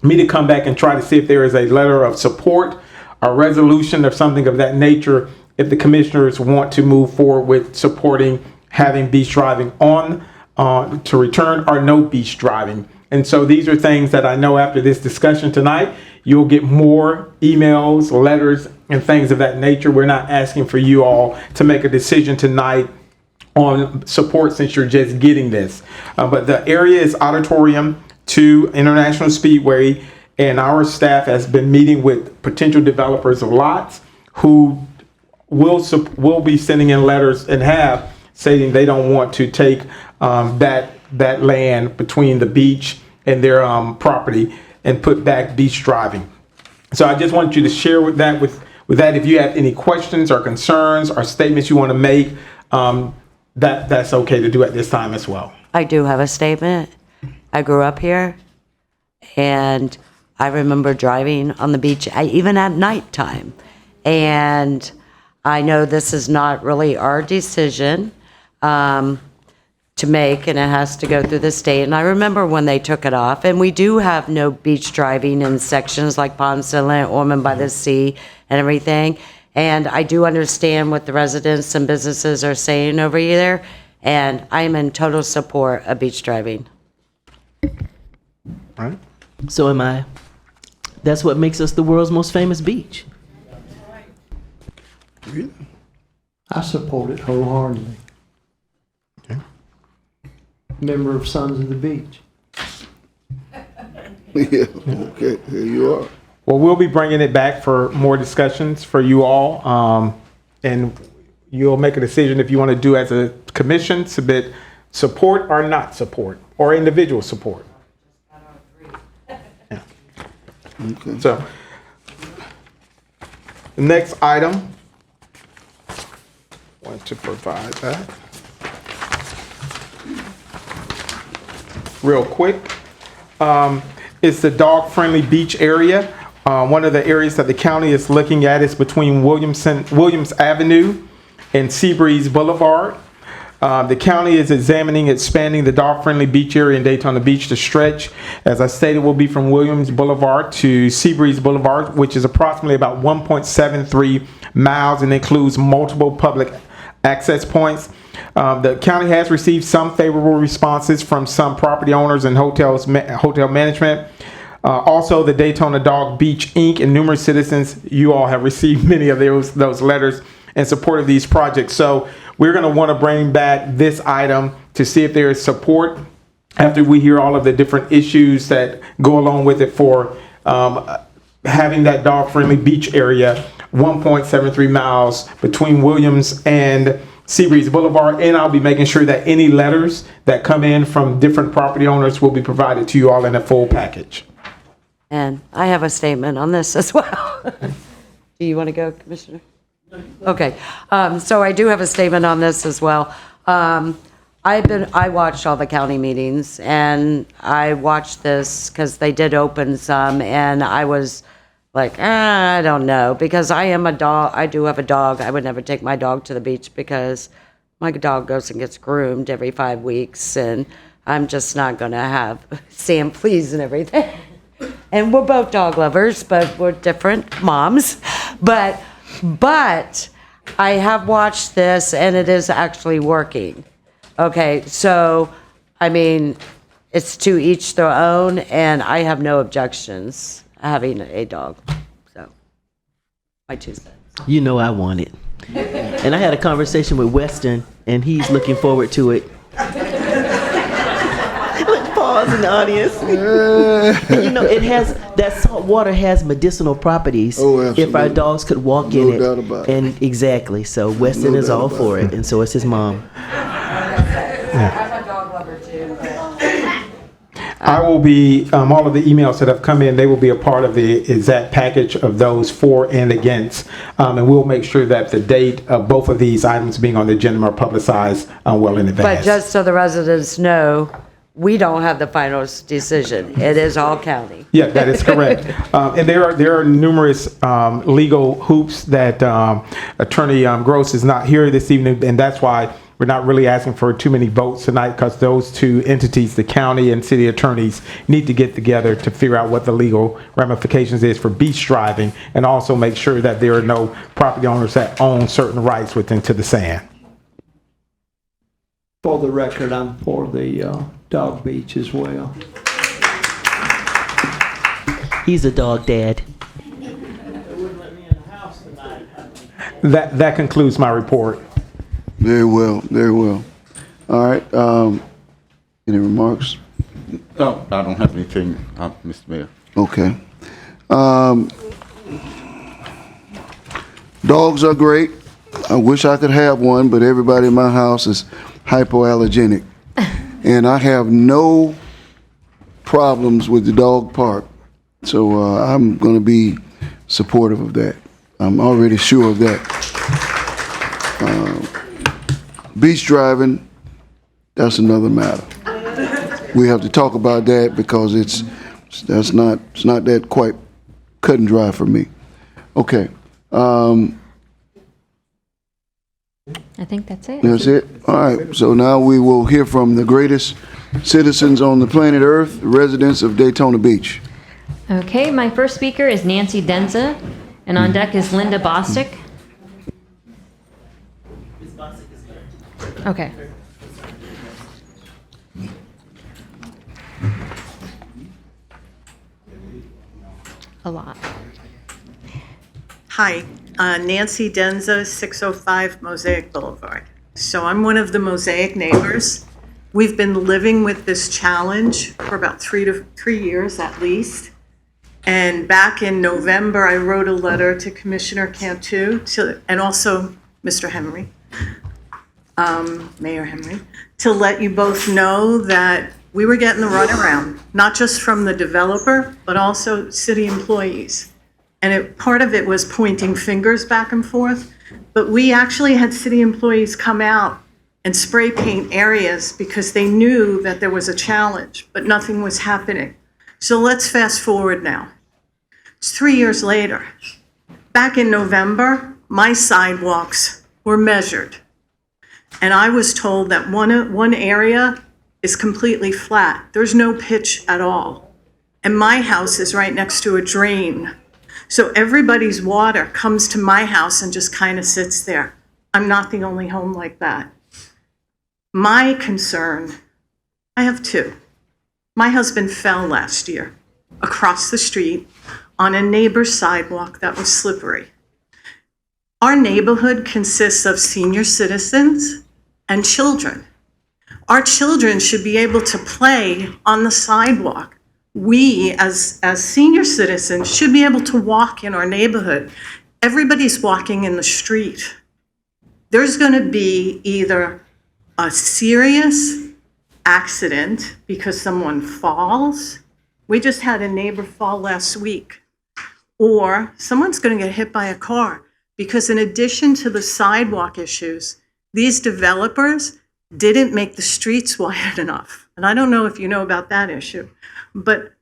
me to come back and try to see if there is a letter of support, a resolution or something of that nature if the commissioners want to move forward with supporting having beach driving on to return or no beach driving. And so these are things that I know after this discussion tonight, you'll get more emails, letters, and things of that nature. We're not asking for you all to make a decision tonight on support since you're just getting this. But the area is Auditorium to International Speedway, and our staff has been meeting with potential developers of lots who will be sending in letters and have saying they don't want to take that land between the beach and their property and put back beach driving. So I just want you to share with that. If you have any questions or concerns or statements you want to make, that's okay to do at this time as well. I do have a statement. I grew up here, and I remember driving on the beach, even at nighttime. And I know this is not really our decision to make, and it has to go through the state. And I remember when they took it off, and we do have no beach driving in sections like Ponce Inlet, Ormond by the Sea, and everything. And I do understand what the residents and businesses are saying over there, and I am in total support of beach driving. All right. So am I. That's what makes us the world's most famous beach. I support it wholeheartedly. Okay. Member of Sons of the Beach. Yeah, okay, there you are. Well, we'll be bringing it back for more discussions for you all. And you'll make a decision if you want to do as a commission, submit support or not support, or individual support. Yeah. Okay. So, the next item, I want to provide that real quick. It's the dog-friendly beach area. One of the areas that the county is looking at is between Williams Avenue and Seabreeze Boulevard. The county is examining expanding the dog-friendly beach area in Daytona Beach to stretch, as I stated, will be from Williams Boulevard to Seabreeze Boulevard, which is approximately about 1.73 miles and includes multiple public access points. The county has received some favorable responses from some property owners and hotel management. Also, the Daytona Dog Beach Inc. and numerous citizens, you all have received many of those letters in support of these projects. So we're going to want to bring back this item to see if there is support after we hear all of the different issues that go along with it for having that dog-friendly beach area 1.73 miles between Williams and Seabreeze Boulevard. And I'll be making sure that any letters that come in from different property owners will be provided to you all in a full package. And I have a statement on this as well. Do you want to go, Commissioner? Okay. So I do have a statement on this as well. I watched all the county meetings, and I watched this because they did open some, and I was like, I don't know, because I am a dog. I do have a dog. I would never take my dog to the beach because my dog goes and gets groomed every 5 weeks, and I'm just not going to have Sam please and everything. And we're both dog lovers, but we're different moms. But I have watched this, and it is actually working. Okay, so, I mean, it's to each their own, and I have no objections having a dog. So, my 2 cents. You know I want it. And I had a conversation with Weston, and he's looking forward to it. Pause in the audience. And you know, it has, that salt water has medicinal properties. Oh, absolutely. If our dogs could walk No in it. doubt about it. And exactly. So Weston No is doubt all about for it, and so is his mom. I'm a dog lover too. I will be, all of the emails that have come in, they will be a part of the exact package of those for and against. And we'll make sure that the date of both of these items being on the agenda are publicized well in advance. But just so the residents know, we don't have the final decision. It is all county. Yeah, that is correct. And there are numerous legal hoops that Attorney Gross is not here this evening, and that's why we're not really asking for too many votes tonight, because those two entities, the county and city attorneys, need to get together to figure out what the legal ramifications is for beach driving, and also make sure that there are no property owners that own certain rights within to the sand. For the record, I'm for the dog beach as well. He's a dog dad. That concludes my report. Very well, very well. All right, any remarks? No, I don't have anything, Mr. Mayor. Okay. Dogs are great. I wish I could have one, but everybody in my house is hypoallergenic. And I have no problems with the dog park. So I'm going to be supportive of that. I'm already sure of that. Beach driving, that's another matter. We have to talk about that because it's not that quite cut and dry for me. Okay. I think that's it. That's it? All right. So now we will hear from the greatest citizens on the planet Earth, residents of Daytona Beach. Okay, my first speaker is Nancy Denza, and on deck is Linda Bostic. Okay. A lot. Hi, Nancy Denza, 605 Mosaic Boulevard. So I'm one of the Mosaic neighbors. We've been living with this challenge for about 3 years at least. And back in November, I wrote a letter to Commissioner Cantu and also Mr. Henry, Mayor Henry, to let you both know that we were getting the runaround, not just from the developer, but also city employees. And part of it was pointing fingers back and forth, but we actually had city employees come out and spray paint areas because they knew that there was a challenge, but nothing was happening. So let's fast forward now. It's 3 years later. Back in November, my sidewalks were measured. And I was told that one area is completely flat. There's no pitch at all. And my house is right next to a drain. So everybody's water comes to my house and just kind of sits there. I'm not the only home like that. My concern, I have two. My husband fell last year across the street on a neighbor's sidewalk that was slippery. Our neighborhood consists of senior citizens and children. Our children should be able to play on the sidewalk. We, as senior citizens, should be able to walk in our neighborhood. Everybody's walking in the street. There's going to be either a serious accident because someone falls. We just had a neighbor fall last week. Or someone's going to get hit by a car because in addition to the sidewalk issues, these developers didn't make the streets wide enough. And I don't know if you know about that issue, but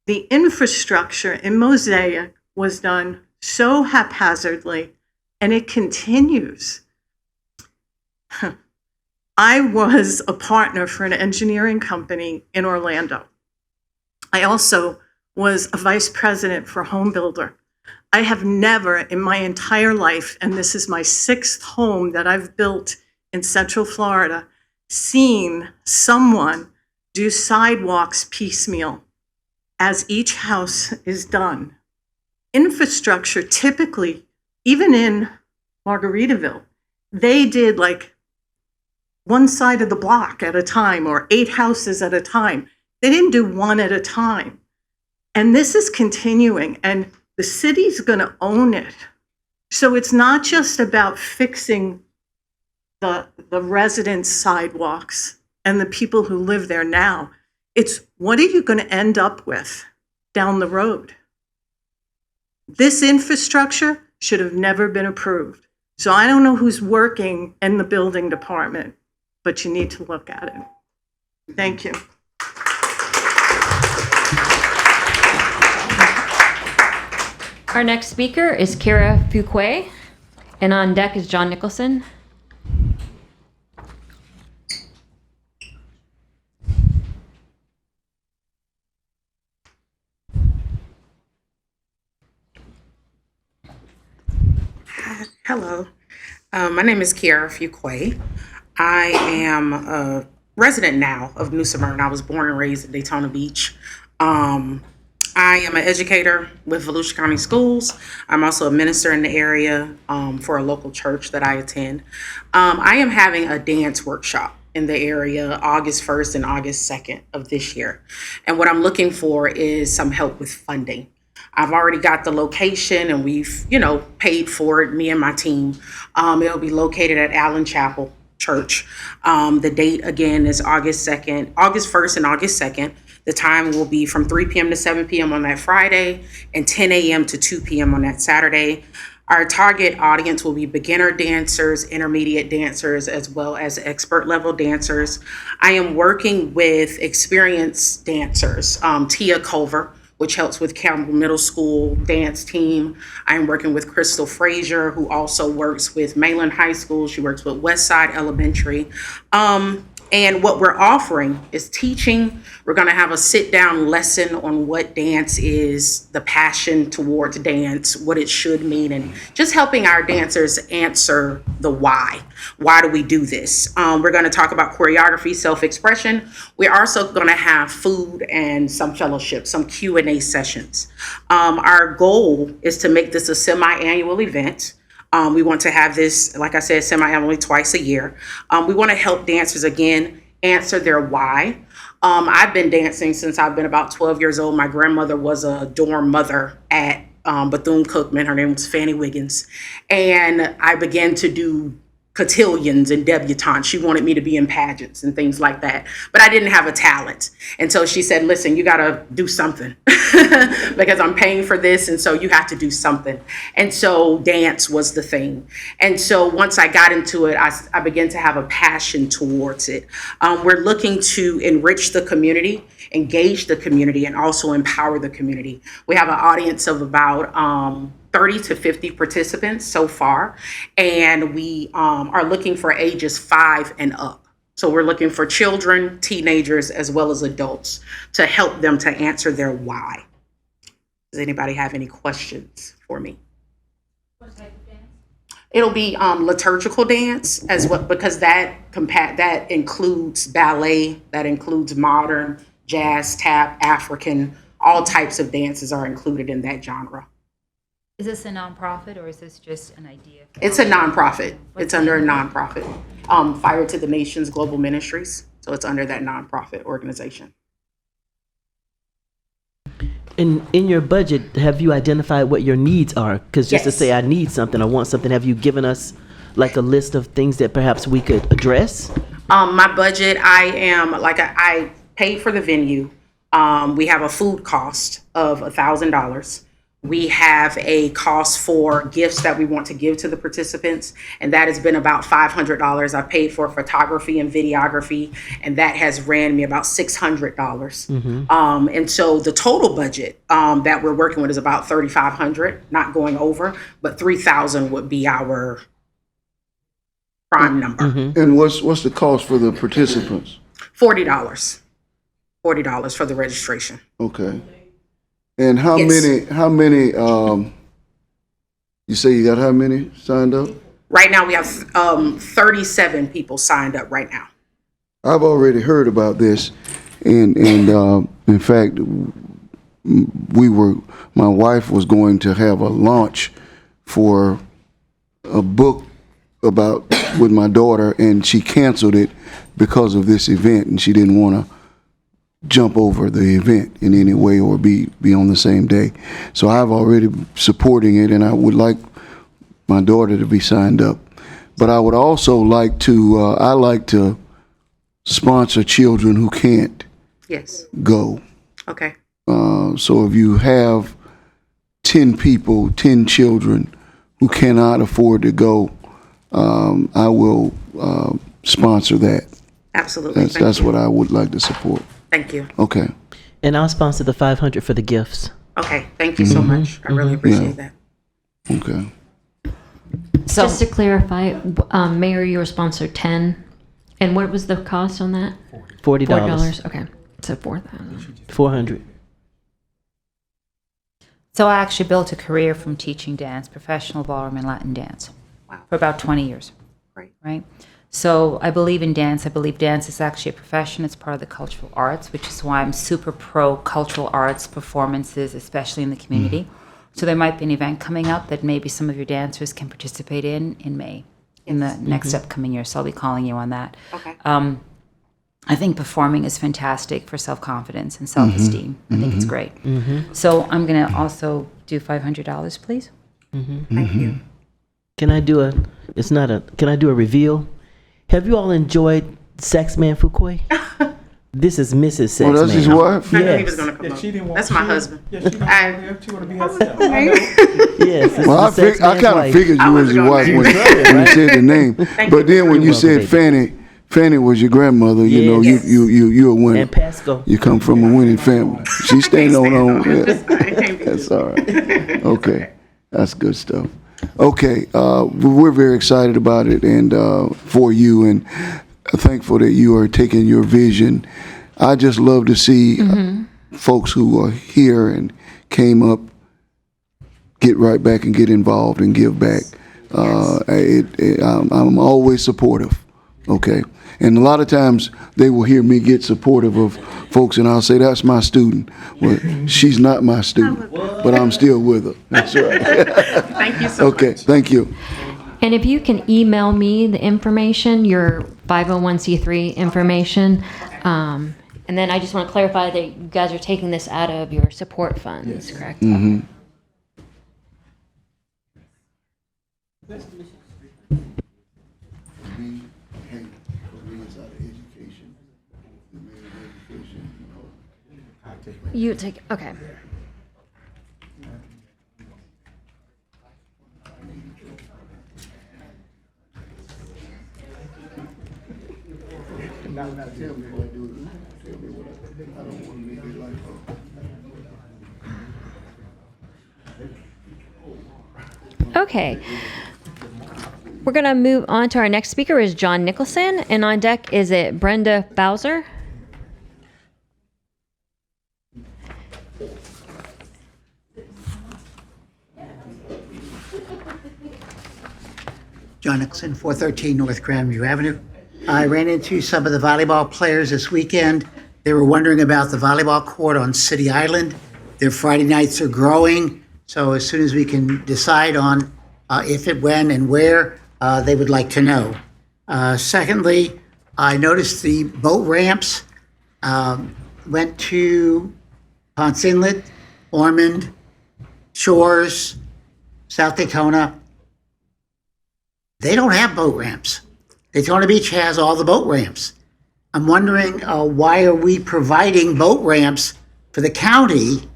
the infrastructure in Mosaic was done so haphazardly, and it continues. I was a partner for an engineering company in Orlando. I also was a vice president for a home builder. I have never in my entire life, and this is my 6th home that I've built in Central Florida, seen someone do sidewalks piecemeal as each house is done. Infrastructure typically, even in Margaritaville, they did like one side of the block at a time or 8 houses at a time. They didn't do one at a time. And this is continuing, and the city's going to own it. So it's not just about fixing the residents' sidewalks and the people who live there now. It's what are you going to end up with down the road? This infrastructure should have never been approved. So I don't know who's working in the building department, but you need to look at it. Thank you. Our next speaker is Kara Fuquay, and on deck is John Nicholson. Hello, my name is Kiara Fuquay. I am a resident now of New Smyrna. I was born and raised in Daytona Beach. I am an educator with Volusia County Schools. I'm also a minister in the area for a local church that I attend. I am having a dance workshop in the area August 1st and August 2nd of this year. And what I'm looking for is some help with funding. I've already got the location and we've, paid for it, me and my team. It'll be located at Allen Chapel Church. The date again is August 1st and August 2nd. The time will be from 3 p.m. to 7 p.m. on that Friday and 10 a.m. to 2 p.m. on that Saturday. Our target audience will be beginner dancers, intermediate dancers, as well as expert level dancers. I am working with experienced dancers, Tia Culver, which helps with Campbell Middle School dance team. I am working with Crystal Frazier, who also works with Mainland High School. She works with Westside Elementary. And what we're offering is teaching. We're going to have a sit-down lesson on what dance is, the passion towards dance, what it should mean, and just helping our dancers answer the why. Why do we do this? We're going to talk about choreography, self-expression. We're also going to have food and some fellowship, some Q&A sessions. Our goal is to make this a semi-annual event. We want to have this, like I said, semi-annually twice a year. We want to help dancers, again, answer their why. I've been dancing since I've been about 12 years old. My grandmother was a dorm mother at Bethune-Cookman. Her name was Fannie Wiggins. And I began to do cotillions and debutantes. She wanted me to be in pageants and things like that. But I didn't have a talent. And so she said, listen, you got to do something because I'm paying for this. And so you have to do something. And so dance was the thing. And so once I got into it, I began to have a passion towards it. We're looking to enrich the community, engage the community, and also empower the community. We have an audience of about 30 to 50 participants so far, and we are looking for ages 5 and up. So we're looking for children, teenagers, as well as adults to help them to answer their why. Does anybody have any questions for me? What type of dance? It'll be liturgical dance as well, because that includes ballet, that includes modern, jazz, tap, African, all types of dances are included in that genre. Is this a nonprofit or is this just an idea? It's a nonprofit. It's under a nonprofit. Fire to the Nations Global Ministries. So it's under that nonprofit organization. In your budget, have you identified what your needs are? Because just to say I need something, I want something, have you given us like a list of things that perhaps we could address? My budget, I paid for the venue. We have a food cost of $1,000. We have a cost for gifts that we want to give to the participants, and that has been about $500. I paid for photography and videography, and that has ran me about $600. Mm-hmm. And so the total budget that we're working with is about $3,500, not going over, but $3,000 would be our prime number. And what's the cost for the participants? $40. $40 for the registration. Okay. And how Yes. many, you say you got how many signed up? Right now, we have 37 people signed up right now. I've already heard about this, and in fact, my wife was going to have a launch for a book with my daughter, and she canceled it because of this event, and she didn't want to jump over the event in any way or be on the same day. So I've already supporting it, and I would like my daughter to be signed up. But I would also like to sponsor children who can't Yes. go. Okay. So if you have 10 people, 10 children who cannot afford to go, I will sponsor that. Absolutely. That's what I would like to support. Thank you. Okay. And I'll sponsor the 500 for the gifts. Okay. Thank you so much. I really appreciate that. Okay. So, just to clarify, Mayor, you were sponsored 10, and what was the cost on that? $40. Okay, so 4,000. 400. So I actually built a career from teaching dance, professional ballroom and Latin dance, for about 20 years. Right. So I believe in dance. I believe dance is actually a profession. It's part of the cultural arts, which is why I'm super pro cultural arts performances, especially in the community. So there might be an event coming up that maybe some of your dancers can participate in May, in the next upcoming year. So I'll be calling you on that. Okay. I think performing is fantastic for self-confidence and self-esteem. I think it's great. So I'm going to also do $500, please. Thank you. Can I do a reveal? Have you all enjoyed Saxman Fuquay? This is Mrs. Saxman. Oh, that's his wife? I knew he Yes. was going to come up. That's my husband. She want to be herself. Yes. Well, I kind of figured you was your wife when you said the name. But then when you said Fanny was your grandmother, you know, you're a winner. And Pasco. You come from a winning family. She's staying on. Yeah. That's all right. Okay. That's good stuff. Okay. We're very excited about it and for you, and thankful that you are taking your vision. I just love to see folks who are here and came up get right back and get involved and give back. I'm always supportive. Okay. And a lot of times they will hear me get supportive of folks, and I'll say, that's my student. Well, she's not my student, but I'm still with her. That's right. Thank you so much. Okay, thank you. And if you can email me the information, your 501c3 information, and then I just want to clarify that you guys are taking this out of your support funds, correct? Mm-hmm. You take, okay. Okay. We're going to move on to our next speaker is John Nicholson, and on deck is it Brenda Bowser. John Nicholson, 413 North Grandview Avenue. I ran into some of the volleyball players this weekend. They were wondering about the volleyball court on City Island. Their Friday nights are growing, so as soon as we can decide on if it, when, and where, they would like to know. Secondly, I noticed the boat ramps went to Ponce Inlet, Ormond, Shores, South Daytona. They don't have boat ramps. Daytona Beach has all the boat ramps. I'm wondering why are we providing boat ramps for the county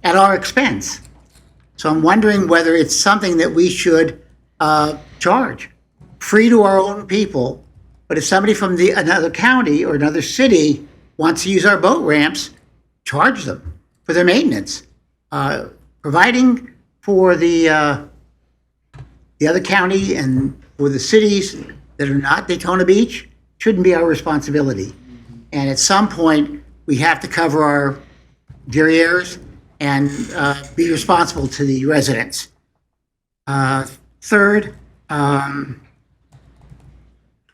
at our expense? So I'm wondering whether it's something that we should charge, free to our own people. But if somebody from another county or another city wants to use our boat ramps, charge them for their maintenance. Providing for the other county and for the cities that are not Daytona Beach shouldn't be our responsibility. And at some point, we have to cover our derrieres and be responsible to the residents. Third, I'm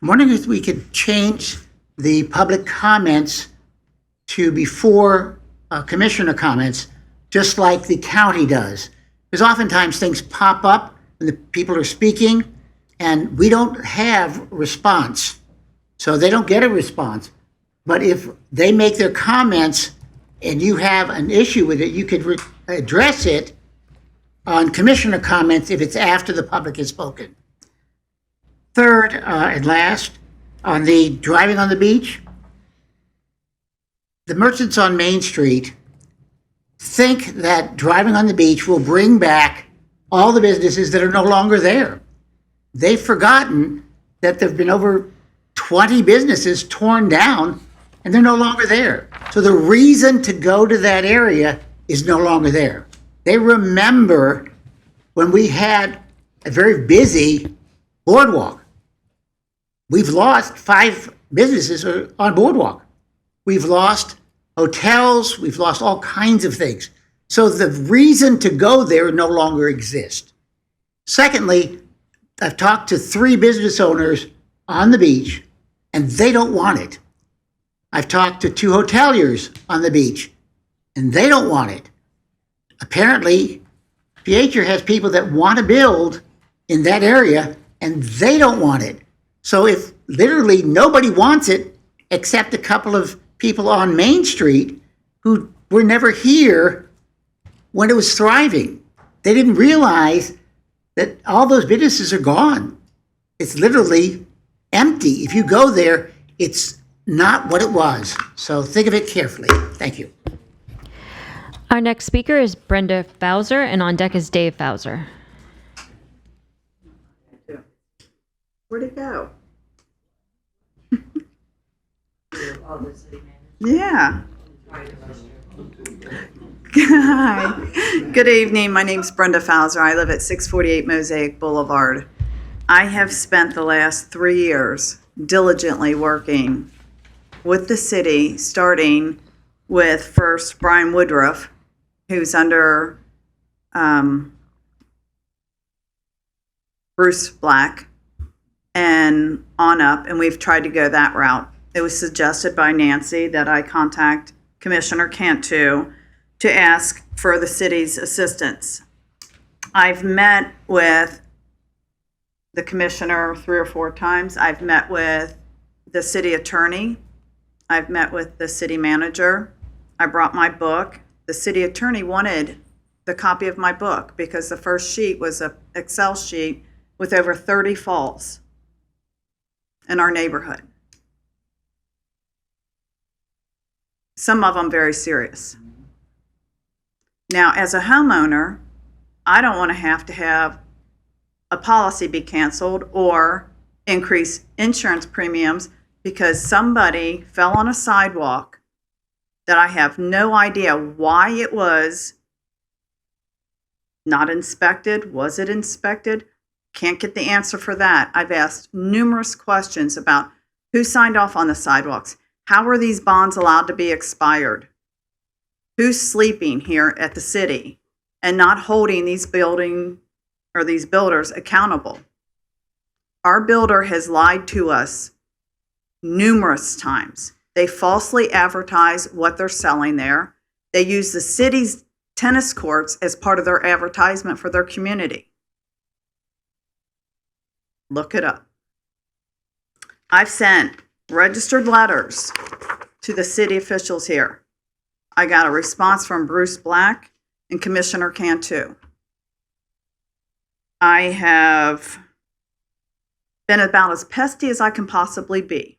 wondering if we could change the public comments to before commissioner comments, just like the county does. Because oftentimes things pop up when the people are speaking, and we don't have response. So they don't get a response. But if they make their comments and you have an issue with it, you could address it on commissioner comments if it's after the public has spoken. Third and last, on the driving on the beach, the merchants on Main Street think that driving on the beach will bring back all the businesses that are no longer there. They've forgotten that there have been over 20 businesses torn down and they're no longer there. So the reason to go to that area is no longer there. They remember when we had a very busy boardwalk. We've lost 5 businesses on boardwalk. We've lost hotels, we've lost all kinds of things. So the reason to go there no longer exists. Secondly, I've talked to 3 business owners on the beach, and they don't want it. I've talked to 2 hoteliers on the beach, and they don't want it. Apparently, Pietro has people that want to build in that area, and they don't want it. So if literally nobody wants it except a couple of people on Main Street who were never here when it was thriving, they didn't realize that all those businesses are gone. It's literally empty. If you go there, it's not what it was. So think of it carefully. Thank you. Our next speaker is Brenda Bowser, and on deck is Dave Bowser. Where'd it go? Yeah. Hi. Good evening. My name's Brenda Fowler. I live at 648 Mosaic Boulevard. I have spent the last 3 years diligently working with the city, starting with first Brian Woodruff, who's under Bruce Black, and on up, and we've tried to go that route. It was suggested by Nancy that I contact Commissioner Cantu to ask for the city's assistance. I've met with the commissioner 3 or 4 times. I've met with the city attorney. I've met with the city manager. I brought my book. The city attorney wanted the copy of my book because the first sheet was an Excel sheet with over 30 faults in our neighborhood. Some of them very serious. Now, as a homeowner, I don't want to have a policy be canceled or increase insurance premiums because somebody fell on a sidewalk that I have no idea why it was not inspected. Was it inspected? Can't get the answer for that. I've asked numerous questions about who signed off on the sidewalks. How were these bonds allowed to be expired? Who's sleeping here at the city and not holding these builders accountable? Our builder has lied to us numerous times. They falsely advertise what they're selling there. They use the city's tennis courts as part of their advertisement for their community. Look it up. I've sent registered letters to the city officials here. I got a response from Bruce Black and Commissioner Cantu. I have been about as pesky as I can possibly be.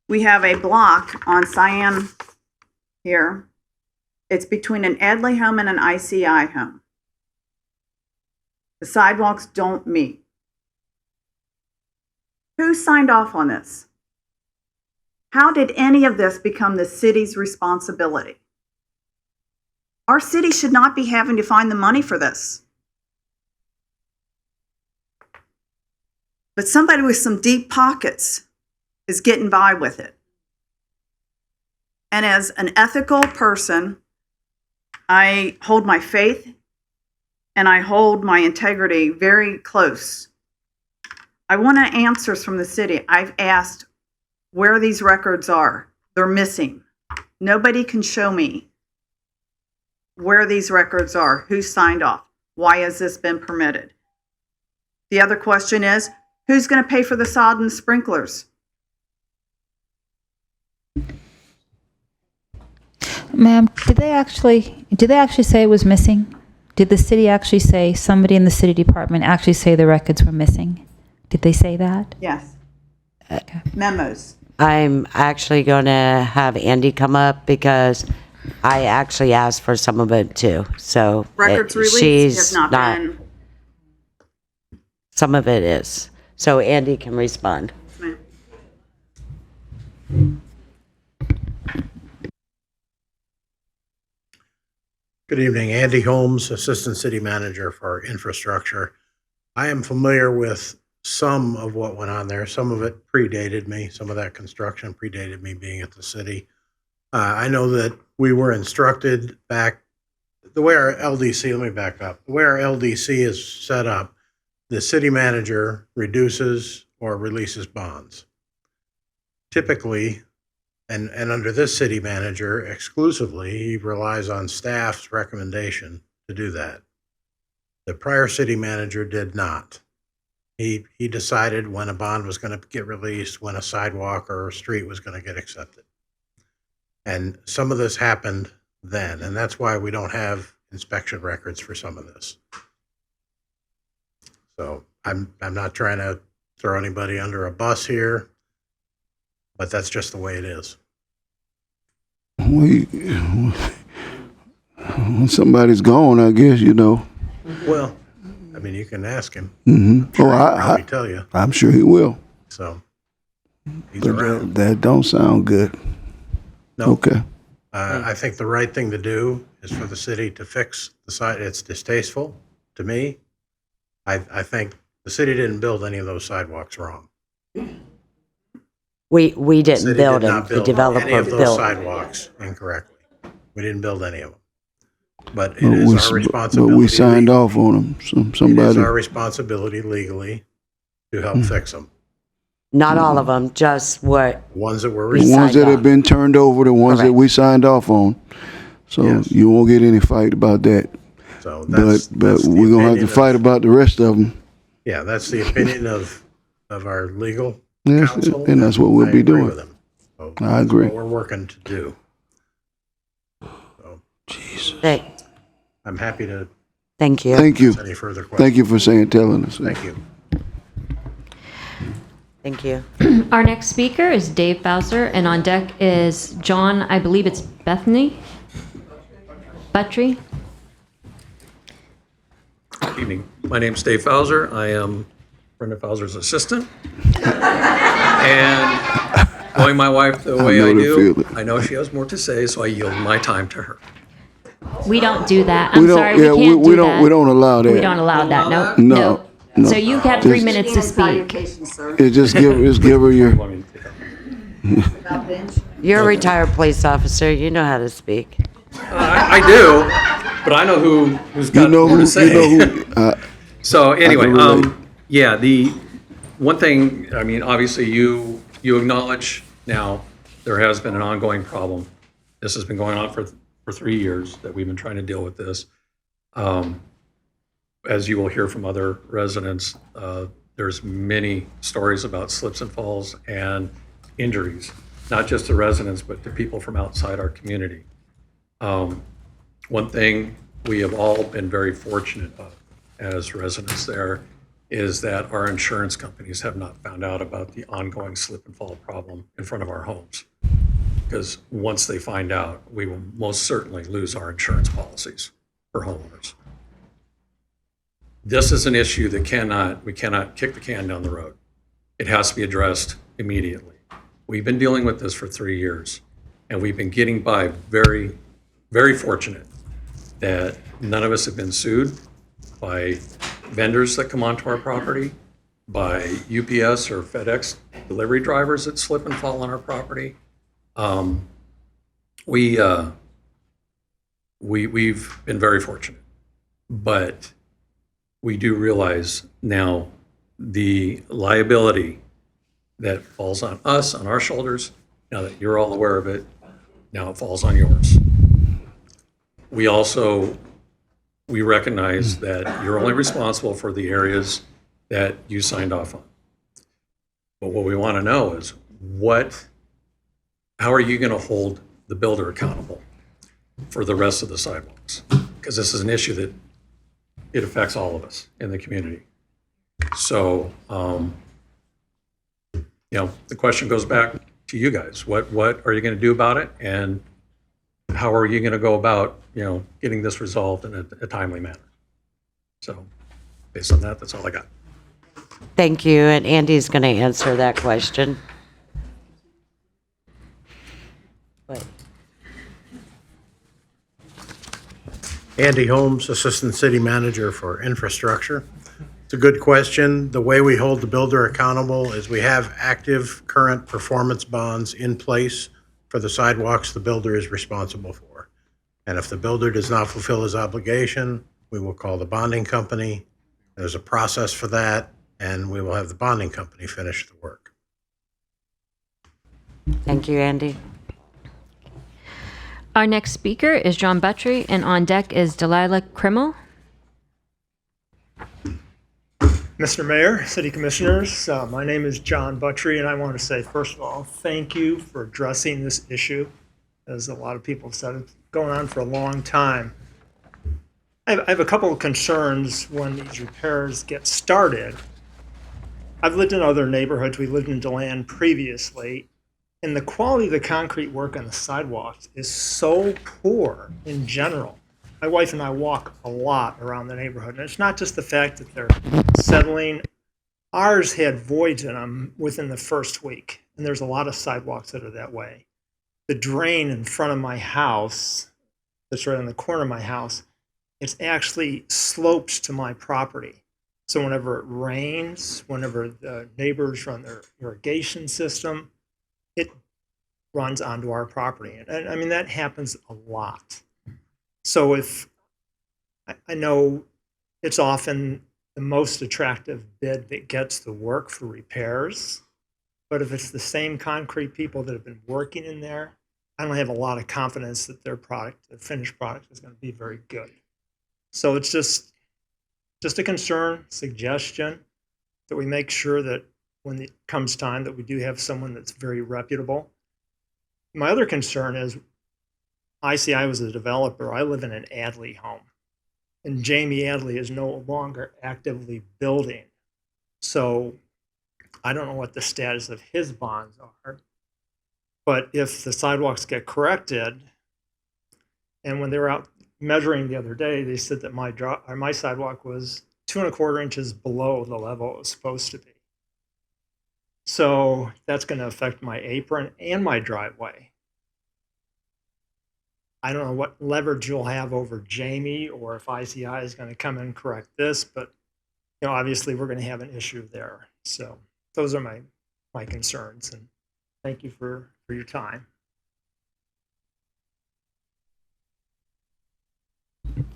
We have a block on Cyan here. It's between an Edley home and an ICI home. The sidewalks don't meet. Who signed off on this? How did any of this become the city's responsibility? Our city should not be having to find the money for this. But somebody with some deep pockets is getting by with it. And as an ethical person, I hold my faith and I hold my integrity very close. I want answers from the city. I've asked where these records are. They're missing. Nobody can show me where these records are, who signed off, why has this been permitted. The other question is, who's going to pay for the sod and sprinklers? Ma'am, did they actually say it was missing? Did the city actually say, somebody in the city department actually say the records were missing? Did they say that? Yes. Okay. Memos. I'm actually going to have Andy come up because I actually asked for some of it too. So Records released she's have not been. Some of it is. So Andy can respond. Good evening, Andy Holmes, Assistant City Manager for Infrastructure. I am familiar with some of what went on there. Some of it predated me. Some of that construction predated me being at the city. I know that we were instructed back, the way our LDC, let me back up. The way our LDC is set up, the city manager reduces or releases bonds. Typically, and under this city manager exclusively, he relies on staff's recommendation to do that. The prior city manager did not. He decided when a bond was going to get released, when a sidewalk or a street was going to get accepted. And some of this happened then, and that's why we don't have inspection records for some of this. So I'm not trying to throw anybody under a bus here, but that's just the way it is. When somebody's gone, I guess, you know. Well, I mean, you can ask him. Mm-hmm. Sure, he'll probably tell you. I'm sure he will. So he's But around. that don't sound good. No. Okay. I think the right thing to do is for the city to fix the site. It's distasteful to me. I think the city didn't build any of those sidewalks wrong. We didn't City build did them. not The build developer any of those built. sidewalks incorrectly. We didn't build any of them. But it But is our responsibility. we signed off on them. It is Somebody. our responsibility legally to help fix them. Not all of them, just what Ones that were we The ones signed that have off. been turned over, the ones that Correct. we signed off on. So you won't get any fight about that. So But we're gonna have to fight about the rest of them. Yeah, that's the opinion of our legal Yes, counsel. and that's what we'll I be agree doing. with him. So I that's agree. what we're working to do. I'm happy to. Thank you. Thank you. Any further questions? Thank you for telling us. Thank you. Thank you. Our next speaker is Dave Bowser, and on deck is John, I believe it's Bethany Buttry. Good evening. My name's Dave Fauser. I am Brenda Fauser's assistant. And knowing my wife the way I do, I know she has more to say, so I yield my time to her. We don't do that. We I'm don't- sorry, yeah, we can't we do don't- that. we don't allow that. We don't allow that, no. No. No. So you have 3 Just- minutes to speak. Just give her your. You're a retired police officer. You know how to speak. I do, but I know who's got more to say. So anyway, can relate. yeah, the one thing, I mean, obviously you acknowledge now there has been an ongoing problem. This has been going on for 3 years that we've been trying to deal with this. As you will hear from other residents, there's many stories about slips and falls and injuries, not just to residents, but to people from outside our community. One thing we have all been very fortunate of as residents there is that our insurance companies have not found out about the ongoing slip and fall problem in front of our homes. Because once they find out, we will most certainly lose our insurance policies for homeowners. This is an issue that we cannot kick the can down the road. It has to be addressed immediately. We've been dealing with this for 3 years, and we've been getting by very, very fortunate that none of us have been sued by vendors that come onto our property. by UPS or FedEx delivery drivers that slip and fall on our property. We've been very fortunate, but we do realize now the liability that falls on us, on our shoulders. Now that you're all aware of it, now it falls on yours. We recognize that you're only responsible for the areas that you signed off on. But what we want to know is how are you going to hold the builder accountable for the rest of the sidewalks? Because this is an issue that it affects all of us in the community. So, the question goes back to you guys. What are you going to do about it? And how are you going to go about, getting this resolved in a timely manner? So based on that, that's all I got. Thank you, and Andy's going to answer that question. Wait. Andy Holmes, Assistant City Manager for Infrastructure. It's a good question. The way we hold the builder accountable is we have active current performance bonds in place for the sidewalks the builder is responsible for. And if the builder does not fulfill his obligation, we will call the bonding company. There's a process for that, and we will have the bonding company finish the work. Thank you, Andy. Our next speaker is John Buttry, and on deck is Delilah Krimmel. Mr. Mayor, City Commissioners, my name is John Buttry, and I want to say, first of all, thank you for addressing this issue. As a lot of people have said, it's going on for a long time. I have a couple of concerns when these repairs get started. I've lived in other neighborhoods. We lived in DeLand previously, and the quality of the concrete work on the sidewalks is so poor in general. My wife and I walk a lot around the neighborhood, and it's not just the fact that they're settling. Ours had voids in them within the first week, and there's a lot of sidewalks that are that way. The drain in front of my house, that's right on the corner of my house, it's actually slopes to my property. So whenever it rains, whenever the neighbors run their irrigation system, it runs onto our property. And I mean, that happens a lot. So if I know it's often the most attractive bid that gets the work for repairs, but if it's the same concrete people that have been working in there, I don't have a lot of confidence that their product, their finished product, is going to be very good. So it's just a concern, suggestion, that we make sure that when it comes time that we do have someone that's very reputable. My other concern is, I was a developer. I live in an Adley home, and Jamie Adley is no longer actively building. So I don't know what the status of his bonds are, but if the sidewalks get corrected, and when they were out measuring the other day, they said that my sidewalk was 2¼ inches below the level it was supposed to be. So that's going to affect my apron and my driveway. I don't know what leverage you'll have over Jamie, or if ICI is going to come in and correct this, but obviously we're going to have an issue there. So those are my concerns, and thank you for your time.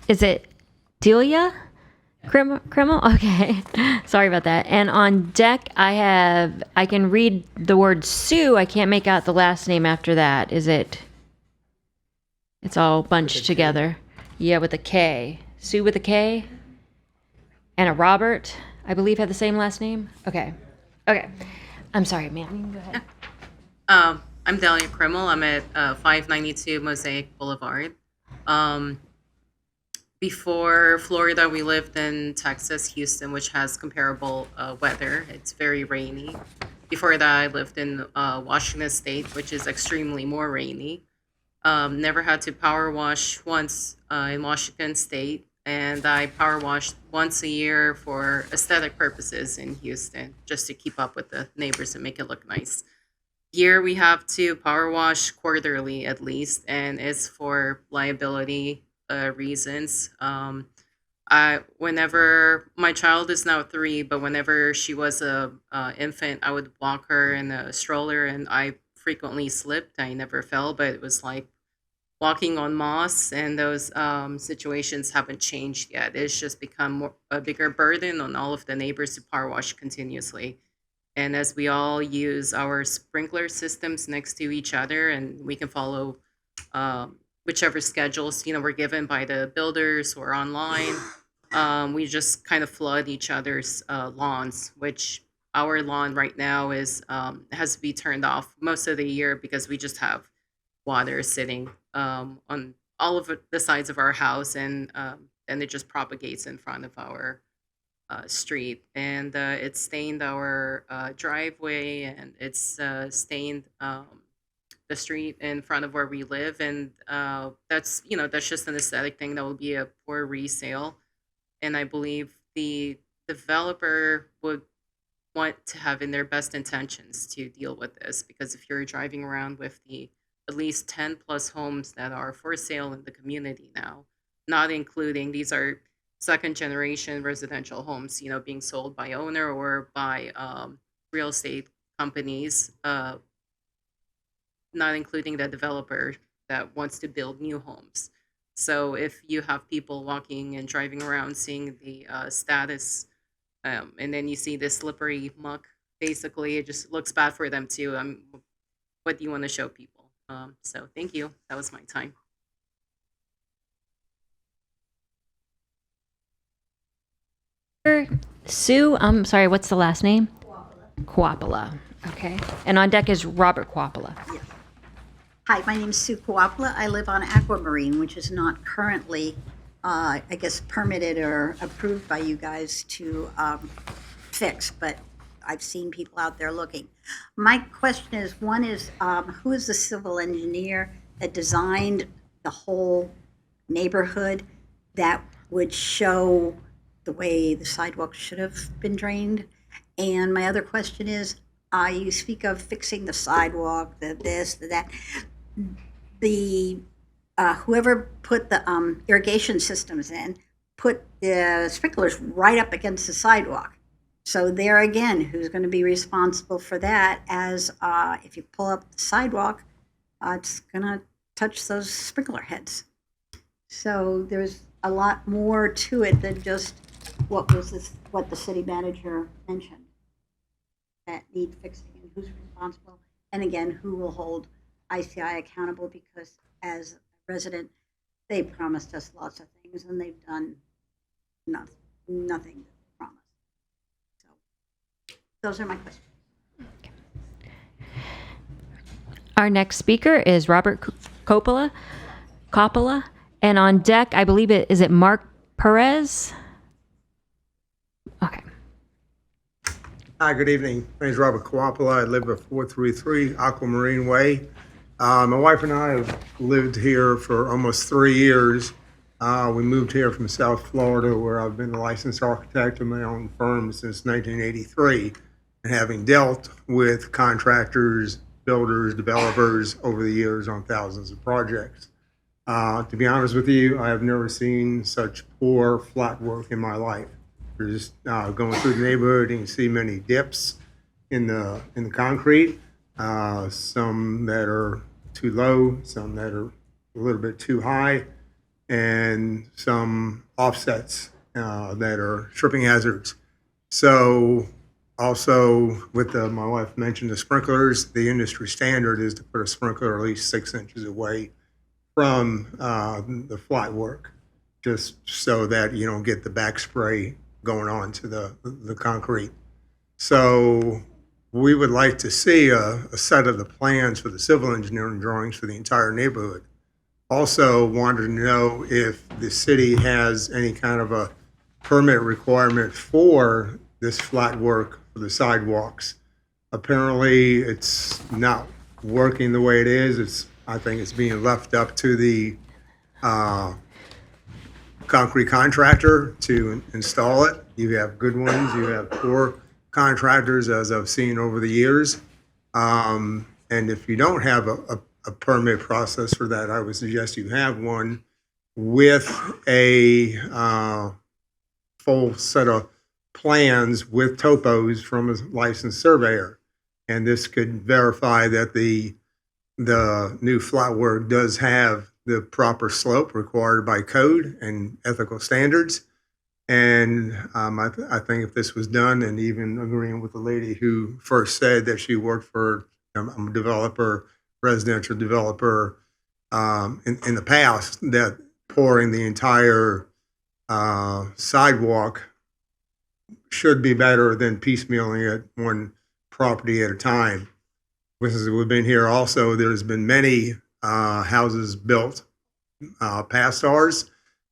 Is it Delia Krimmel? Okay. Sorry about that. And on deck, I can read the word Sue. I can't make out the last name after that. Is it? It's all bunched together. Yeah, with a K. Sue with a K. And a Robert, I believe, had the same last name. Okay. I'm sorry, ma'am. You can go ahead. I'm Delia Krimmel. I'm at 592 Mosaic Boulevard. Before Florida, we lived in Texas, Houston, which has comparable weather. It's very rainy. Before that, I lived in Washington State, which is extremely more rainy. Never had to power wash once in Washington State, and I power washed once a year for aesthetic purposes in Houston, just to keep up with the neighbors and make it look nice. Here we have to power wash quarterly at least, and it's for liability reasons. Whenever my child is now 3, but whenever she was a infant, I would walk her in a stroller, and I frequently slipped. I never fell, but it was like walking on moss, and those situations haven't changed yet. It's just become a bigger burden on all of the neighbors to power wash continuously. And as we all use our sprinkler systems next to each other, and we can follow whichever schedules we're given by the builders or online, we just kind of flood each other's lawns, which our lawn right now is has to be turned off most of the year because we just have water sitting on all of the sides of our house, and it just propagates in front of our street, and it's stained our driveway, and it's stained the street in front of where we live, and that's just an aesthetic thing that will be a poor resale, and I believe the developer would want to have in their best intentions to deal with this, because if you're driving around with the at least 10 plus homes that are for sale in the community now, not including these are second generation residential homes, being sold by owner or by real estate companies, not including the developer that wants to build new homes. So if you have people walking and driving around seeing the status, and then you see this slippery muck, basically it just looks bad for them too. What do you want to show people? So thank you. That was my time. Sue, I'm sorry, what's the last name? Kuopala. Okay. And on deck is Robert Kuopala. Hi, my name is Sue Kuopala. I live on Aquamarine, which is not currently, I guess, permitted or approved by you guys to fix, but I've seen people out there looking. My question is, one is, who is the civil engineer that designed the whole neighborhood that would show the way the sidewalk should have been drained? And my other question is, you speak of fixing the sidewalk, the this, the that. The whoever put the irrigation systems in put the sprinklers right up against the sidewalk. So there again, who's going to be responsible for that? As if you pull up the sidewalk, it's going to touch those sprinkler heads. So there's a lot more to it than just what the city manager mentioned that need fixing, and who's responsible, and again, who will hold ICI accountable, because as a resident, they promised us lots of things and they've done nothing promised. So those are my questions. Our next speaker is Robert Coppola, and on deck, I believe is it Mark Perez? Okay. Hi, good evening. My name is Robert Kuopala. I live at 433 Aquamarine Way. My wife and I have lived here for almost 3 years. We moved here from South Florida, where I've been a licensed architect of my own firm since 1983, and having dealt with contractors, builders, developers over the years on thousands of projects. To be honest with you, I have never seen such poor flat work in my life. You're just going through the neighborhood and you see many dips in the concrete, some that are too low, some that are a little bit too high, and some offsets that are tripping hazards. So also with my wife mentioned the sprinklers, the industry standard is to put a sprinkler at least 6 inches away from the flat work, just so that you don't get the back spray going on to the concrete. So we would like to see a set of the plans for the civil engineering drawings for the entire neighborhood. Also wanted to know if the city has any kind of a permit requirement for this flat work for the sidewalks. Apparently it's not working the way it is. I think it's being left up to the concrete contractor to install it. You have good ones, you have poor contractors, as I've seen over the years. And if you don't have a permit process for that, I would suggest you have one with a full set of plans with topos from a licensed surveyor. And this could verify that the new flat work does have the proper slope required by code and ethical standards. And I think if this was done, and even agreeing with the lady who first said that she worked for a developer, residential developer in the past, that pouring the entire sidewalk should be better than piecemealing it one property at a time. Since we've been here also, there's been many houses built past ours,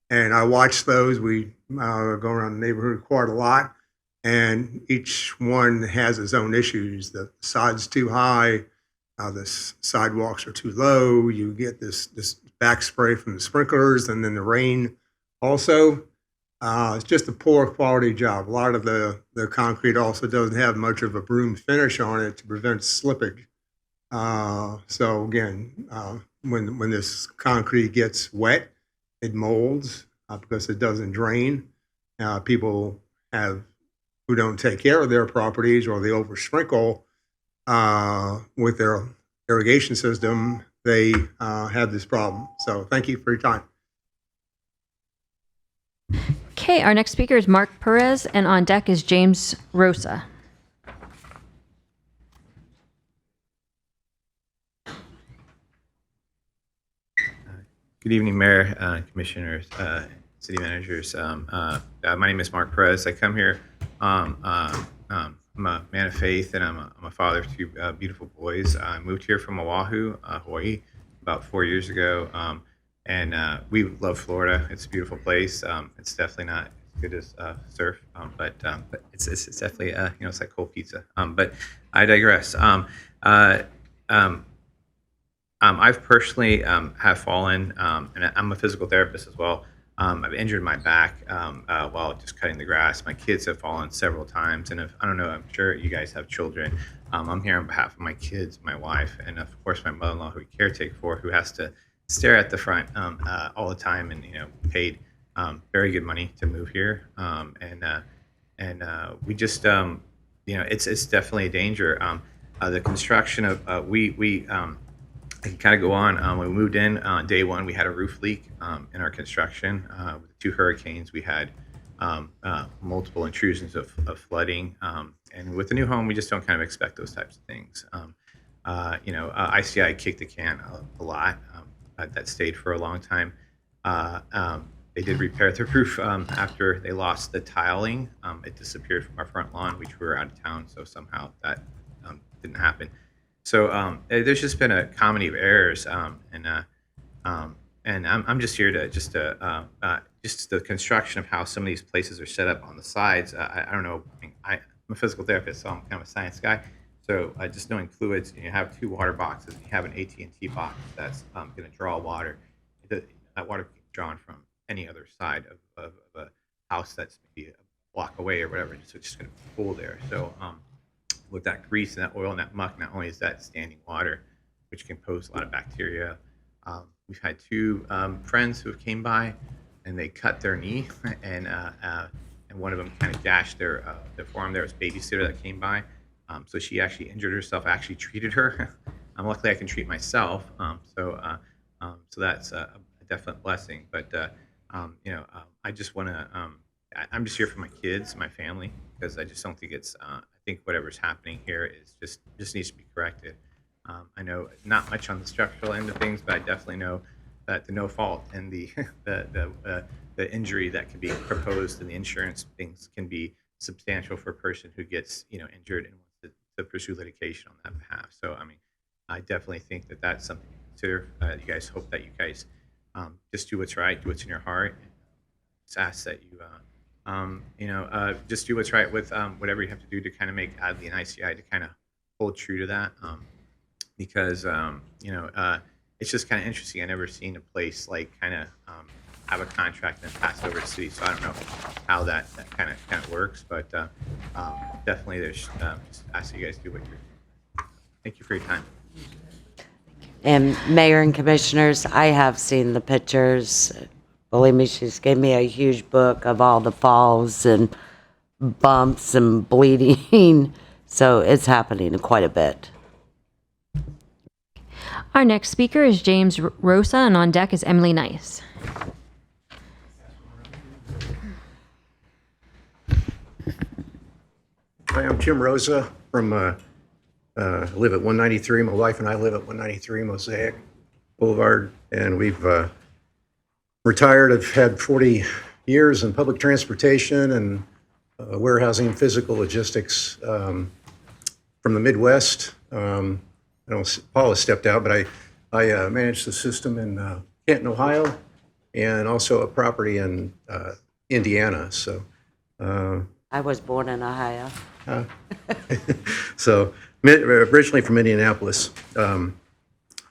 and I watch those. We go around the neighborhood quite a lot, and each one has its own issues. The side's too high, the sidewalks are too low, you get this back spray from the sprinklers, and then the rain also. It's just a poor quality job. A lot of the concrete also doesn't have much of a broom finish on it to prevent slippage. So again, when this concrete gets wet, it molds because it doesn't drain. People who don't take care of their properties, or they oversprinkle with their irrigation system, they have this problem. So thank you for your time. Okay, our next speaker is Mark Perez, and on deck is James Rosa. Good evening, Mayor, Commissioners, City Managers. My name is Mark Perez. I come here. I'm a man of faith, and I'm a father of two beautiful boys. I moved here from Oahu, Hawaii, about 4 years ago, and we love Florida. It's a beautiful place. It's definitely not as good as surf, but it's definitely it's like cold pizza. But I digress. I've personally have fallen, and I'm a physical therapist as well. I've injured my back while just cutting the grass. My kids have fallen several times, and I don't know, I'm sure you guys have children. I'm here on behalf of my kids, my wife, and of course my mother-in-law, who we caretake for, who has to stare at the front all the time, and paid very good money to move here, and we just it's definitely a danger. The construction of I can kind of go on. When we moved in on day one, we had a roof leak in our construction. With the 2 hurricanes, we had multiple intrusions of flooding. And with the new home, we just don't kind of expect those types of things. ICI kicked the can a lot. That stayed for a long time. They did repair the roof after they lost the tiling. It disappeared from our front lawn, which we were out of town, so somehow that didn't happen. So there's just been a comedy of errors, and I'm just here to just the construction of how some of these places are set up on the sides. I don't know. I'm a physical therapist, so I'm kind of a science guy. So just knowing fluids, you have 2 water boxes. You have an AT&T box that's going to draw water. That water can be drawn from any other side of a house that's maybe a block away or whatever. So it's just going to pool there. So with that grease and that oil and that muck, not only is that standing water, which can pose a lot of bacteria. We've had 2 friends who have came by, and they cut their knee, and one of them kind of gashed their forearm. There was a babysitter that came by, so she actually injured herself. I actually treated her. Luckily, I can treat myself, so that's a definite blessing. But I just want to. I'm just here for my kids, my family, because I just don't think it's. I think whatever's happening here is just needs to be corrected. I know not much on the structural end of things, but I definitely know that the no fault and the injury that can be proposed and the insurance things can be substantial for a person who gets injured and wants to pursue litigation on that behalf. So I mean, I definitely think that that's something to consider. You guys hope that you guys just do what's right, do what's in your heart. Just ask that you just do what's right with whatever you have to do to kind of make Adley and ICI to kind of hold true to that. Because it's just kind of interesting. I've never seen a place like kind of have a contract and then pass over to city. So I don't know how that kind of works, but definitely there's just ask you guys do what you're doing. Thank you for your time. And Mayor and Commissioners, I have seen the pictures. Believe me, she's gave me a huge book of all the falls and bumps and bleeding. So it's happening quite a bit. Our next speaker is James Rosa, and on deck is Emily Nice. Hi, I'm Jim Rosa from, I live at 193. My wife and I live at 193 Mosaic Boulevard, and we've retired. I've had 40 years in public transportation and warehousing, physical logistics from the Midwest. I know Paul has stepped out, but I manage the system in Canton, Ohio, and also a property in Indiana. So I was born in Ohio. So originally from Indianapolis.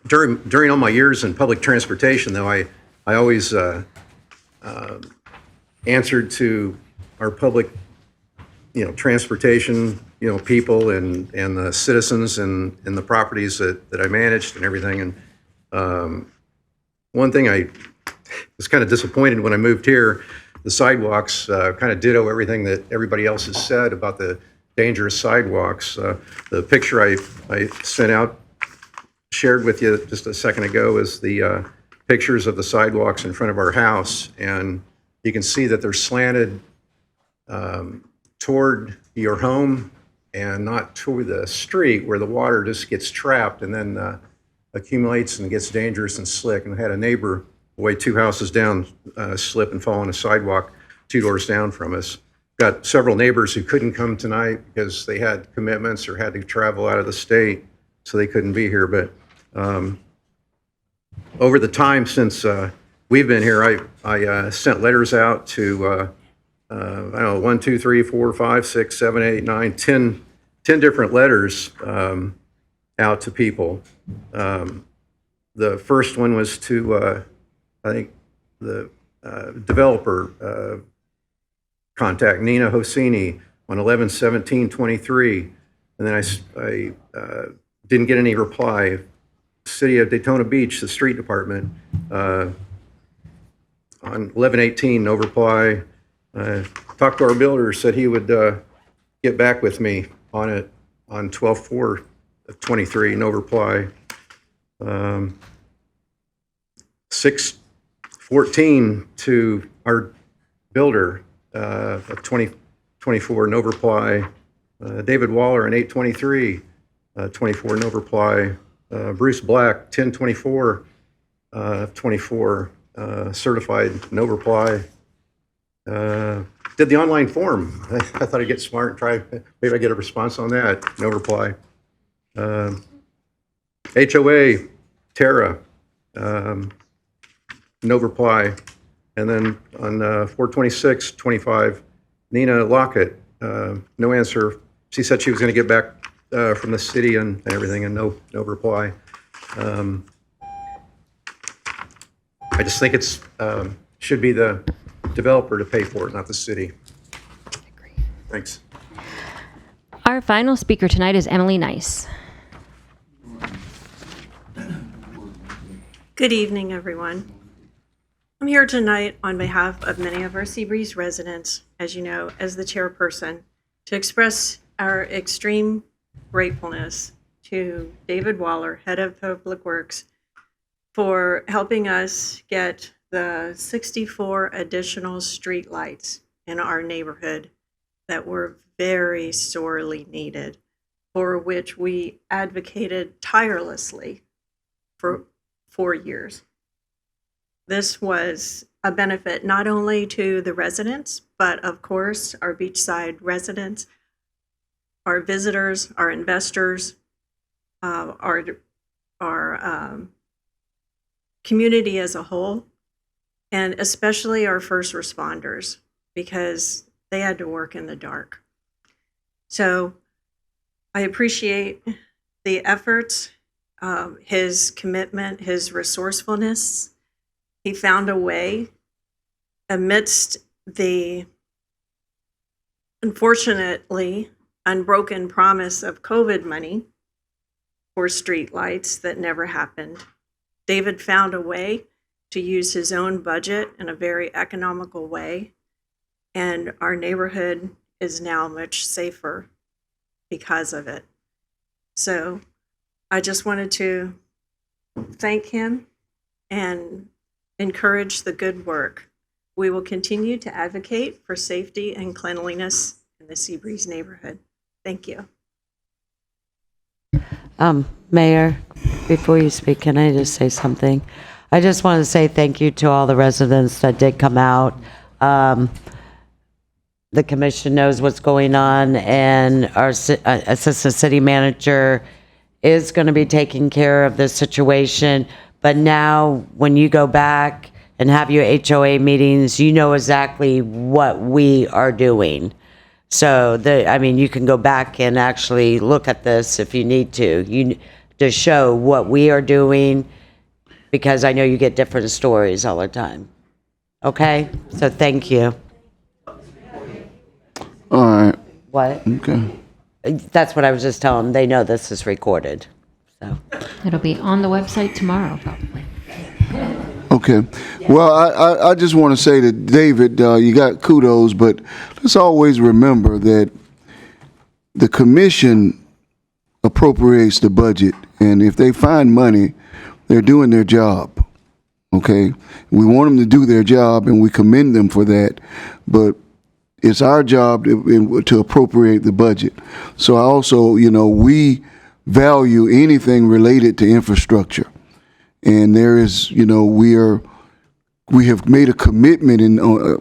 During all my years in public transportation, though, I always answered to our public, transportation, people and the citizens and the properties that I managed and everything. And one thing I was kind of disappointed when I moved here, the sidewalks kind of ditto everything that everybody else has said about the dangerous sidewalks. The picture I sent out, shared with you just a second ago, is the pictures of the sidewalks in front of our house. And you can see that they're slanted toward your home and not toward the street where the water just gets trapped and then accumulates and gets dangerous and slick. And I had a neighbor away 2 houses down slip and fall on a sidewalk 2 doors down from us. Got several neighbors who couldn't come tonight because they had commitments or had to travel out of the state, so they couldn't be here. But over the time since we've been here, I sent letters out to, I don't know, 1, 2, 3, 4, 5, 6, 7, 8, 9, 10 different letters out to people. The first one was to, I think, the developer contact, Nina Hosini, on 11/17/23, and then I didn't get any reply. City of Daytona Beach, the street department, on 11/18, no reply. Talked to our builder, said he would get back with me on it on 12/4/23, no reply. 6/14 to our builder of 2024, no reply. David Waller on 8/23, 24, no reply. Bruce Black, 10/24, 24, certified, no reply. Did the online form. I thought I'd get smart and try, maybe I get a response on that, no reply. HOA, Tara, no reply. And then on 4/26/25, Nina Lockett, no answer. She said she was going to get back from the city and everything, and no reply. I just think it's should be the developer to pay for it, not the city. Thanks. Our final speaker tonight is Emily Nice. Good evening, everyone. I'm here tonight on behalf of many of our Seabreeze residents, as you know, as the chairperson, to express our extreme gratefulness to David Waller, head of Public Works, for helping us get the 64 additional streetlights in our neighborhood that were very sorely needed, for which we advocated tirelessly for 4 years. This was a benefit not only to the residents, but of course our beachside residents, our visitors, our investors, our community as a whole, and especially our first responders, because they had to work in the dark. So I appreciate the efforts, his commitment, his resourcefulness. He found a way amidst the, unfortunately, unbroken promise of COVID money for streetlights that never happened. David found a way to use his own budget in a very economical way. And our neighborhood is now much safer because of it. So I just wanted to thank him and encourage the good work. We will continue to advocate for safety and cleanliness in the Seabreeze neighborhood. Thank you. Mayor, before you speak, can I just say something? I just want to say thank you to all the residents that did come out. The commission knows what's going on, and our assistant city manager is going to be taking care of the situation. But now, when you go back and have your HOA meetings, you know exactly what we are doing. So, I mean, you can go back and actually look at this if you need to show what we are doing, because I know you get different stories all the time. Okay? So thank you. All right. What? Okay. That's what I was just telling them. They know this is recorded. So It'll be on the website tomorrow, probably. Okay. Well, I just want to say that, David, you got kudos, but let's always remember that the commission appropriates the budget, and if they find money, they're doing their job. Okay? We want them to do their job, and we commend them for that, but it's our job to appropriate the budget. So I also, we value anything related to infrastructure. And there is, we have made a commitment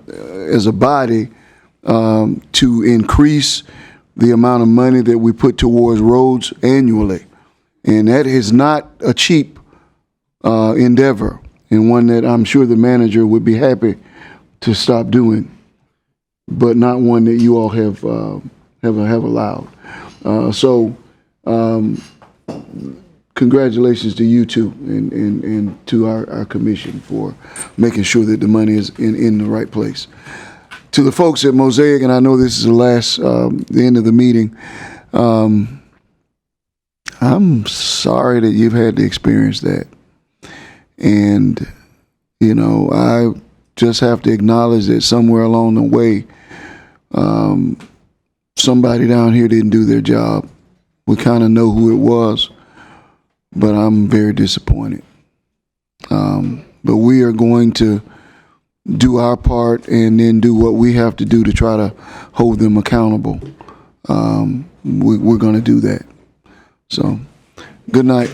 as a body to increase the amount of money that we put towards roads annually. And that is not a cheap endeavor, and one that I'm sure the manager would be happy to stop doing, but not one that you all have allowed. So congratulations to you two and to our commission for making sure that the money is in the right place. To the folks at Mosaic, and I know this is the end of the meeting, I'm sorry that you've had to experience that. And, I just have to acknowledge that somewhere along the way, somebody down here didn't do their job. We kind of know who it was, but I'm very disappointed. But we are going to do our part and then do what we have to do to try to hold them accountable. We're going to do that. So, good night.